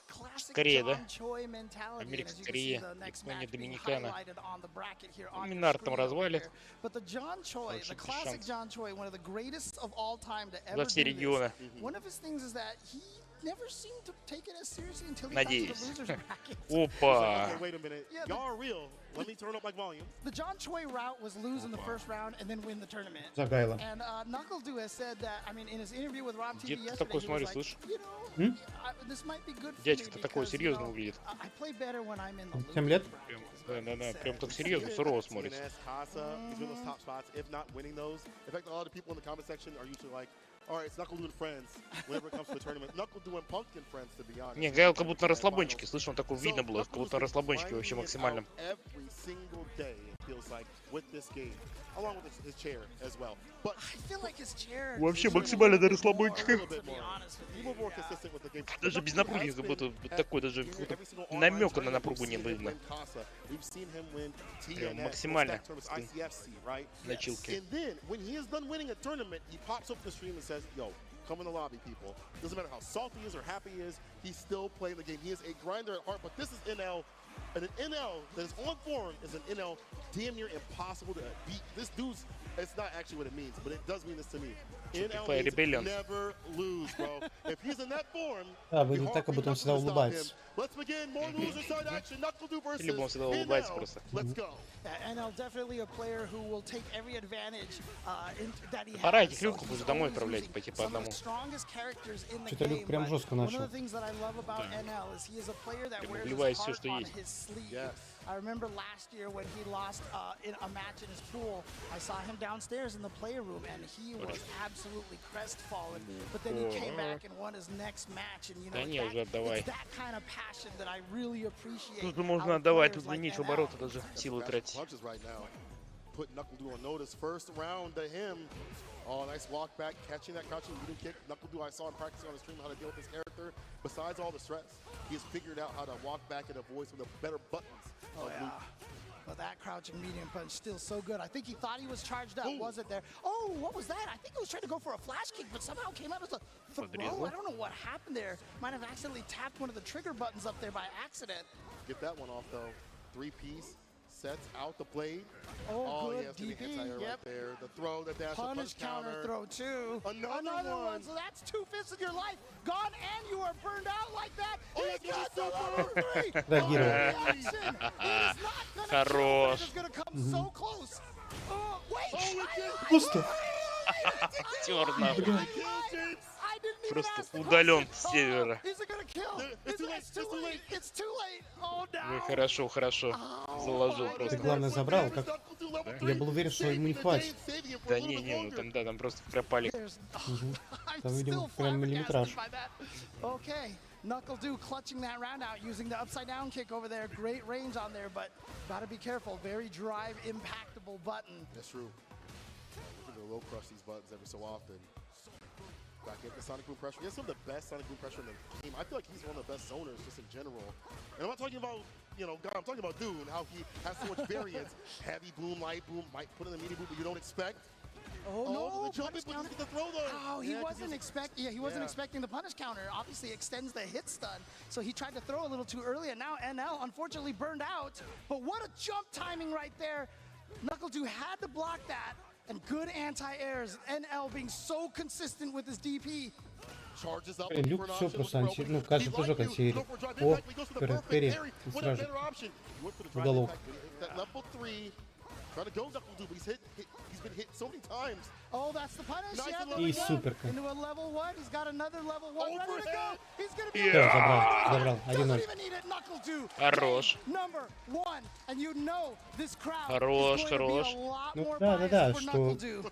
classic Скорее, John да? Choi mentality. Америка And as you can see, скорее, the next Япония, match being Доминикана. highlighted on the bracket here on your Минар там screen over развалит. here. But the John Choi, Вообще the без classic шансов. John Choi, one of the greatest of all time to ever За do все this. регионы. One of his things is that he never seemed to take it as seriously until he got to Надеюсь. the losers bracket. Опа! Okay, wait a minute. Yeah, Y'all are real. Let me turn up my volume. The John Choi route was lose in the first round and then win the tournament. За Гайла. And Knuckles has said that, I mean, in his interview with Rob TV Дед-то yesterday, такой, he смотри, was like, слышь. you know, this might be good for me Дядька-то такой because, you серьезный know, выглядит. I play better when I'm in the 7 лет? Да, прям так серьезно, сурово смотрится. TNS, Casa, he's been those top spots, if not winning those. In fact, a lot of people in the comment section are usually like, all right, it's Knuckle doing friends whenever it comes to the tournament. Knuckle doing Pumpkin friends, to be honest. Не, Гайл как будто на расслабончике, слышь, он такой видно было, как будто на расслабончике вообще максимальном. Every single day, it feels like, with this game, along with his chair as well. But I feel like his chair Вообще is doing максимально a на little bit more, расслабончике. to be honest with he you, was more yeah. consistent with the game. Даже без напруги, как будто такой, даже какого-то намека на напругу не видно. We've seen him win Прям TNS, максимально ICFC, right? начилки. And then, when he is done winning a tournament, he pops up the stream and says, yo, come in the lobby, people. Doesn't matter how salty he is or happy he is, he's still playing the game. He is a grinder at heart, but this is NL. And an NL that is on form is an NL damn near impossible to beat. This dude's, it's not actually what it means, but it does mean this to me. NL means never lose, bro. If he's in that form, Да, выглядит так, как будто он всегда улыбается. let's begin more loser side action. Knuckle do versus Либо он всегда улыбается NL. просто. Let's go. NL definitely a player who will take every advantage that he has. Пора этих So люков he's уже домой always отправлять, using пойти по some of одному. the strongest characters in the Что-то Люк game, прям but жестко one of начал. the things that I love about NL is he is a player that Прям wears вливает his всё, heart что on есть. his sleeve. Yes. I remember last year when he lost in a match in his pool, I saw him downstairs in the player room and he was absolutely crestfallen. But then he came back and won his next match, and you know, Да не, уже отдавай. it's that kind of passion that I really appreciate. Тут можно out of отдавать, players тут like нечего NL. бороться даже, силы Fast тратить. punches right now. Put Knuckle Do on notice. First round to him. Oh, nice walk back, catching that crouching medium kick. Knuckle Do, I saw him practicing on the stream how to deal with this character. Besides all the stress, he has figured out how to walk back and avoid some of the better buttons. Oh, yeah. But that crouching medium punch still so good. I think he thought he was charged up, wasn't there? Oh, what was that? I think he was trying to go for a flash kick, but somehow came out as a throw. I don't know what happened there. Might have accidentally tapped one of the trigger buttons up there by accident. Get that one off though. Three-piece. Sets out the blade. Oh, good yeah, it's gonna be DP, anti-air yep. right there. The throw, the dash, Punish the punch counter throw too. Another one. So that's 2/5 of your life gone, and you are burned out like that. Oh, He's yeah, got the number 3. Реагировал. Reaction. It is not gonna Хорош. kill, but it is gonna come so close. Oh, wait. Просто. Актер нахуй. I didn't even Просто ask the удален question. с сервера. Is it gonna kill? It's too late, It's too late. It's too late. Oh, Ну no. хорошо, хорошо. Заложил Ты просто. главное забрал, как... Я был уверен, что ему не хватит. Да не, ну там, да, там просто пропали. There's, I'm Там, видимо, still прям миллиметраж. flabbergasted by that. Okay, Knuckle Do clutching that round out using the upside down kick over there. Great range on there, but gotta be careful. Very drive impactable button. That's true. We're gonna low crush these buttons every so often. Back into Sonic Boom pressure. He has some of the best Sonic Boom pressure in the game. I feel like he's one of the best zoners just in general. And I'm not talking about, you know, God, I'm talking about Dune, how he has so much variance. Heavy boom, light boom, might put in the mini boom, but you don't expect. Oh no! The jump in, but he the throw though. Oh, he wasn't expecting the punish counter. Obviously extends the hit stun, so he tried to throw a little too early, and now NL unfortunately burned out. But what a jump timing right there! Knuckle2 had to block that, and good anti-airs. NL being so consistent with his DP. Charges up. Люк все просто антиерит. Ну, каждый прыжок антиерит. О, Перри. Сразу же. В голову. Trying to go Knuckle2, but he's been hit so many times. Oh, that's the punish. Nice Yeah, and there low. we И go. суперка. Into a level 1. He's got another level 1 ready to go. He's gonna be Всё, забрал. doesn't 1-0. even need it. Knuckle2. Хорош. Number 1. And you know this crowd Хорош, is going to be хорош. a lot Ну more да, biased да, for что... Knuckle2.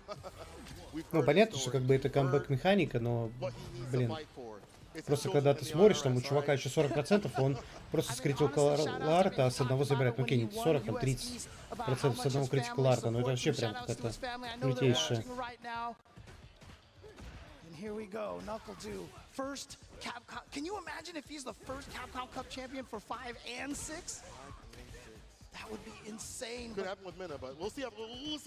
Ну, понятно, что как бы это камбэк-механика, но, блин, просто когда ты смотришь, там у чувака еще 40%, он просто с критикал арта с одного забирает. Ну, окей, не 40, там 30% с одного критикал арта, но это вообще прям какая-то крутейшая. Here we go, Knuckle2. First Capcom. Can you imagine if he's the first Capcom Cup champion for 5 and 6? That would be insane. Could happen with Mena, but we'll see.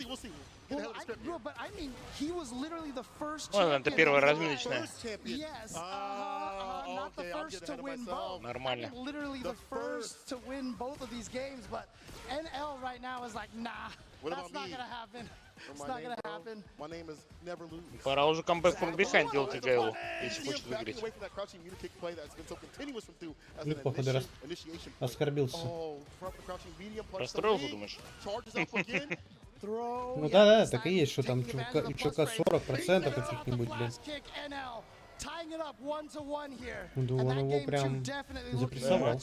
We'll see. Well, but I mean, he was literally the first Ладно, champion. это первая разминочная. Yes. Not the first to win both. Нормально. I mean, literally the first to win both of these games, but NL right now is like, nah, that's not gonna happen. It's not gonna happen. My name is Never Lose. Пора уже камбэк from behind делать ИГЛ, если хочет выиграть. Люк, походу, оскорбился. Расстроился, думаешь? Ну да, так и есть, что там чувака 40% каких-нибудь, блин. Да он его прям запрессовал.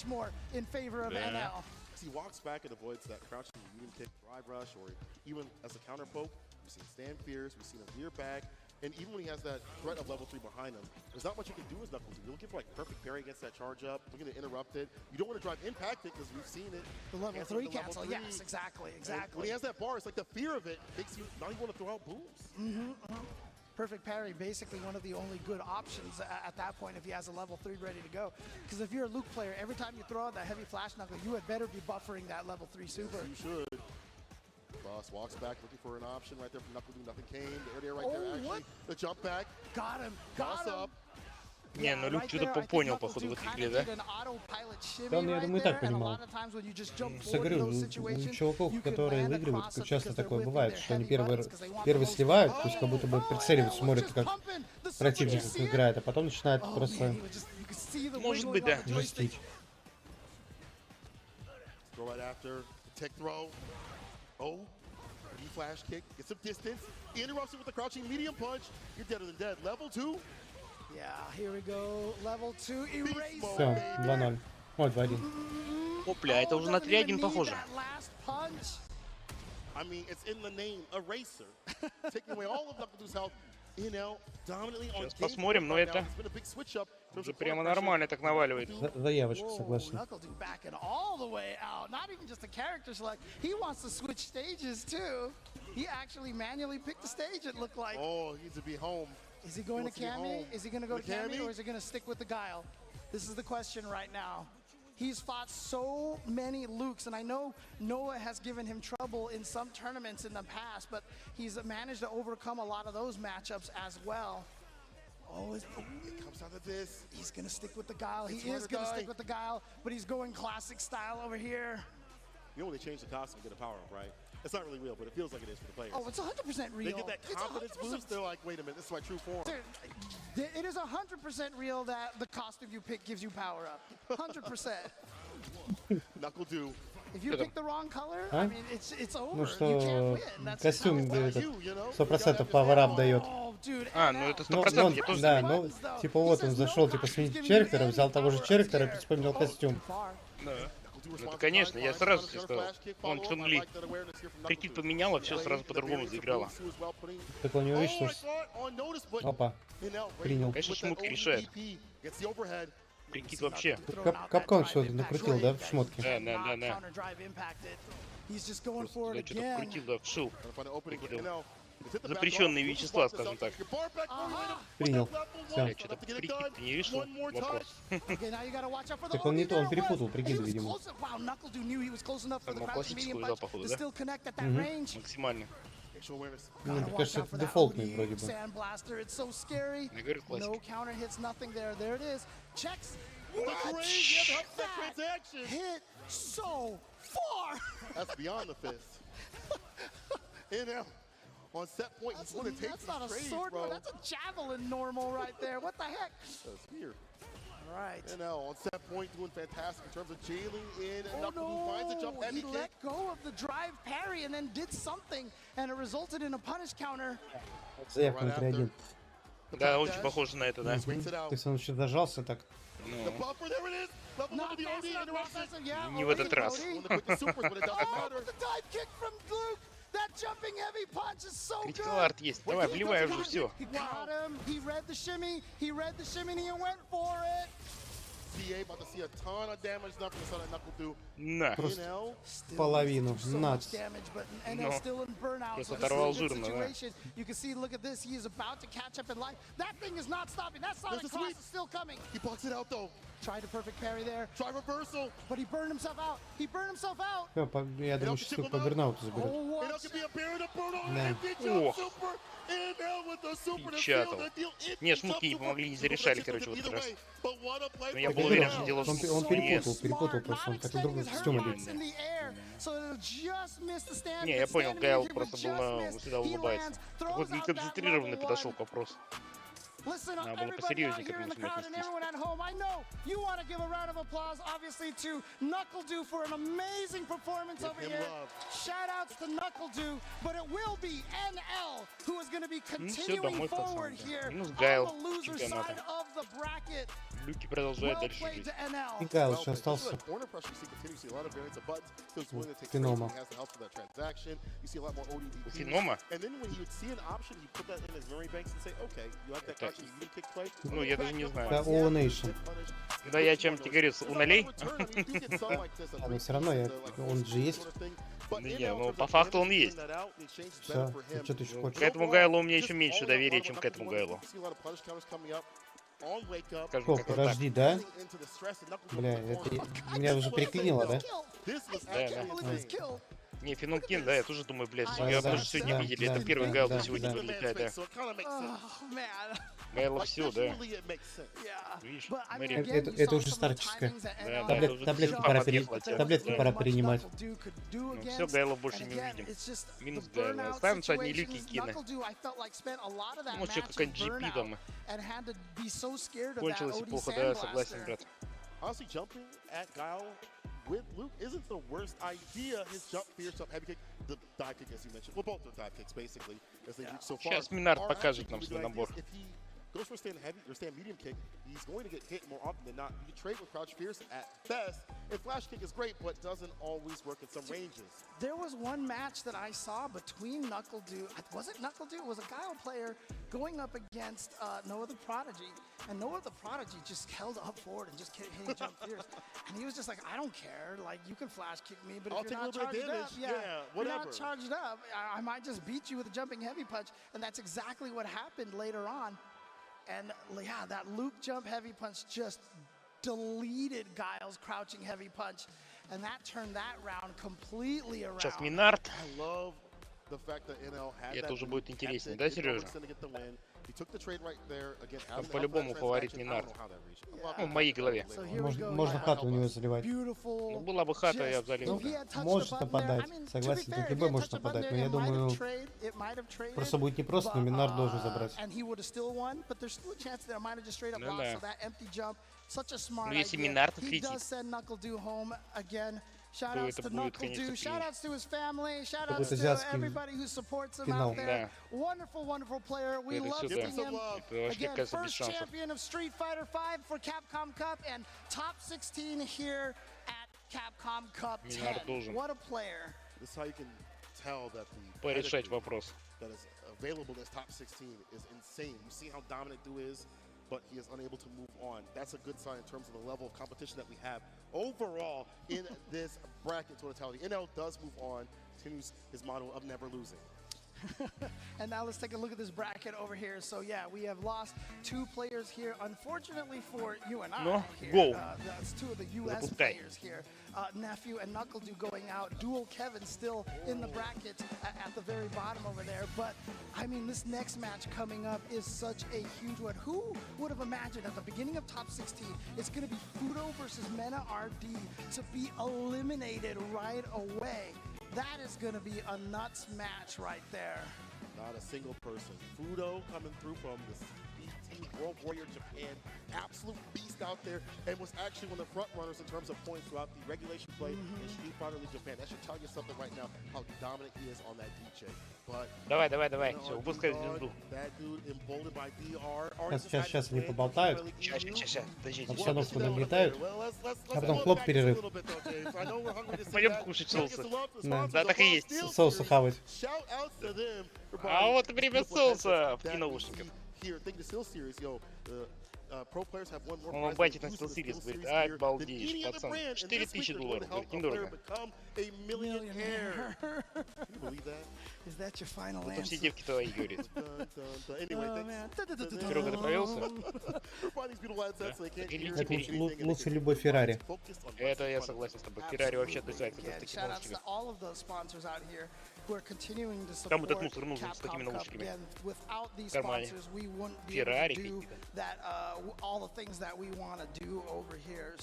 He walks back and avoids that crouching medium kick, drive rush, or even as a counter poke. We've seen stand fears, we've seen him veer back, and even when he has that threat of level 3 behind him, there's not much you can do as Knuckles. You're looking for like perfect parry against that charge up, looking to interrupt it. You don't want to drive impact it because we've seen it. The level 3 cancel, yes, exactly. And when he has that bar, it's like the fear of it makes you not even want to throw out booms. Perfect parry, basically one of the only good options at that point if he has a level 3 ready to go. Because if you're a Luke player, every time you throw out that heavy flash knuckle, you had better be buffering that level 3 super. You should. Boss walks back looking for an option right there from Knuckle2. Nothing came. There right there, actually. What? The jump back. Got him. Boss up. Не, ну Люк что-то понял, походу, в этой игре, да? Да, ну я думаю, и так понимал. Я говорю, у чуваков, которые выигрывают, часто такое бывает, что они первые сливают, то есть как будто бы прицеливают, смотрят, как противник играет, а потом начинают просто Может быть, да. жестить. Flash kick, get some distance, interrupts it with the crouching medium punch. You're deader than dead. Level 2. Yeah, here we go. Level 2 erase. Все, 2-0. Ой, 2-1. Опля, это уже на 3-1 похоже. I mean, it's in the name, eraser. Taking away all of Knuckle2's health. Сейчас посмотрим, но это уже прямо нормально так наваливает. Заявочка, согласен. He actually manually picked the stage, it looked like. Oh, he needs to be home. Is he going to Cammy? Is he going to go to Cammy, or is he going to stick with the Guile? This is the question right now. He's fought so many Lukes, and I know Noah has given him trouble in some tournaments in the past, but he's managed to overcome a lot of those matchups as well. Oh, it comes out of this. He's going to stick with the Guile. He is going to stick with the Guile, but he's going classic style over here. You know when they change the costume to get a power-up, right? It's not really real, but it feels like it is for the players. Oh, it's 100% real. They get that confidence boost, they're like, wait a minute, this is my true form. Dude, it is 100% real that the costume you pick gives you power up. 100%. Knuckle2. If you pick the wrong color, А? I mean, it's over. Ну You что, can't win. That's костюм how it этот works. 100% пауэрап дает. Oh, dude, А, ну это Ну, 100%, я тоже да, заметил. ну, типа вот он зашел, типа сменить черектора, взял того же черектора и вспомнил костюм. Да. Это, конечно, я сразу тебе сказал. Он Чун-Ли прикид поменяла, все сразу по-другому заиграло. Так у него, видишь, что... Опа, принял. Конечно, шмотки решает. Прикид вообще. Capcom что-то накрутил, да, в шмотке? Да. He's just going Просто for it что-то again. вкрутил, да, вшил. Запрещенные вещества, скажем так. Принял. Все. Я что-то прикид не решил. Вопрос. Так он не то, он перепутал прикиды, видимо. Ну, классическую, да, походу, да? Максимально. Мне кажется, это дефолтный вроде бы. Я говорю, классика. That's beyond the fist. NL on set point, he's going to take That's not a these trades, sword, bro. that's a javelin normal right there. What the heck? That's weird. Right. NL on set point doing fantastic in terms of jailing in, and Oh Knuckle finds a jump no! heavy He kick. let go of the drive parry and then did something, and it resulted in a punish counter. Заявка на 3-1. Да, очень похоже на это, да. Swings it out. То есть он еще зажался так. The Ну, buffer, there it is. Level Not over the OD fast enough, not interruption. fast enough. Yeah, не в этот раз. One of the quickest supers, but it doesn't Oh, matter. but the dive kick from Luke! That jumping heavy punch is so критикал good! арт есть. Давай, вливай уже все. He got him, he read the shimmy, and he went for it! CA about to see a ton of damage done from the side of Knuckle do. На. Просто NL, половину. So Нац. much damage, but NL No. still in burnout. Просто So this is a оторвал good жирно, да. situation. You can see, look at this. He is about to catch up in life. That thing is not stopping. That sonic There's a cross sweep. is still coming. he blocks it out though. Tried a perfect parry there, Try reversal. but he burned himself out. He burned himself out. Всё, я думаю, сейчас только по бернауту заберет. Oh, NL what? can be a bear in a brutal Да. empty jump Ох. super. NL with the super to Печатал. seal the deal. Empty Не, jump шмутки не super. помогли, не Super зарешали, shifted короче, в either этот раз. way. But what a play Но я from был уверен, NL. что дело в Он шмутке. перепутал просто, он хотел другую систему бить. Не, я понял, Гайл просто был на... всегда улыбается. Вот неконцентрированный подошел к вопросу. Listen up, Надо было everybody out посерьезнее к here in этому the crowd and отнестись. everyone at home. I know you want to give a round of applause, obviously, to Knuckle for an amazing performance Give over him here. love. Shout outs to Knuckle, but it will be NL who is going to be всё, continuing домой, forward пацаны. here Минус on Гайл the loser чемпионата. side of the bracket. Люки продолжают Well дальше played жить. to NL. И Гайл Well, еще but остался. like corner pressure, you see continuously a lot of variants of buttons. So he's willing to take Фенома. trades, he has the help for that transaction. You see a lot more ODD. У Фенома? And then when he would see an option, he put that in his memory banks and say, okay, you like that Так. option, you kick play. Ну, я даже не знаю. Да, All Nation. Да я чем тебе говорю, у нулей? Но все равно, он же есть. Не, ну по факту он есть. Все, что ты еще К хочешь? этому Гайлу у меня еще меньше доверия, чем к этому Гайлу. Скажем, О, как вот так. подожди, да? Бля, это меня уже переклинило, да? Да. Не, Феном Кин, да, я тоже думаю, блядь, Да, я да, тоже сегодня да, видели, да, это первый да, Гайл да, на сегодня да. вылетает, да. Oh, man. Гайла все, да. Yeah. Видишь, But, I mean, смотри. again, you Это saw уже some of the старческое. timings that Да, NL да, Таблет- это уже таблетки всё, пора папа пере- отъехал от тебя. таблетки Да. пора принимать. Ну все, Гайла больше не увидим. Минус Гайла. Ставим задние люки и кины. Ну, что, какая-нибудь GP там. Кончилось и плохо, да, согласен, брат. Honestly, jumping at Guile with Luke isn't the worst idea. His jump, fierce jump, heavy kick, the dive kick, as you mentioned. Well, both the dive kicks, basically, as they reach so far. Сейчас Минард are покажет actually нам really свой good набор. ideas. If he goes for a stand heavy or stand medium kick, he's going to get hit more often than not. You can trade with crouch fierce at best. And flash kick is great, but doesn't always work in some ranges. There was one match that I saw between was it Knuckle-Doo? It was a Guile player going up against Noah the Prodigy. And Noah the Prodigy just held up forward and just kept hitting jump fierce. And he was just like, I don't care. Like, you can flash kick me, but I'll if you're take a not little bit of charged up, damage. Yeah, if you're not whatever. charged up, I might just beat you with a jumping heavy punch. And that's exactly what happened later on. And yeah, that Luke jump heavy punch just deleted Guile's crouching heavy punch. And that turned that round completely around. Сейчас Минард. I love the fact that NL had И это that уже lead, будет kept интереснее, it, да, did Сережа? Robertson to get the win. He took the trade right there. Again, Там having the help по-любому of that фаворит transaction, I Минард. don't know how that reached. Ну, в моей голове. So here we go. Можно yeah. хату у него заливать. Beautiful. Ну, была бы хата, я Just- залил. if he had touched Может the button нападать. there, I mean, Согласен, to be тут fair, любой if he had может touched the button нападать, но there, я it might have думаю, it might have traded, просто будет непросто, но Минард должен забрать. and he would have still won, but there's still a chance that I might have just straight up Ну lost. да. So that empty jump, such a smart Ну, если idea. Минард He ответит, does send Knuckle-Doo home again. Shout то outs это to будет, конечно, Knuckle-Doo. Shout outs to his family. Shout Это outs to азиатский everybody who supports him финал. out there. Да. Wonderful, wonderful player. We Это love всё, seeing да. him. Это вообще, Again, кажется, без first шансов. champion of Street Fighter V for Capcom Cup and top 16 here at Capcom Cup 10. Минард должен What a player. This is how you can tell that the порешать pedigree вопрос. that is available in this top 16 is insane. You see how dominant Du is, but he is unable to move on. That's a good sign in terms of the level of competition that we have overall in this bracket totality. NL does move on, continues his model of never losing. And now let's take a look at this bracket over here. So yeah, we have lost 2 players here. Unfortunately for you and I, No, here, go. that's 2 of the U.S. Запускай. players here. Nephew and Knuckledew going out. Dual Kevin still in the bracket at the very bottom over there. But I mean, this next match coming up is such a huge one. Who would have imagined at the beginning of top 16, it's going to be Fudo versus Mena RD to be eliminated right away. That is going to be a nuts match right there. Not a single person. Fudo coming through from the CBT World Warrior Japan. Absolute beast out there, and was actually one of the front runners in terms of points throughout the regulation play in Street Fighter League Japan. That should tell you something right now, how dominant he is on that DJ. But Давай, все, выпускай звезду. that dude emboldened by DR. Сейчас они поболтают, Сейчас, подождите. обстановку нагнетают, а потом хлоп, перерыв. Пойдем кушать соусы. Да. Да, так и есть. Соусы хавать. А вот время соуса в наушниках. Он батит на Steel Series, говорит, обалдеешь, пацан, $4000, говорит, недорого. Is that your final Это все answer? девки твои, говорит. Серега, ты повелся? Это лучше любой Феррари. Это я согласен с тобой. Феррари вообще отличается от таких Shout out to наушников. all of the sponsors out here who are continuing to Там этот support мусор нужен с такими Capcom Cup. наушниками. Again, without these В кармане. sponsors, we wouldn't be able Феррари to do какие-то. that, all the things that we want to do over here.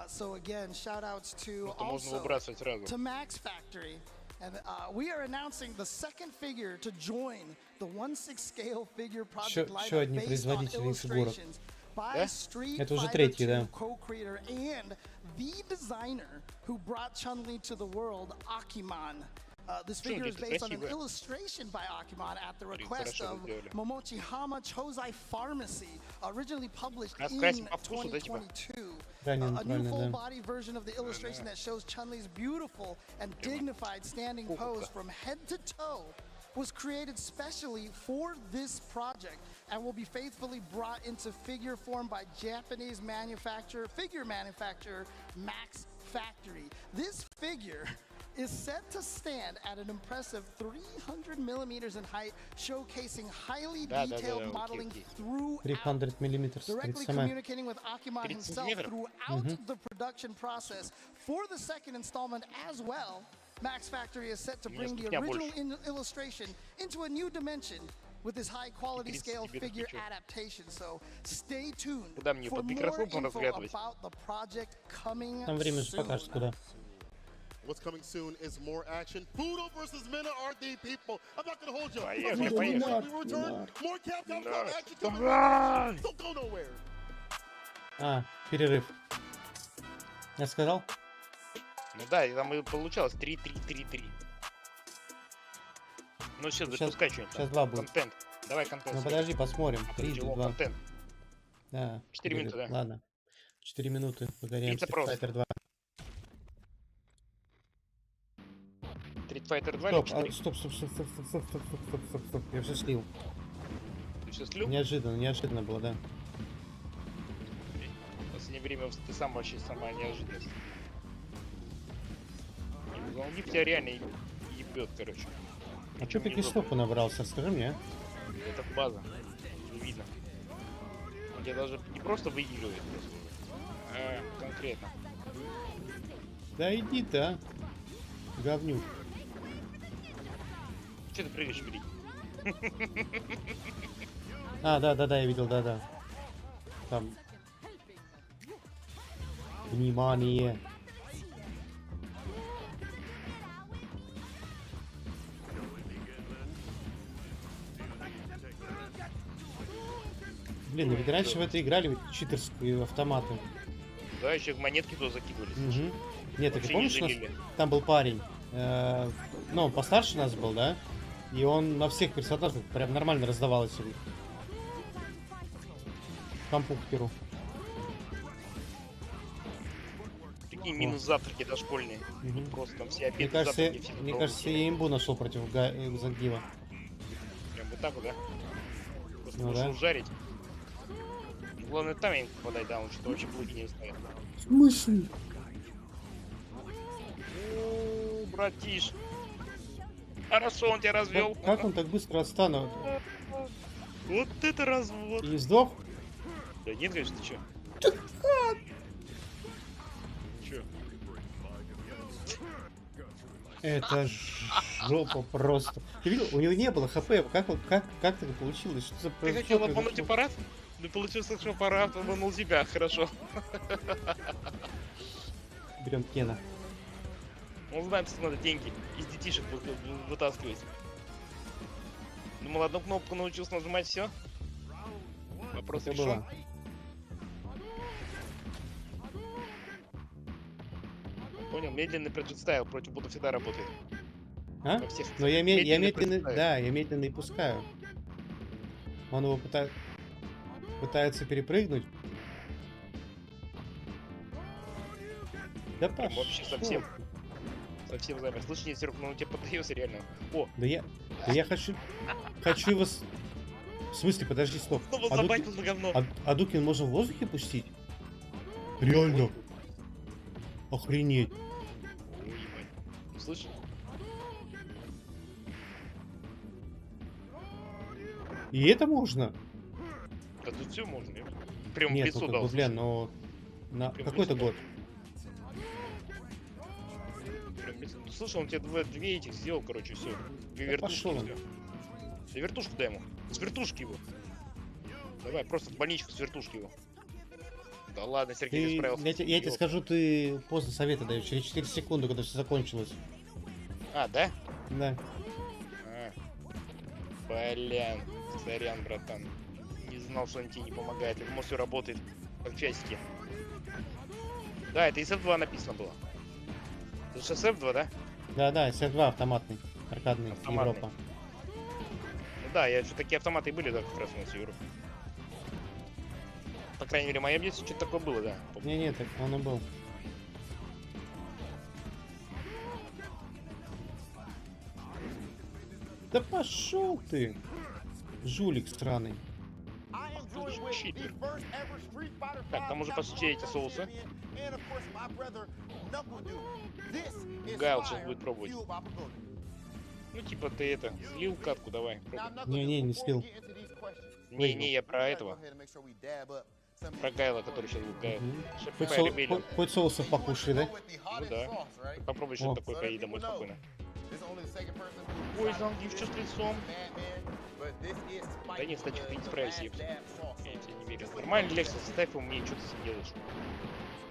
So again, shout outs to Это можно also выбрасывать сразу. to Max Factory. And we are announcing the second figure to join the 1/6 scale figure project Еще одни lineup based on производители фигурок. illustrations by Да? Street Это уже Fighter третий, 2 да. co-creator and the designer who brought Chun-Li to the world, Akiman. This figure is based on an красивая. illustration by Akiman at the Блин, request хорошо of сделали. Momochihama Chozai Pharmacy, originally published Раскрасим in по вкусу, да, типа? 2022. Правильно, A new правильно, да. full-body version of the illustration that shows Chun-Li's beautiful and dignified standing pose from head to toe was created specially for this project and will be faithfully brought into figure form by Japanese figure manufacturer Max Factory. This figure is set to stand at an impressive 300 millimeters in height, showcasing highly Да, detailed окей, modeling окей. throughout. 300 миллиметров, Directly 30 communicating with Akiman 30 himself сантиметров. throughout the production process. For the second installment as well, Max Factory is set to bring the Несколько original больше. illustration into a new dimension with this high quality 30 scale сантиметров figure ничего. adaptation. So stay tuned Куда мне, for под more микроскопом info разглядывать? about the project coming Там время же soon. покажет, куда. What's coming soon is more action. Fudo versus Mena RD, people. I'm not going to hold you. Поехали, We поехали. return. More Capcom Cup action coming. Давай! Don't go nowhere. Перерыв. Я сказал? Ну да, и там и получалось 3-3-3-3. Ну сейчас запускай что-нибудь. Сейчас 2 будет. Контент. Давай контент. Ну подожди, посмотрим. 3, Чего 2. контент? Да. 4 минуты, да. Ладно. 4 минуты. Погоняем Это Street просто. Fighter 2. Street Fighter 2 Стоп, или 4? стоп. Я все слил. Ты все слил? Неожиданно было, да. В последнее время ты сам вообще самая неожиданность. Он тебя реально ебет, короче. А что ты кистовку набрался? Скажи мне. Это база. Не видно. Он тебя даже не просто выигрывает, а конкретно. Да иди ты, а. Говнюк. Че ты прыгаешь впереди? Да, я видел, да. Там. Внимание. Блин, ведь раньше в это играли ведь читерские автоматы. Да, еще монетки туда закидывались. Угу. Нет, ты Вообще помнишь, не у нас жалели. там был парень, ну, он постарше нас был, да? И он на всех персонажах прям нормально раздавался. Компьютеру. Такие минус завтраки дошкольные. Мгм. Просто там все Мне обеды, кажется, завтраки, все мне попробуйте. кажется, я имбу нашел против Загдива. Прям вот так вот, да? Просто Ну ушел да. жарить. Главное там им попадать, да, он что-то вообще блоки не ставит. В смысле? О, братиш. Хорошо, он тебя развел. Как он так быстро отстанул? Вот это развод. И сдох? Да нет, конечно, ты чё? Чё? Это жопа просто. Ты видел? У него не было хп. Как так получилось? Что за Ты хотел обмануть аппарат? Ну получилось, что аппарат обманул тебя, хорошо. Берем Кена. Он знает, что надо деньги из детишек вытаскивать. Думал, одну кнопку научился нажимать, все. Вопрос Это решен. было. Понял, медленный проджекстайл против бота всегда работает. А? Во всех Но я медленный медленный, проджекстайл. да, я медленно и пускаю. Он его пытается перепрыгнуть. Да Прям пошел. вообще совсем замер. Слышь, не Серег, ну он тебе поддается реально. О, Да я хочу его... В смысле, подожди, стоп. снова забайтил на говно. Адукин можно в воздухе пустить? Реально? Охренеть. Ой, ебать. Ну, слышь? И это можно? Да тут все можно. Прям в Нет, лицо ну как дал. бы, слушай. бля, но... На Прям какой-то лицо. год. Прям в лицо. Ну, слушай, он тебе две этих сделал, короче, все. Две Да вертушки. пошел он. всё. Да вертушку дай ему. С вертушки его. Давай, просто в больничку с вертушки его. Да ладно, Сергей не справился. Я тебе скажу, ты поздно советы даешь. Через 4 секунды, когда все закончилось. А, да? Да. А. Блян. Сорян, братан. Не знал, что он тебе не помогает. Я думал, все работает как часики. Да, это SF2 написано было. Это же SF2, да? Да, SF2 автоматный. Аркадный. Автоматный. Европа. Ну да, я что такие автоматы были, да, как раз у нас в Европе. По крайней мере, в моем детстве что-то такое было, да. Не, так он и был. Да пошел ты! Жулик странный. Читер. Так, там уже пошли эти соусы. Гайл сейчас будет пробовать. Ну, типа, ты это, слил катку, давай. Пробуй. Не слил. Не, я про этого. Про Гайла, который сейчас будет Гайл. Мгм. Шеф Хоть соусов покушай, да? Ну да. Попробуй что-то такое поесть домой спокойно. Ой, Зангив, что с лицом? Да нет, кстати, ты не справишься, я тебе не верю. Нормально, Лексус, ставь его мне, что ты с ним делаешь?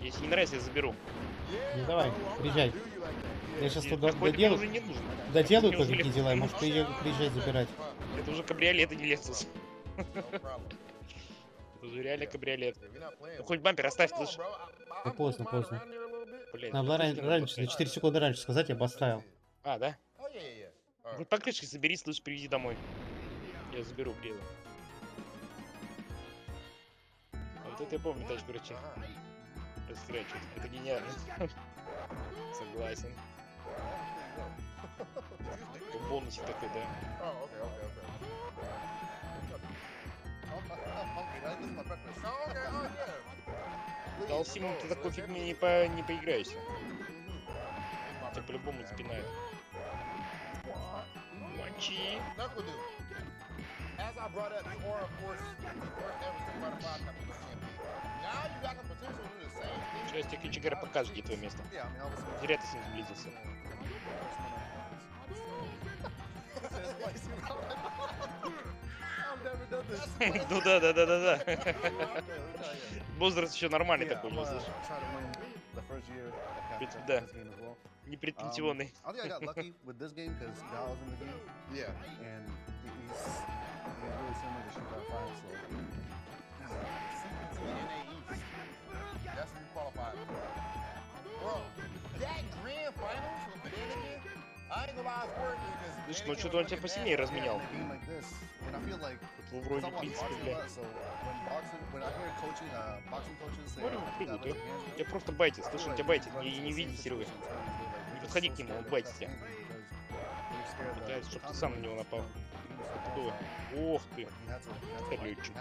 Если не нравится, я заберу. Ну давай, приезжай. Я сейчас туда Такой тебе уже не нужен. доделаю Мне уже кое-какие Lexus дела, не может нужен. приезжать забирать. Это уже кабриолет, а не Лексус. Это уже реально кабриолет. Ну хоть бампер оставь, слышь. Да поздно. Блин, Надо было ну, раньше, на 4 секунды раньше сказать, я бы оставил. А, да? Хоть покрышки собери, слышь, привези домой. Я заберу, приеду. А вот это я помню, тачку короче. Расхерачивать. Это гениально. Согласен. Бонусик такой, да. Да, Симон, ты такой фигней не поиграешься. Тебя по-любому запинает. Мочи. Сейчас тебе Кичигара покажет, где твое место. Зря ты с ним сблизился. Ну да. Возраст еще нормальный такой, не слышишь? Да. Непретензионный. Слышь, ну что-то он тебя посильнее разменял. Вот вроде, в принципе, бля. Говорю, привык, да? Я просто байтит, слышь, он тебя байтит, не видит, Серега. Не подходи к нему, он байтит тебя. Пытается, чтобы ты сам на него напал. Кто? Ох ты. Колючий.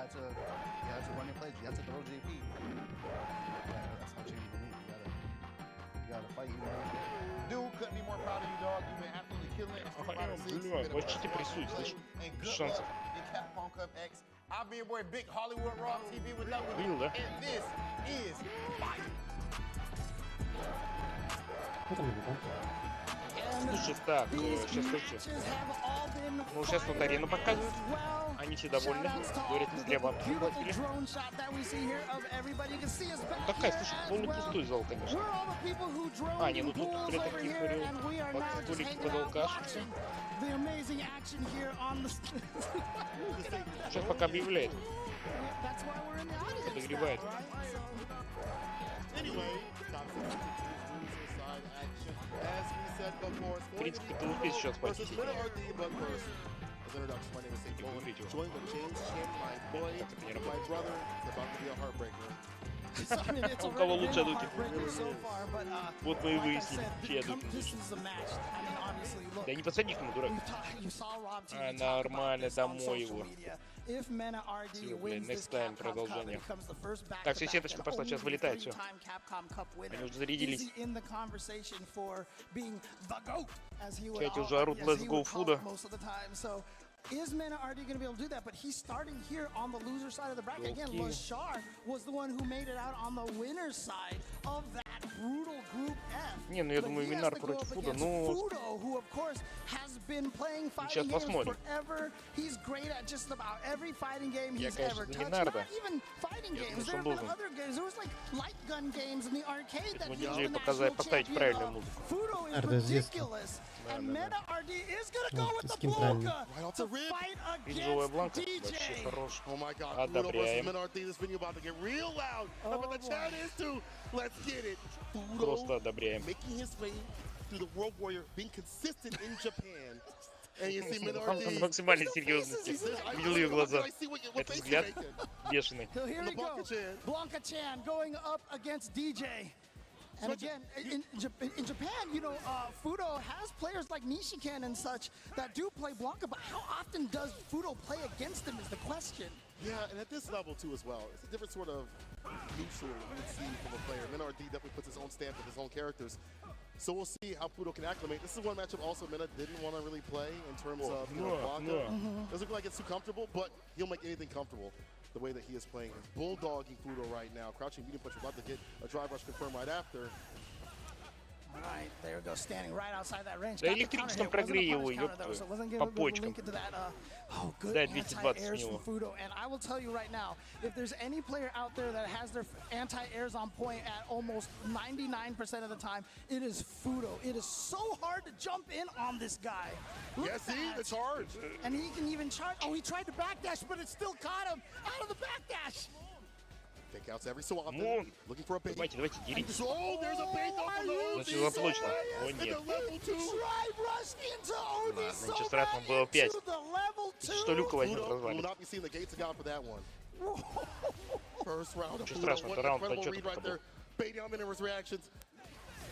Бля, почти прессует, слышь. Без шансов. Capcom X. I'll be your boy Big Hollywood Raw TV with Love. Видел, да? And this is fight. Кто там играл? Слушай, так, сейчас скажу. Ну, сейчас тут арену показывают. Они все довольны. Говорят, не зря бабки платили. Такая, слушай, полупустой зал, конечно. А, не, ну тут я так не говорил. Столики под алкаш. Сейчас пока объявляет. Подогревает. В принципе, ты успеешь сейчас пойти. У кого лучше дуки? Вот мы и выяснили, чья дуки лучше. Да не подсади к нему, дурак. А, нормально, домой его. Все, блин, next time продолжение. Так, все, сеточка пошла, сейчас вылетает, все. Они уже зарядились. В чате уже орут Let's Go Food. Is Mana RD going to be able to do that? But he's starting here on the loser side of the bracket. Again, Lashar was the one who made it out on the winner's side of that brutal Group F. Не, ну я думаю, Минар против Фуда, ну... Сейчас посмотрим. He's great at just about every fighting game Я, he's конечно, ever за touched. Минарда. Not even fighting games. There have been other games. There was like light gun games in the arcade that he was the national champion of. Fudo is ridiculous. And Meta RD is going to go with the Blanca to fight against DJ. Oh my God, Fudo versus Meta RD. This video about to get real loud. But the chat is too. Let's get it. Просто одобряем. Making his way through the World Warrior, being consistent in Japan. And you see Meta RD. Максимальной серьезности. Видел ее глаза. Это взгляд бешеный. So here we go. Blanca Chan going up against DJ. And again, in Japan, you know, Fudo has players like Nishiken and such that do play Blanca, but how often does Fudo play against him is the question. Yeah, and at this level too as well. It's a different sort of neutral you would see from a player. Mena RD definitely puts his own stamp with his own characters. So we'll see how Fudo can acclimate. This is one matchup also Mena didn't want to really play in terms of Blanca. Doesn't look like it's too comfortable, but he'll make anything comfortable. The way that he is playing, bulldogging Fudo right now. Crouching medium punch, about to get a drive rush confirmed right after. All right, there we go, standing right outside that range. Да электричеством прогрей его, ёпта, по почкам. Дай 220 с него. And I will tell you right now, if there's any player out there that has their anti-airs on point at almost 99% of the time, it is Fudo. It is so hard to jump in on this guy. Yeah, see, the charge. And he can even charge. Oh, he tried to backdash, but it still caught him out of the backdash. Fake outs every so often. Looking for a bait. Давайте, деритесь. Oh, there's a bait off of the Значит, заплочено. О, нет. Ладно, ничего страшного, было 5. Что Люка возьмет, развалит. Ничего страшного, это раунд почетный был. Bait down in his reactions.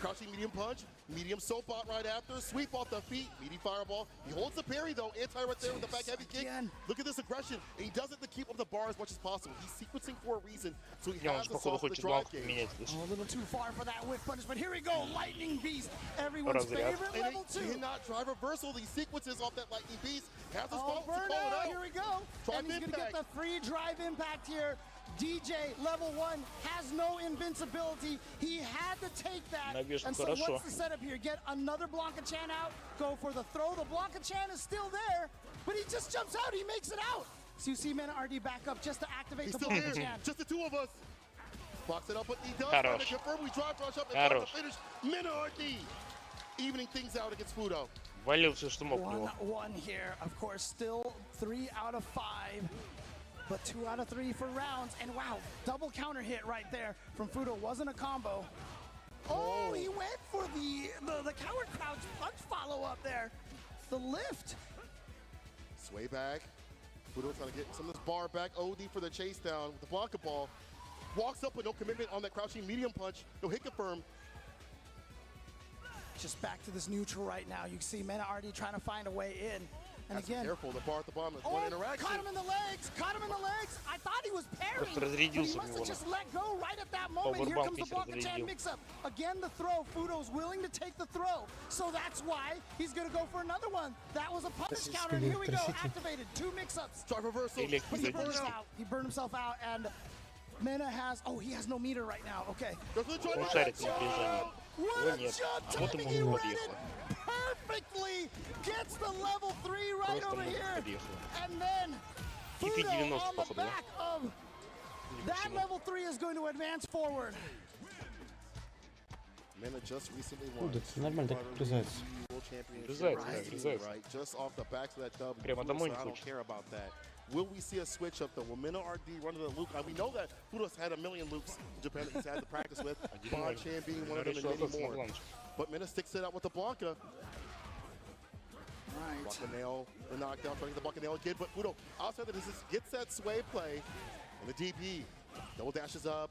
Crouching medium punch, medium soap bot right after, sweep off the feet, meaty fireball. He holds the parry though, anti right there with the back heavy kick. Look at this aggression, and he does it to keep up the bar as much as possible. He's sequencing for a reason, so he has to solve the drive game. A little too far for that whip punish, but here we go, Lightning Beast, everyone's favorite level 2. And he cannot drive reversal, these sequences off that Lightning Beast. Has the spot to call it out. Here we go, and he's gonna get the free drive impact here. DJ, level 1, has no invincibility. He had to take that. And so what's the setup here? Get another Blanca Chan out, go for the throw. The Blanca Chan is still there, but he just jumps out. He makes it out. So you see Mena RD back up just to activate the Blanca Chan. Just the two of us. Box it up, but he does try to confirm. We drive rush up and try to finish. Mena RD evening things out against Fudo. Валил все, что мог. 1-1 here. Of course, still 3 out of 5. But 2 out of 3 for rounds, and wow, double counter hit right there from Fudo. Wasn't a combo. Oh, he went for the coward crouch punch follow up there. The lift. Sway back. Fudo trying to get some of this bar back. OD for the chase down with the Blanca ball. Walks up with no commitment on that crouching medium punch. No hit confirm. Just back to this neutral right now. You can see Mena RD trying to find a way in. And again, careful. The bar at the bottom is oh, one interaction. caught him in the legs. Caught him in the legs. I thought he was parrying, Просто but he разрядился must в have него. just let go right at that moment. Here Powerbomb comes the весь Blanca-chan разрядил. mix-up. Again, the throw. Fudo's willing to take the throw, so that's why he's going to go for another one. That was a punish counter, and here we go. Activated. 2 mix-ups. Drive reversal. But he burned out. He burned himself out, and Mena has... Oh, he has no meter right now. Okay. Он шарит на напряжение. Его нет. А вот ему не подъехало. Perfectly gets the level 3 right Просто over не here. подъехало. And then И ты Fudo 90, on the походу, да? back of that level 3 is going to advance forward. Mena just recently won. Нормально так врезается. Врезается, да, врезается. Right, just off the backs of that dub. Прямо домой не I don't хочет. care about that. Will we see a switch up though? Will Mena RD run to the Luke? And we know that Fudo's had a million Lukes in Japan that he's had to practice with. Bon-Chan being one of them and many more. But Mena sticks it out with the Blanca. Right. Blanca nail, the knockdown, trying to get the Blanca nail again. But Fudo, outside of this, gets that sway play. And the DP double dashes up.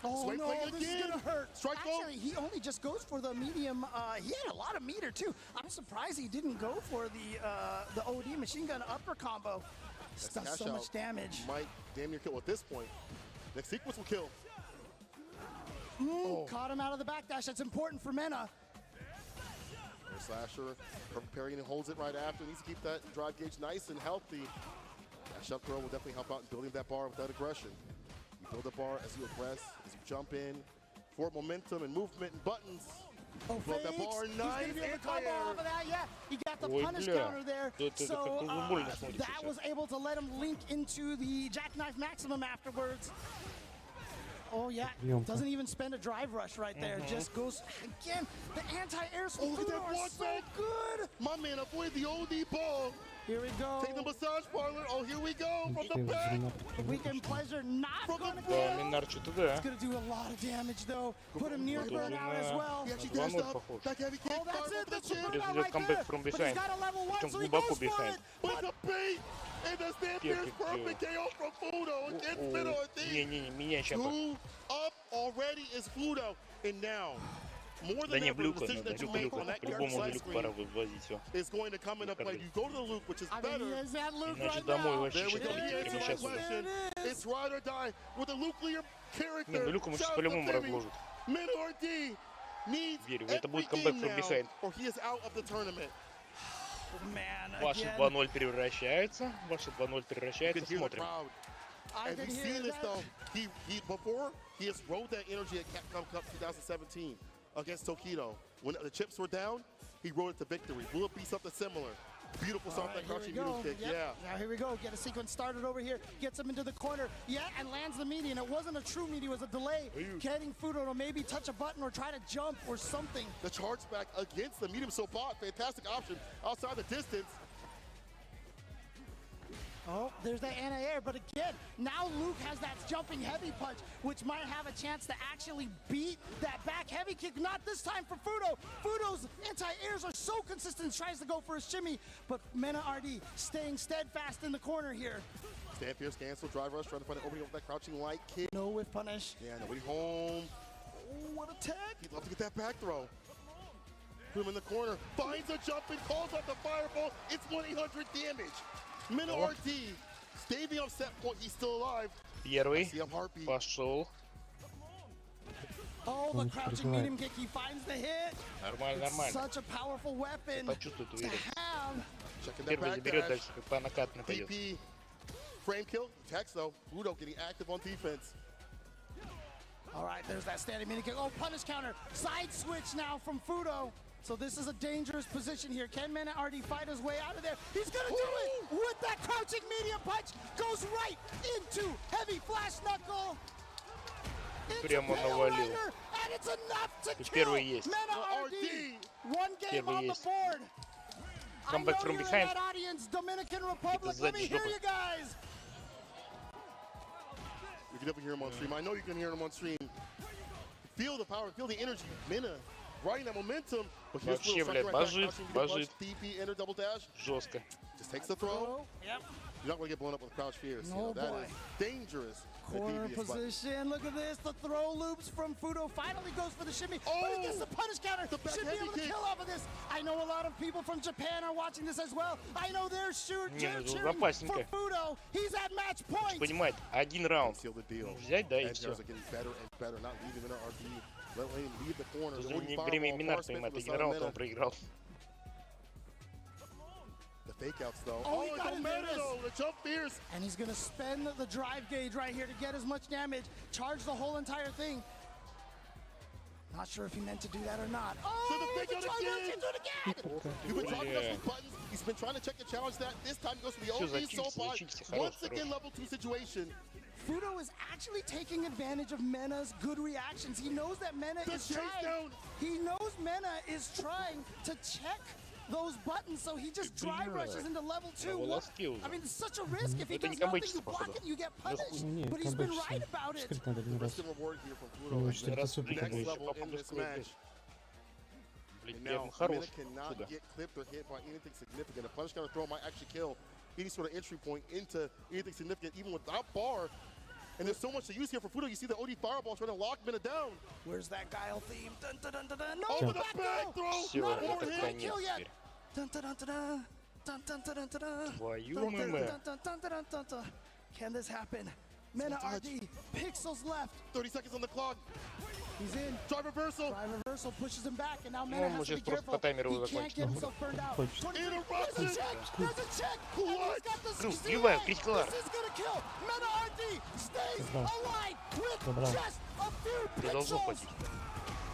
Oh Sway no, play this is again. gonna hurt. Strike low. Actually, he only just goes for the medium. He had a lot of meter too. I'm surprised he didn't go for the OD machine gun upper combo. This does so much damage. Might damn near kill at this point. Next sequence will kill. Caught him out of the backdash. That's important for Mena. Air slasher, perfect parry, and holds it right after. Needs to keep that drive gauge nice and healthy. Dash up throw will definitely help out in building that bar with that aggression. You build the bar as you aggress, as you jump in, forward momentum and movement and buttons. Oh, Build that bar, He's nice gonna be able to combo anti-air. off of that. Yeah, he got the Ой, punish бля. counter there. Это So как-то больно смотрится that сейчас. was able to let him link into the jackknife maximum afterwards. Oh yeah, Ёмко. doesn't even spend a drive rush right there. Just goes again. The anti-airs Oh, look at that are block so back. good. My man avoided the OD ball. Here we go. Take the massage parlor. Oh, here we go from the back. Weekend pleasure not From the gonna Да, kill. Минар что-то да. It's gonna do a lot of damage though. Put him near Тоже burnout as well. He actually Два dashed ноль up. похож. Back heavy kick. Oh, that's fire it. over That's the the chin. Сейчас burnout идет right камбэк there. from But he's behind. got a level 1, Причем so he глубоко goes for behind. it. But it's a bait. And the Stampeder's Perfect perfect KO from Fudo against Mena RD. Не-не-не, меня сейчас... Two up already is Fudo. And now, more Да than не, ever, в the люка decision надо, that you люка, make люка. on that По-любому side уже люк screen пора вывозить, все. is going to come into play. You go to the loop, which is I mean, better. he has that loop Иначе right домой now. вообще There we сейчас go. He прямо answered my сейчас уже. question. It's ride or die with a nuclear character. Не, ну люка мы сейчас Shout out по-любому to Timmy. разложит. Mena RD needs Верю, это будет everything comeback from now, behind. or he is out of the tournament. Man, Ваши again, 2-0 превращается. Ваши 2-0 You can превращается. hear the Смотрим. crowd. I And can we've hear seen this that. though. He before he has rode that energy at Capcom Cup 2017 against Tokido. When the chips were down, he rode it to victory. Will it be something similar? Beautiful All soft right, that here crouching we go. middle kick. Yep. Yeah. Now here we go. Get a sequence started over here. Gets him into the corner. Yeah, and lands the median. It wasn't a true median. It was a delay. Getting Fudo to maybe touch a button or try to jump or something. The charge back against the medium so bot. Fantastic option outside the distance. Oh, there's that anti-air, but again, now Luke has that jumping heavy punch, which might have a chance to actually beat that back heavy kick. Not this time for Fudo. Fudo's anti-airs are so consistent, tries to go for a shimmy, but Mena RD staying steadfast in the corner here. Stand fierce, cancel, drive rush, trying to find an opening with that crouching light kick. No whiff punish. Yeah, nobody home. Oh, what a tag. He'd love to get that back throw. Put him in the corner, finds a jump and calls out the fireball. It's 1-800 damage. Mena RD, staving off set point, he's still alive. Первый. See him heartbeat. Пошел. Oh, the crouching medium kick, he finds the hit. Нормально, It's нормально. such a powerful weapon Почувствует to уверенность. have. Checking that Первый back заберет, dash. дальше как по накатной пойдет. DP, frame kill, text though. Fudo getting active on defense. All right, there's that standing mini kick. Oh, punish counter. Side switch now from Fudo. So this is a dangerous position here. Can Mena RD fight his way out of there? He's gonna do it with that crouching medium punch. Goes right into heavy flash knuckle. Into Прямо Pale навалил. Rider, and it's enough to Тут kill первый есть. Mena RD. One game Первый on the есть. board. I Comeback know from you're in behind. that audience, Dominican Republic. Это Let me сзади hear жопы. you guys. You can definitely hear him on stream. I know you can hear him on stream. Feel the power, feel the energy. Mena riding that momentum. But here's Вообще, Fudo, блядь, sucker right back, божит, crouching medium божит. punch, DP, enter double dash. Жестко. Just takes the throw. Yep. You're not going to get blown up with crouch fierce. You Oh, know, that boy. is dangerous. and Corner devious button. position. Look at this. The throw loops from Fudo finally goes for the shimmy. Oh! But he gets the punish counter. The back Should be heavy able to kick. kill off of this. I know a lot of people from Japan are watching this as well. I know they're Не, ну, cheering for запасненько. Fudo. He's at match point. Понимает, один раунд. Seal the deal. Взять, да, и And все. are getting better and better, not leaving in an RP. Let him leave the corner. Тут The же only не fireball, время Минар far spent понимает, for the один раунд он Salamena. проиграл. The fake outs though. Oh, he it got don't it, matter there it is. though. The jump fierce. And he's going to spend the drive gauge right here to get as much damage. Charge the whole entire thing. Not sure if he meant to do that or not. Oh, the fake the out drive again. gauge, he do it again. He's been dropping Yeah. those buttons. He's been trying to check the challenge that. This time he goes for the Всё, OD зачистите, so far. зачистите. Хорош, Once again, хорош. level 2 situation. Fudo is actually taking advantage of Mena's good reactions. He knows that Mena The is chase trying. down. He knows Mena is trying to check those buttons, so he just drive rushes into level 2. Level What- skill. I mean, it's such a risk. If he Это does не nothing, комбайчится, you block походу. it, you get punished. Не, But he's been комбайчится. right about it. Скрыть надо один раз. Risk and reward here from У Fudo. него Like, 4 Раз супер блин, next будет. level in попробуй this скрыть. match. Блин, And я now хорош. Mena cannot Сюда. get clipped or hit by anything significant. A punish counter throw might actually kill any sort of entry point into anything significant, even without bar. And there's so much to use here for Fudo. You see the OD fireball trying to lock Mena down. Where's that Guile theme? Dun, dun, dun, dun, dun. No, Oh, the the back back throw. throw. Всё, Not это overhand конец kill yet. теперь. Dun, dun, dun, dun, dun. Dun, dun, dun, dun, dun, dun. Твою Dun, dun, маму. dun, dun, dun, dun, dun, dun. Can this happen? Mena touch. RD, pixels left. 30 seconds on the clock. He's in. Drive reversal. Drive reversal pushes him back, and now Ну, Mena он has to be сейчас просто careful. по таймеру He can't закончит. get himself burned out. Хочет. 23. There's a Interruption. check. There's a check. And he's got the Кру, zero. сливаю, критикал. This is gonna kill. Mena RD stays Забрал. alive with Забрал. just a few Не должно pixels. хватить.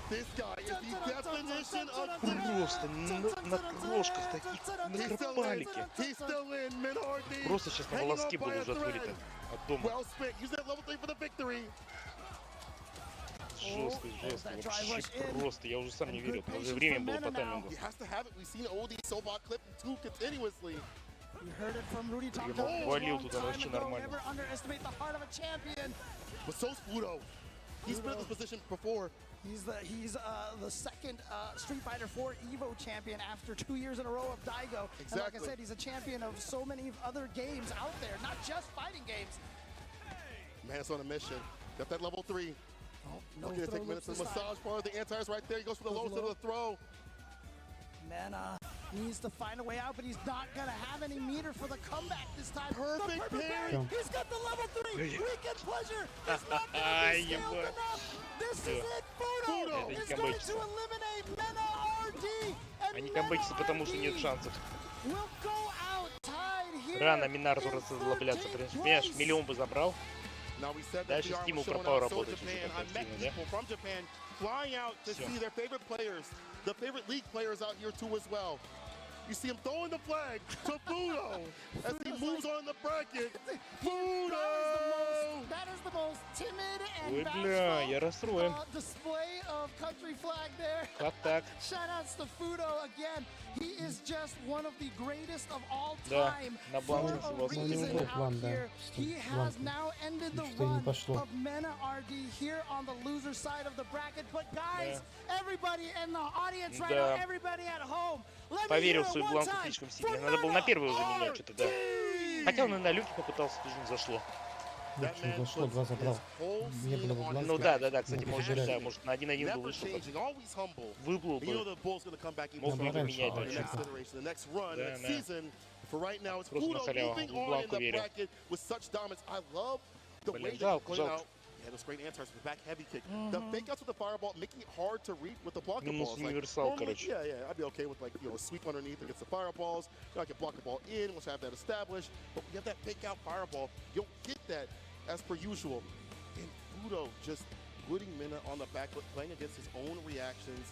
This guy is the definition of Просто на крошках таких, на карпалике. He's still in, Mena RD. Просто сейчас на Hanging on волоске by буду a уже от thread. вылета. От дома. Well spent. Use that level 3 for the victory. Жестко, жестко. that drive Вообще rush in. просто. Я уже сам не And верил. good Уже patience время from было по Mena now. таймингу. He has to have it. We've seen OD Sobot clip 2 continuously. You heard it from Rudy Tom Его Jones a валил long туда time вообще ago. нормально. Never underestimate the heart of a champion. But so's Fudo. He's been in this position before. He's the second Street Fighter 4 Evo champion after 2 years in a row of Daigo. And like I Exactly. said, he's a champion of so many other games out there, not just fighting games. Man, it's on a mission. Got that level 3. Oh, no Looking to throw take minutes loops to this time. massage part of the anti-airs right there. He goes for the Goes low low. to the throw. Mena needs to find a way out, but he's not going to have any meter for the comeback this time. Perfect the parry. Yeah. He's got the level 3. Yeah. Weekend pleasure. It's not going to be scaled Ебать. enough. This is Yeah. it. Fudo Fudo. is Это не going комбайчится. to eliminate Mena RD. And Они Mena комбайчатся, потому что нет RD шансов. will go out tied here Рано Минар in тут расслабляться. 13th Понимаешь, place. миллион бы забрал. Now we said that Дальше PR стимул was showing пропал out so работать уже Japan. I как met активно, да? people from Japan flying out to Всё. see their favorite players, the favorite league players out here too as well. You see him throwing the flag to Fudo as he Fudo's moves like- on the bracket. Fudo! Fudo! That is the most timid Ой, and бля, я bashful расстроен. display of country flag there. Как так? Shoutouts to Fudo again. He is just one of the greatest of all Да, time. на For бланке a согласен. Ну, не reason удобно, out план, да, here. что He has бланки. now ended the Что-то не run пошло. of Mena RD here on the loser side of the bracket. But guys, everybody in the audience right Да. now, everybody at home, let me Поверил hear в it свою one бланку time слишком for сильно. Надо было на Mena первый уже менять что-то, да. Хотя он и на люке попытался, тоже не зашло. Ну, почему зашло, 2 забрал. Не было бы бланки. Ну да, все, Ну, может, потеряли. да, может на 1-1 бы Never вышел. changing, always humble. Выплыл You know бы. the bull's going to come back even Мог бы Там его stronger раньше менять, было in the да, next чё-то. iteration, the next run, Да, the next да. season. For right now, it's Просто на Fudo халяву. moving В on in бланку the верю. bracket with such dominance. I love the Блин, way that жалко, he's playing жалко. out. Yeah, those great answers with the back heavy kick. The fake outs with the fireball, making it hard to read with the blocker Минус balls. Like, универсал, normally, короче. yeah, I'd be okay with like, you know, a sweep underneath against the fireballs. You know, I can block the ball in once I have that established. But when you have that fake out fireball, you don't get that as per usual. And Fudo just putting Mena on the back foot, playing against his own reactions,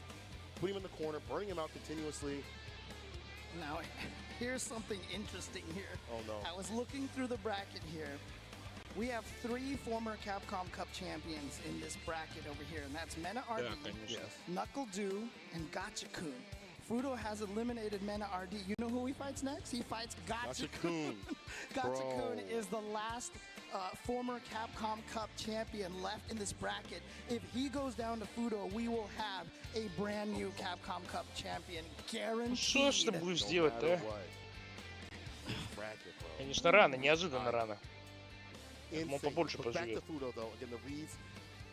putting him in the corner, burning him out continuously. Now, here's something interesting here. Oh, no. I was looking through the bracket here. We have 3 former Capcom Cup champions in this bracket over here, and that's Mena RD, Да, конечно. Knuckle Dew, and Gachikun. Fudo has eliminated Mena RD. You know who he fights next? He fights Gachikun. Gachikun. Gachikun Bro. is the last former Capcom Cup champion left in this bracket. If he goes down to Fudo, we will have a brand new Capcom Cup champion Что ж ты guaranteed. будешь No делать-то, matter а? what. bracket, bro. Конечно, рано, неожиданно рано. Insane. Он побольше But back поживет. to Fudo, though. Again, the reads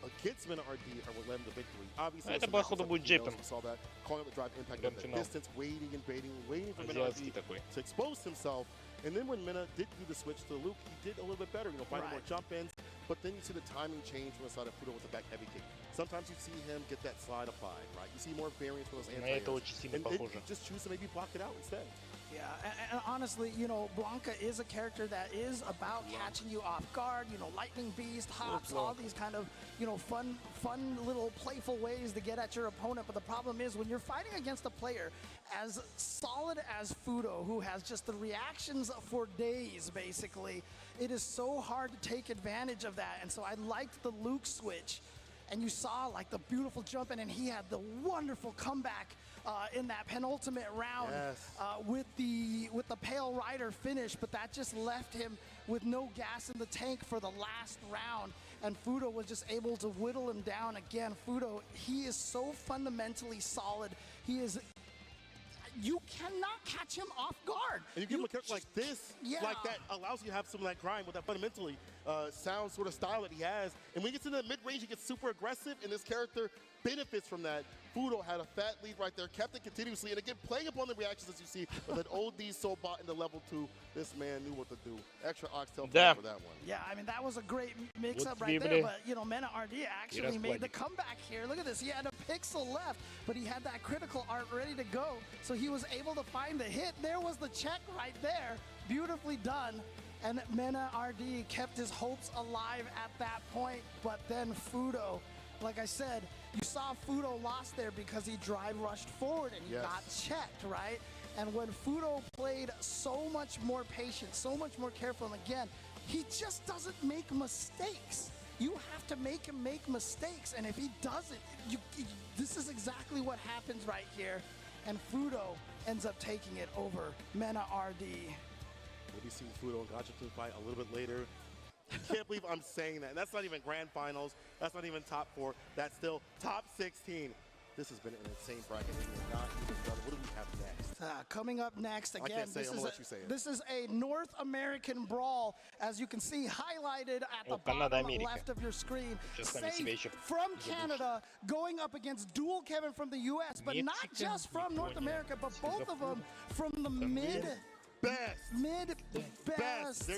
against Mena RD are what led him to victory. Obviously, Это, some походу, matchups будет that he knows, Джейпен. we saw that, calling up the drive impact Прям at the финал. distance, waiting and baiting, waiting for Mena Азиатский RD такой. to expose himself. And then when Mena did do the switch to Luke, he did a little bit better, finding more jump-ins. But then you see the timing change from the side of Fudo with the back heavy kick. Sometimes you see him get that slide applied, right? You see more variance for those На anti-airs. это очень сильно And похоже. you just choose to maybe block it out instead. Yeah, and honestly, Blanca is a character that is about catching you off guard, lightning beast, hops, all these kind of, fun little playful ways to get at your opponent. But the problem is when you're fighting against a player as solid as Fudo, who has just the reactions for days, basically, it is so hard to take advantage of that. And so I liked the Luke switch. And you saw like the beautiful jump in, and he had the wonderful comeback in that penultimate round with the Pale Rider finish, but that just left him with no gas in the tank for the last round, and Fudo was just able to whittle him down again. Fudo, he is so fundamentally solid. He is. You cannot catch him off guard. And you give him a character like this, like that allows you to have some of that grind with that fundamentally sound sort of style that he has. And when he gets into the mid-range, he gets super aggressive, and this character benefits from that. Fudo had a fat lead right there, kept it continuously, and again, playing upon the reactions as you see, with an OD soul bot into level 2, this man knew what to do. Extra oxtail for that one. Yeah, I mean, that was a great mix-up right there, but, Mena RD actually made the comeback here. Look at this, he had a pixel left, but he had that critical art ready to go, so he was able to find the hit. There was the check right there, beautifully done. And Mena RD kept his hopes alive at that point, but then Fudo, like I said, you saw Fudo lost there because he drive rushed forward and he got checked, right? And when Fudo played so much more patient, so much more careful, and again, he just doesn't make mistakes. You have to make him make mistakes, and if he doesn't, this is exactly what happens right here. And Fudo ends up taking it over Mena RD. We'll be seeing Fudo and Gachi fight a little bit later. Can't believe I'm saying that. And that's not even grand finals. That's not even top 4. That's still top 16. This has been an insane bracket. Not even done. What do we have next? Coming up next, again, I can't say it. I'm gonna let you say it. This is a North American brawl, as you can see highlighted at the bottom left of your screen. Safe from Canada going up against Dual Kevin from the US, but not just from North America, but both of them from the mid-best.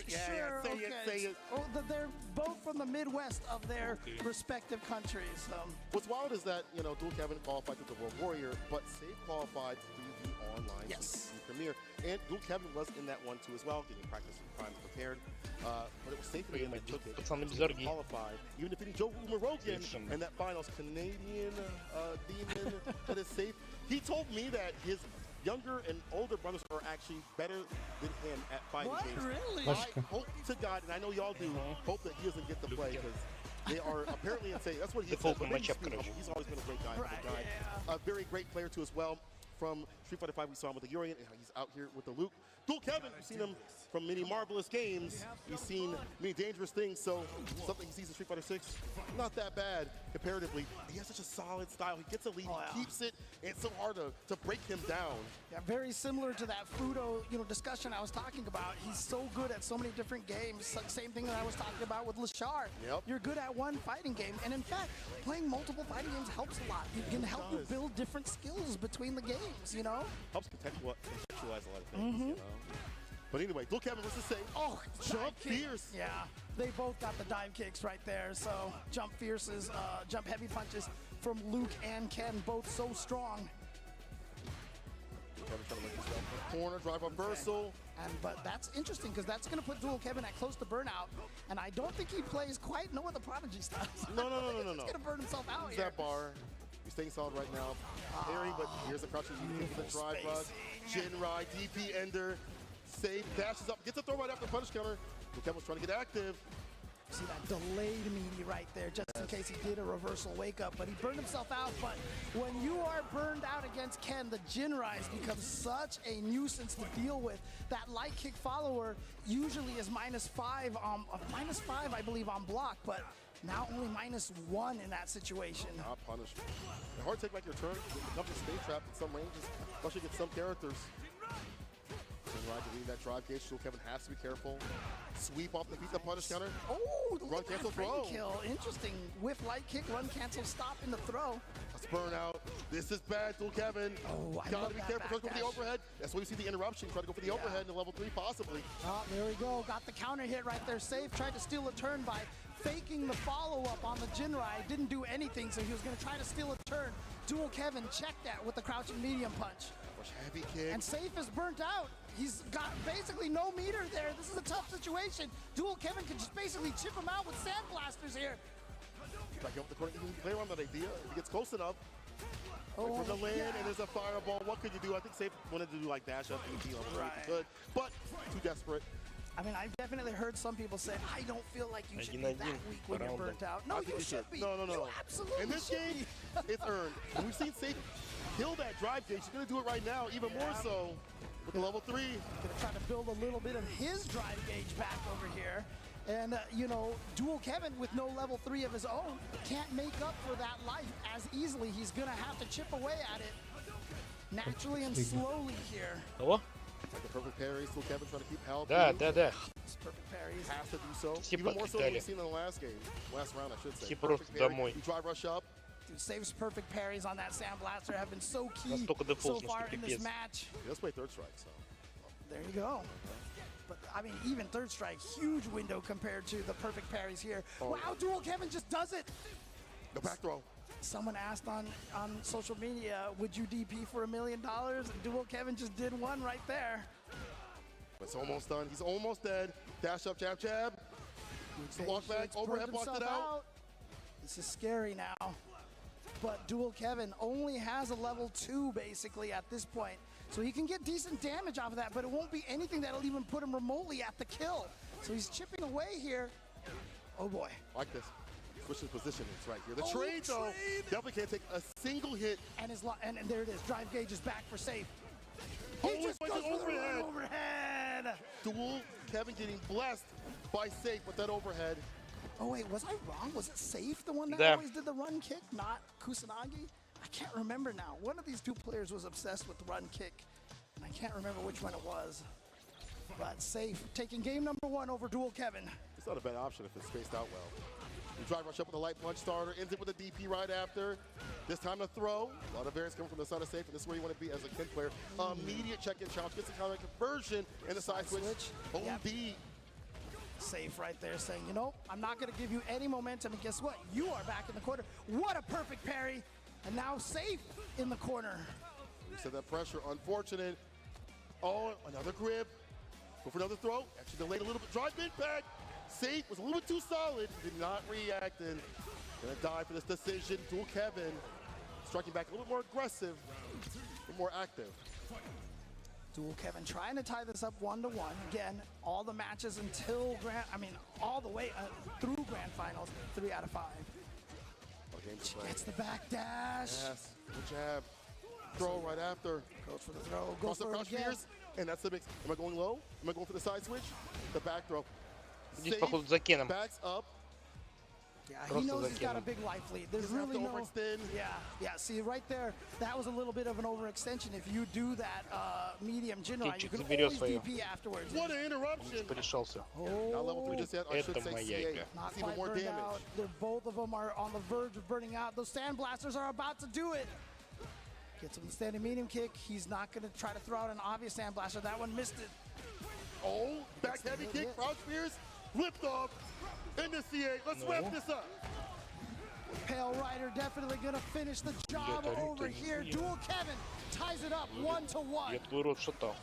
Sure, say it. Oh, they're both from the Midwest of their respective countries. What's wild is that, Dual Kevin qualified through the World Warrior, but Safe qualified through the online CCC Premier. And Dual Kevin was in that one too as well, getting practice and primes prepared. But it was Safe again that took it. Qualified, even defeating Joe Umarogian in that finals. Canadian demon that is Safe. He told me that his younger and older brothers are actually better than him at fighting games. Really? I hope to God, and I know y'all do, hope that he doesn't get to play because they are apparently insane. That's what he said. He's always been a great guy. A very great player too as well. From Street Fighter V, we saw him with the Urian, and he's out here with the Luke. Dual Kevin, you've seen him from many marvelous games. You've seen many dangerous things, so something he sees in Street Fighter 6, not that bad comparatively. He has such a solid style. He gets a lead, he keeps it, and it's so hard to break him down. Yeah, very similar to that Fudo, discussion I was talking about. He's so good at so many different games. Same thing that I was talking about with Lashar. You're good at one fighting game, and in fact, playing multiple fighting games helps a lot. It can help you build different skills between the games, Helps contextualize a lot of things, But anyway, Dual Kevin versus Safe. Oh, Jump Fierce. Yeah, they both got the dive kicks right there. So Jump Fierce's jump heavy punches from Luke and Ken, both so strong. Kevin trying to make himself a corner, drive reversal. But that's interesting because that's going to put Dual Kevin at close to burnout. And I don't think he plays quite no other Prodigy styles. No. He's going to burn himself out here. That bar. He's staying solid right now. Parrying, but here's the crouching for the drive rush. Jinrai, DP ender. Safe, dashes up, gets a throw right after the punish counter. Kevin's trying to get active. See that delayed meaty right there, just in case he did a reversal wake up, but he burned himself out. But when you are burned out against Ken, the Jinrais become such a nuisance to deal with. That light kick follower usually is -5, -5 I believe on block, but now only -1 in that situation. Not punished. Hard to take back your turn. It becomes a space trap in some ranges, especially against some characters. Jinrai deleting that drive gauge, so Kevin has to be careful. Sweep off the feet, the punish counter. Oh, the Run, cancel, frame throw. kill. Interesting. Whiff, light kick, run, cancel, stop in the throw. Let's burn out. This is bad, Dual Kevin. Oh, I Gotta love be that careful. Try to go for the backdash. overhead. That's why we see the interruption. Try to go for the overhead in level 3, possibly. Oh, there we go. Got the counter hit right there. Safe. Tried to steal a turn by faking the follow-up on the Jinrai. Didn't do anything, so he was going to try to steal a turn. Dual Kevin checked that with the crouching medium punch. Push heavy kick. And Safe is burnt out. He's got basically no meter there. This is a tough situation. Dual Kevin can just basically chip him out with sand blasters here. Back up the corner. You can play around that idea if he gets close enough. Oh, From the land, yeah. and there's a fireball. What could you do? I think Safe wanted to do like dash up and heal him. Right. He could, but too desperate. I mean, I've definitely heard some people say, I don't feel like you should be that 1-1 weak when you're round. burnt out. No, I think you he should be. No. You absolutely In this should game, be. it's earned. And we've seen Safe kill that drive gauge. He's going to do it right now, even more so with the level 3. Gonna try to build a little bit of his drive gauge back over here. And, you know, Dual Kevin with no level 3 of his own can't make up for that life as easily. He's gonna have to chip away at it naturally and slowly here. О, Like the perfect parry. Still Kevin trying to keep health. да. It's perfect parries. Has to do so. Все Even more so than подкидали. we've seen in the last game. Last round, I should say. Все Perfect просто parry. домой. You drive rush up. Dude, Safe's perfect parries on that Sand Blaster have been so key Настолько so дефолтно, far что in this пипец. match. Let's play third strike, so. There you go. But, I mean, even third strike, huge window compared to the perfect parries here. Wow, Dual Kevin just does it. No back throw. Someone asked on social media, would you DP for $1 million? And Dual Kevin just did one right there. It's almost done. He's almost dead. Dash up, jab, jab. Some walk back, Patience, overhead burnt blocked it himself out. This is scary now. But Dual Kevin only has a level 2 basically at this point. So he can get decent damage off of that, but it won't be anything that'll even put him remotely at the kill. So he's chipping away here. Oh boy. Like this. Switching position is right here. The Oh, trade, though, trade. definitely can't take a single hit. And and there it is. Drive gauge is back for Safe. He Oh, just it's goes like for the run overhead. overhead. Dual Kevin getting blessed by Safe with that overhead. Oh wait, was I wrong? Was it Safe the one that Да. always did the run kick, not Kusanagi? I can't remember now. One of these two players was obsessed with the run kick, and I can't remember which one it was. But Safe taking game number 1 over Dual Kevin. It's not a bad option if it's spaced out well. You drive rush up with a light punch starter, ends it with a DP right after. This time to throw. A lot of variance coming from the side of Safe, and this is where you want to be as a Ken player. Immediate check-in challenge, gets the counter conversion, and the side switch. Yep. OD. Safe right there saying, you know, I'm not going to give you any momentum, and guess what? You are back in the corner. What a perfect parry. And now Safe in the corner. You said that pressure, unfortunate. Oh, another grip. Go for another throw. Actually delayed a little bit. Drive impact. Safe was a little bit too solid. Did not react and gonna die for this decision. Dual Kevin striking back a little bit more aggressive, a little more active. Dual Kevin trying to tie this up 1-1. Again, all the matches until all the way through grand finals, 3 out of 5. What game to She play? gets the back dash. Yes, good jab. Throw right after. Goes for the throw. Cross Goes the for it crouch again. fears, and that's the mix. Am I going low? Am I going for the side switch? The back throw. Здесь, походу, за Кеном. Backs up. Yeah, he Просто knows he's got a закинул. big life lead. There's Doesn't have really to no. overextend. Yeah. See right there, that was a little bit of an overextension. If you do that medium Jinrai, you Кичик can заберет always своё. DP afterwards. What an interruption. Порешался. Not level 3 Oh, just yet. I should Это say моя CA. игра. not It's even quite more burned damage. out. Both of them are on the verge of burning out. Those Sand Blasters are about to do it. Gets him the standing medium kick. He's not going to try to throw out an obvious Sand Blaster. That one missed it. Oh, back heavy kick, hit. crouch spears, lift off, into CA. Let's wrap this up. Pale Rider definitely going to finish the job Это over не here. я. Dual Kevin ties it up 1-1. Я твой рот шатал.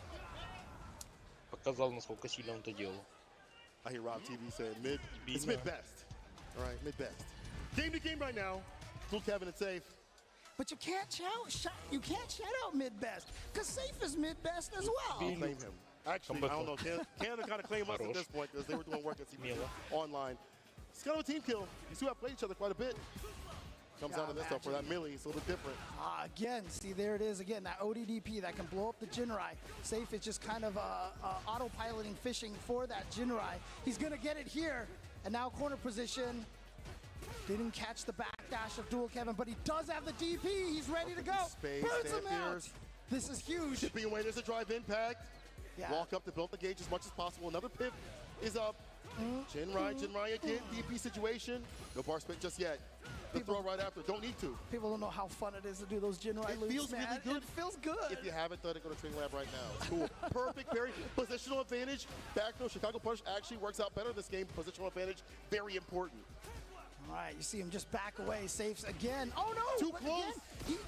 Показал, насколько сильно он это делал. I hear Rob TV saying it's Бедно. mid best. All right, mid best. Game to game right now. Dual Kevin and Safe. But you can't shout out mid best because Safe is mid best as well. Claim him. Actually, I don't know. Canada kind of claim us at this point because they were doing work at CP online. It's kind of a team kill. These two have played each other quite a bit. Comes down to this stuff for that melee. It's a little bit different. Again, see there it is again, that ODDP that can blow up the Jinrai. Safe is just kind of autopiloting fishing for that Jinrai. He's gonna get it here, and now corner position. Didn't catch the backdash of Dual Kevin, but he does have the DP. He's ready to go. Space, Burns him out. Fears. This is huge. Chipping away, there's a drive impact. Yeah. Walk up to build the gauge as much as possible. Another pip is up. Jinrai again. DP situation. No bar split just yet. The throw right after. Don't need to. People don't know how fun it is to do those Jinrai loops, feels man. really good. It feels good. If you haven't done it, go to Training Lab right now. It's cool. Perfect parry. Positional advantage. Back throw. Chicago Punch actually works out better this game. Positional advantage. Very important. All right, you see him just back away, safes again. Oh no! Too But close. Again,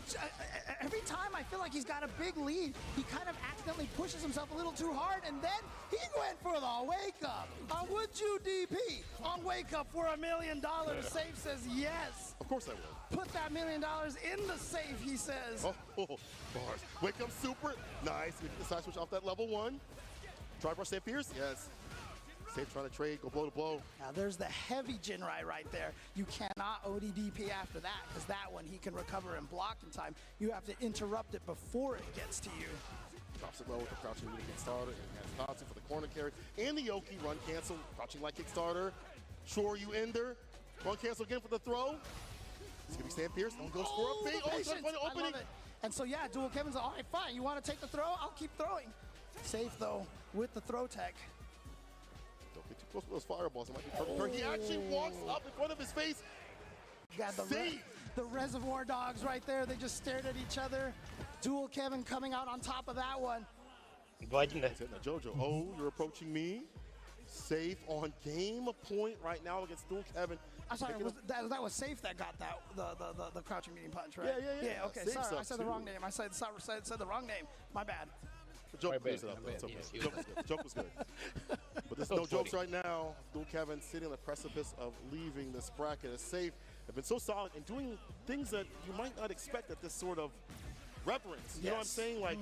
every time I feel like he's got a big lead, he kind of accidentally pushes himself a little too hard, and then he went for the wake up. Would you DP on wake up for $1 million? Safe says yes. Of course I will. Put that $1 million in the safe, he says. Oh, bars. Wake up super. Nice. We get the side switch off that level 1. Drive rush Safe Pierce? Yes. Safe trying to trade, go blow to blow. Now there's the heavy Jinrai right there. You cannot ODDP after that, because that one he can recover and block in time. You have to interrupt it before it gets to you. Drops it low with the crouching really get started, and has Tatsu for the corner carry. And the Yoki run cancel, crouching like Kickstarter. Sure you ender. Run cancel again for the throw. It's gonna be Sam Pierce. He goes for a big patience. opening. I love it. And so yeah, Dual Kevin's like, all right, fine. You want to take the throw? I'll keep throwing. Safe though with the throw tech. Don't get too close with those fireballs. It might be perfect. He actually walks up in front of his face. Got the reservoir dogs right there. They just stared at each other. Dual Kevin coming out on top of that one. 2-1, да. Now Jojo, oh, you're approaching me. Safe on game point right now against Dual Kevin. I'm sorry, that was Safe that got that the crouching medium punch, right? Yeah. Okay, Safe sorry, I sucks said the too. wrong name. I said the wrong name. My bad. The joke My bad, clears it up. my It's bad, okay. yes, The you- joke was good. The joke was good. But there's no Don't jokes worry. right now. Dual Kevin sitting on the precipice of leaving this bracket as Safe. Have been so solid and doing things that you might not expect at this sort of reverence. You know what I'm Yes. saying? Like,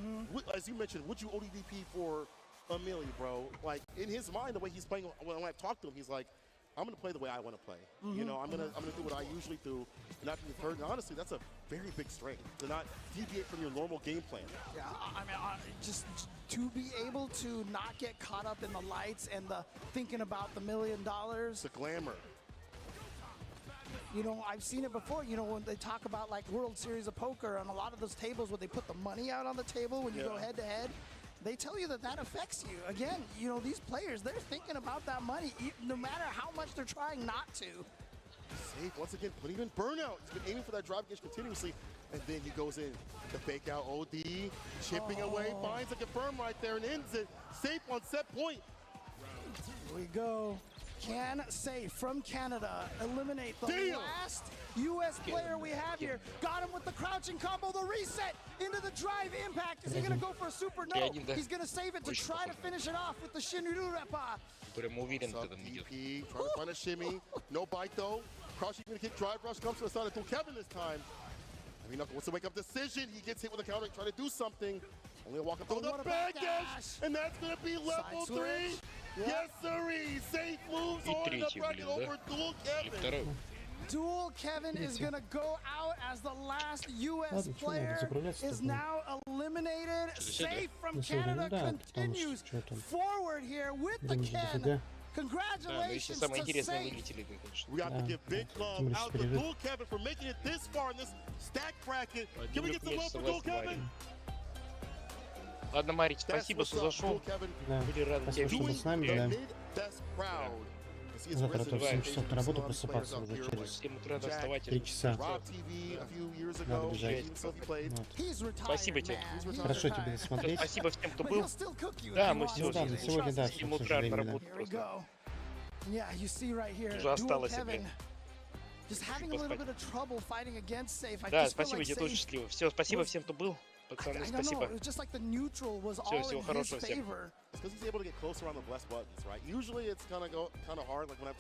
as you mentioned, would you ODDP for a million, bro? Like, in his mind, the way he's playing, when I talk to him, he's like, I'm gonna play the way I want to play. You know, I'm gonna do what I usually do, and not be hurt. And honestly, that's a very big strength to not deviate from your normal game plan. Yeah, I mean, just to be able to not get caught up in the lights and the thinking about the $1 million. It's a glamour. You know, I've seen it before. You know, when they talk about like World Series of Poker on a lot of those tables where they put the money out on the table when you go head to head. They tell you that affects you. Again, you know, these players, they're thinking about that money no matter how much they're trying not to. Safe once again, putting in burnout. He's been aiming for that drive gauge continuously, and then he goes in the fake out OD, chipping away, finds a confirm right there and ends it. Safe on set point. Here we go. Can Safe from Canada eliminate the last U.S. player we have here? Got him with the crouching combo, the reset into the drive impact. Is he going to go for a super? No, he's going to save it to try to finish it off with the Shinryu Repa. Прям уверен, Sub кто там идет. DP, trying to find a shimmy. No bite though. Crouching gonna kick, drive rush comes to the side of Dual Kevin this time. I mean, what's the wake up decision? He gets hit with a counter, try to do something. Only a walk up throw what the about back dash, dash? and that's gonna be level 3. switch. Yes, sirree. Safe moves И on the третий, bracket блин, да? over Dual И Kevin. второй. Dual Kevin is going to go out as the last U.S. Ладно, чё, надо player закругляться is тогда. now eliminated. Safe from Ну, сегодня, Canada да, потому что continues чё там. forward here with the Времени Ken. дофига. Да, но если Congratulations самое to интересное Safe. вылетели, конечно. We have to give big love тем более out to перерыв. Dual Kevin for making it this far in this stack bracket. Can we Один get some love месяц for Dual вас говорим. Kevin? Ладно, Марич, That's спасибо, what's что up, зашел. Dual Kevin. Да. Были рады тебя Спасибо, что был видеть. с нами, The да. mid-best crowd. This is Завтра risen тоже в 7 occasion часов for на работу some просыпаться players уже out here через like 7 утра надо Jack, вставать. 3 часа. Rob TV a few years Надо ago. бежать. Even so he played. Вот. He's retired, Спасибо тебе. man. He's Хорошо retired. тебе смотреть. Спасибо всем, кто But был. he'll still cook you if Да, he мы wants все Ну да, to. на уже сегодня, да, 7 к утра на сожалению, работу Here we просто. go. Yeah, you see right here, Уже Dual осталось, Kevin блин. just having a little bit of trouble fighting against Safe. I Да, just feel спасибо, like тебе тоже Safe, счастливо. Все, спасибо всем, кто был. Пацаны, I don't know, спасибо. it was just like the neutral was Всего, all всего in his хорошего всем. favor. It's because he's able to get closer on the blessed buttons, right? Usually it's kind of hard. Like when I've talked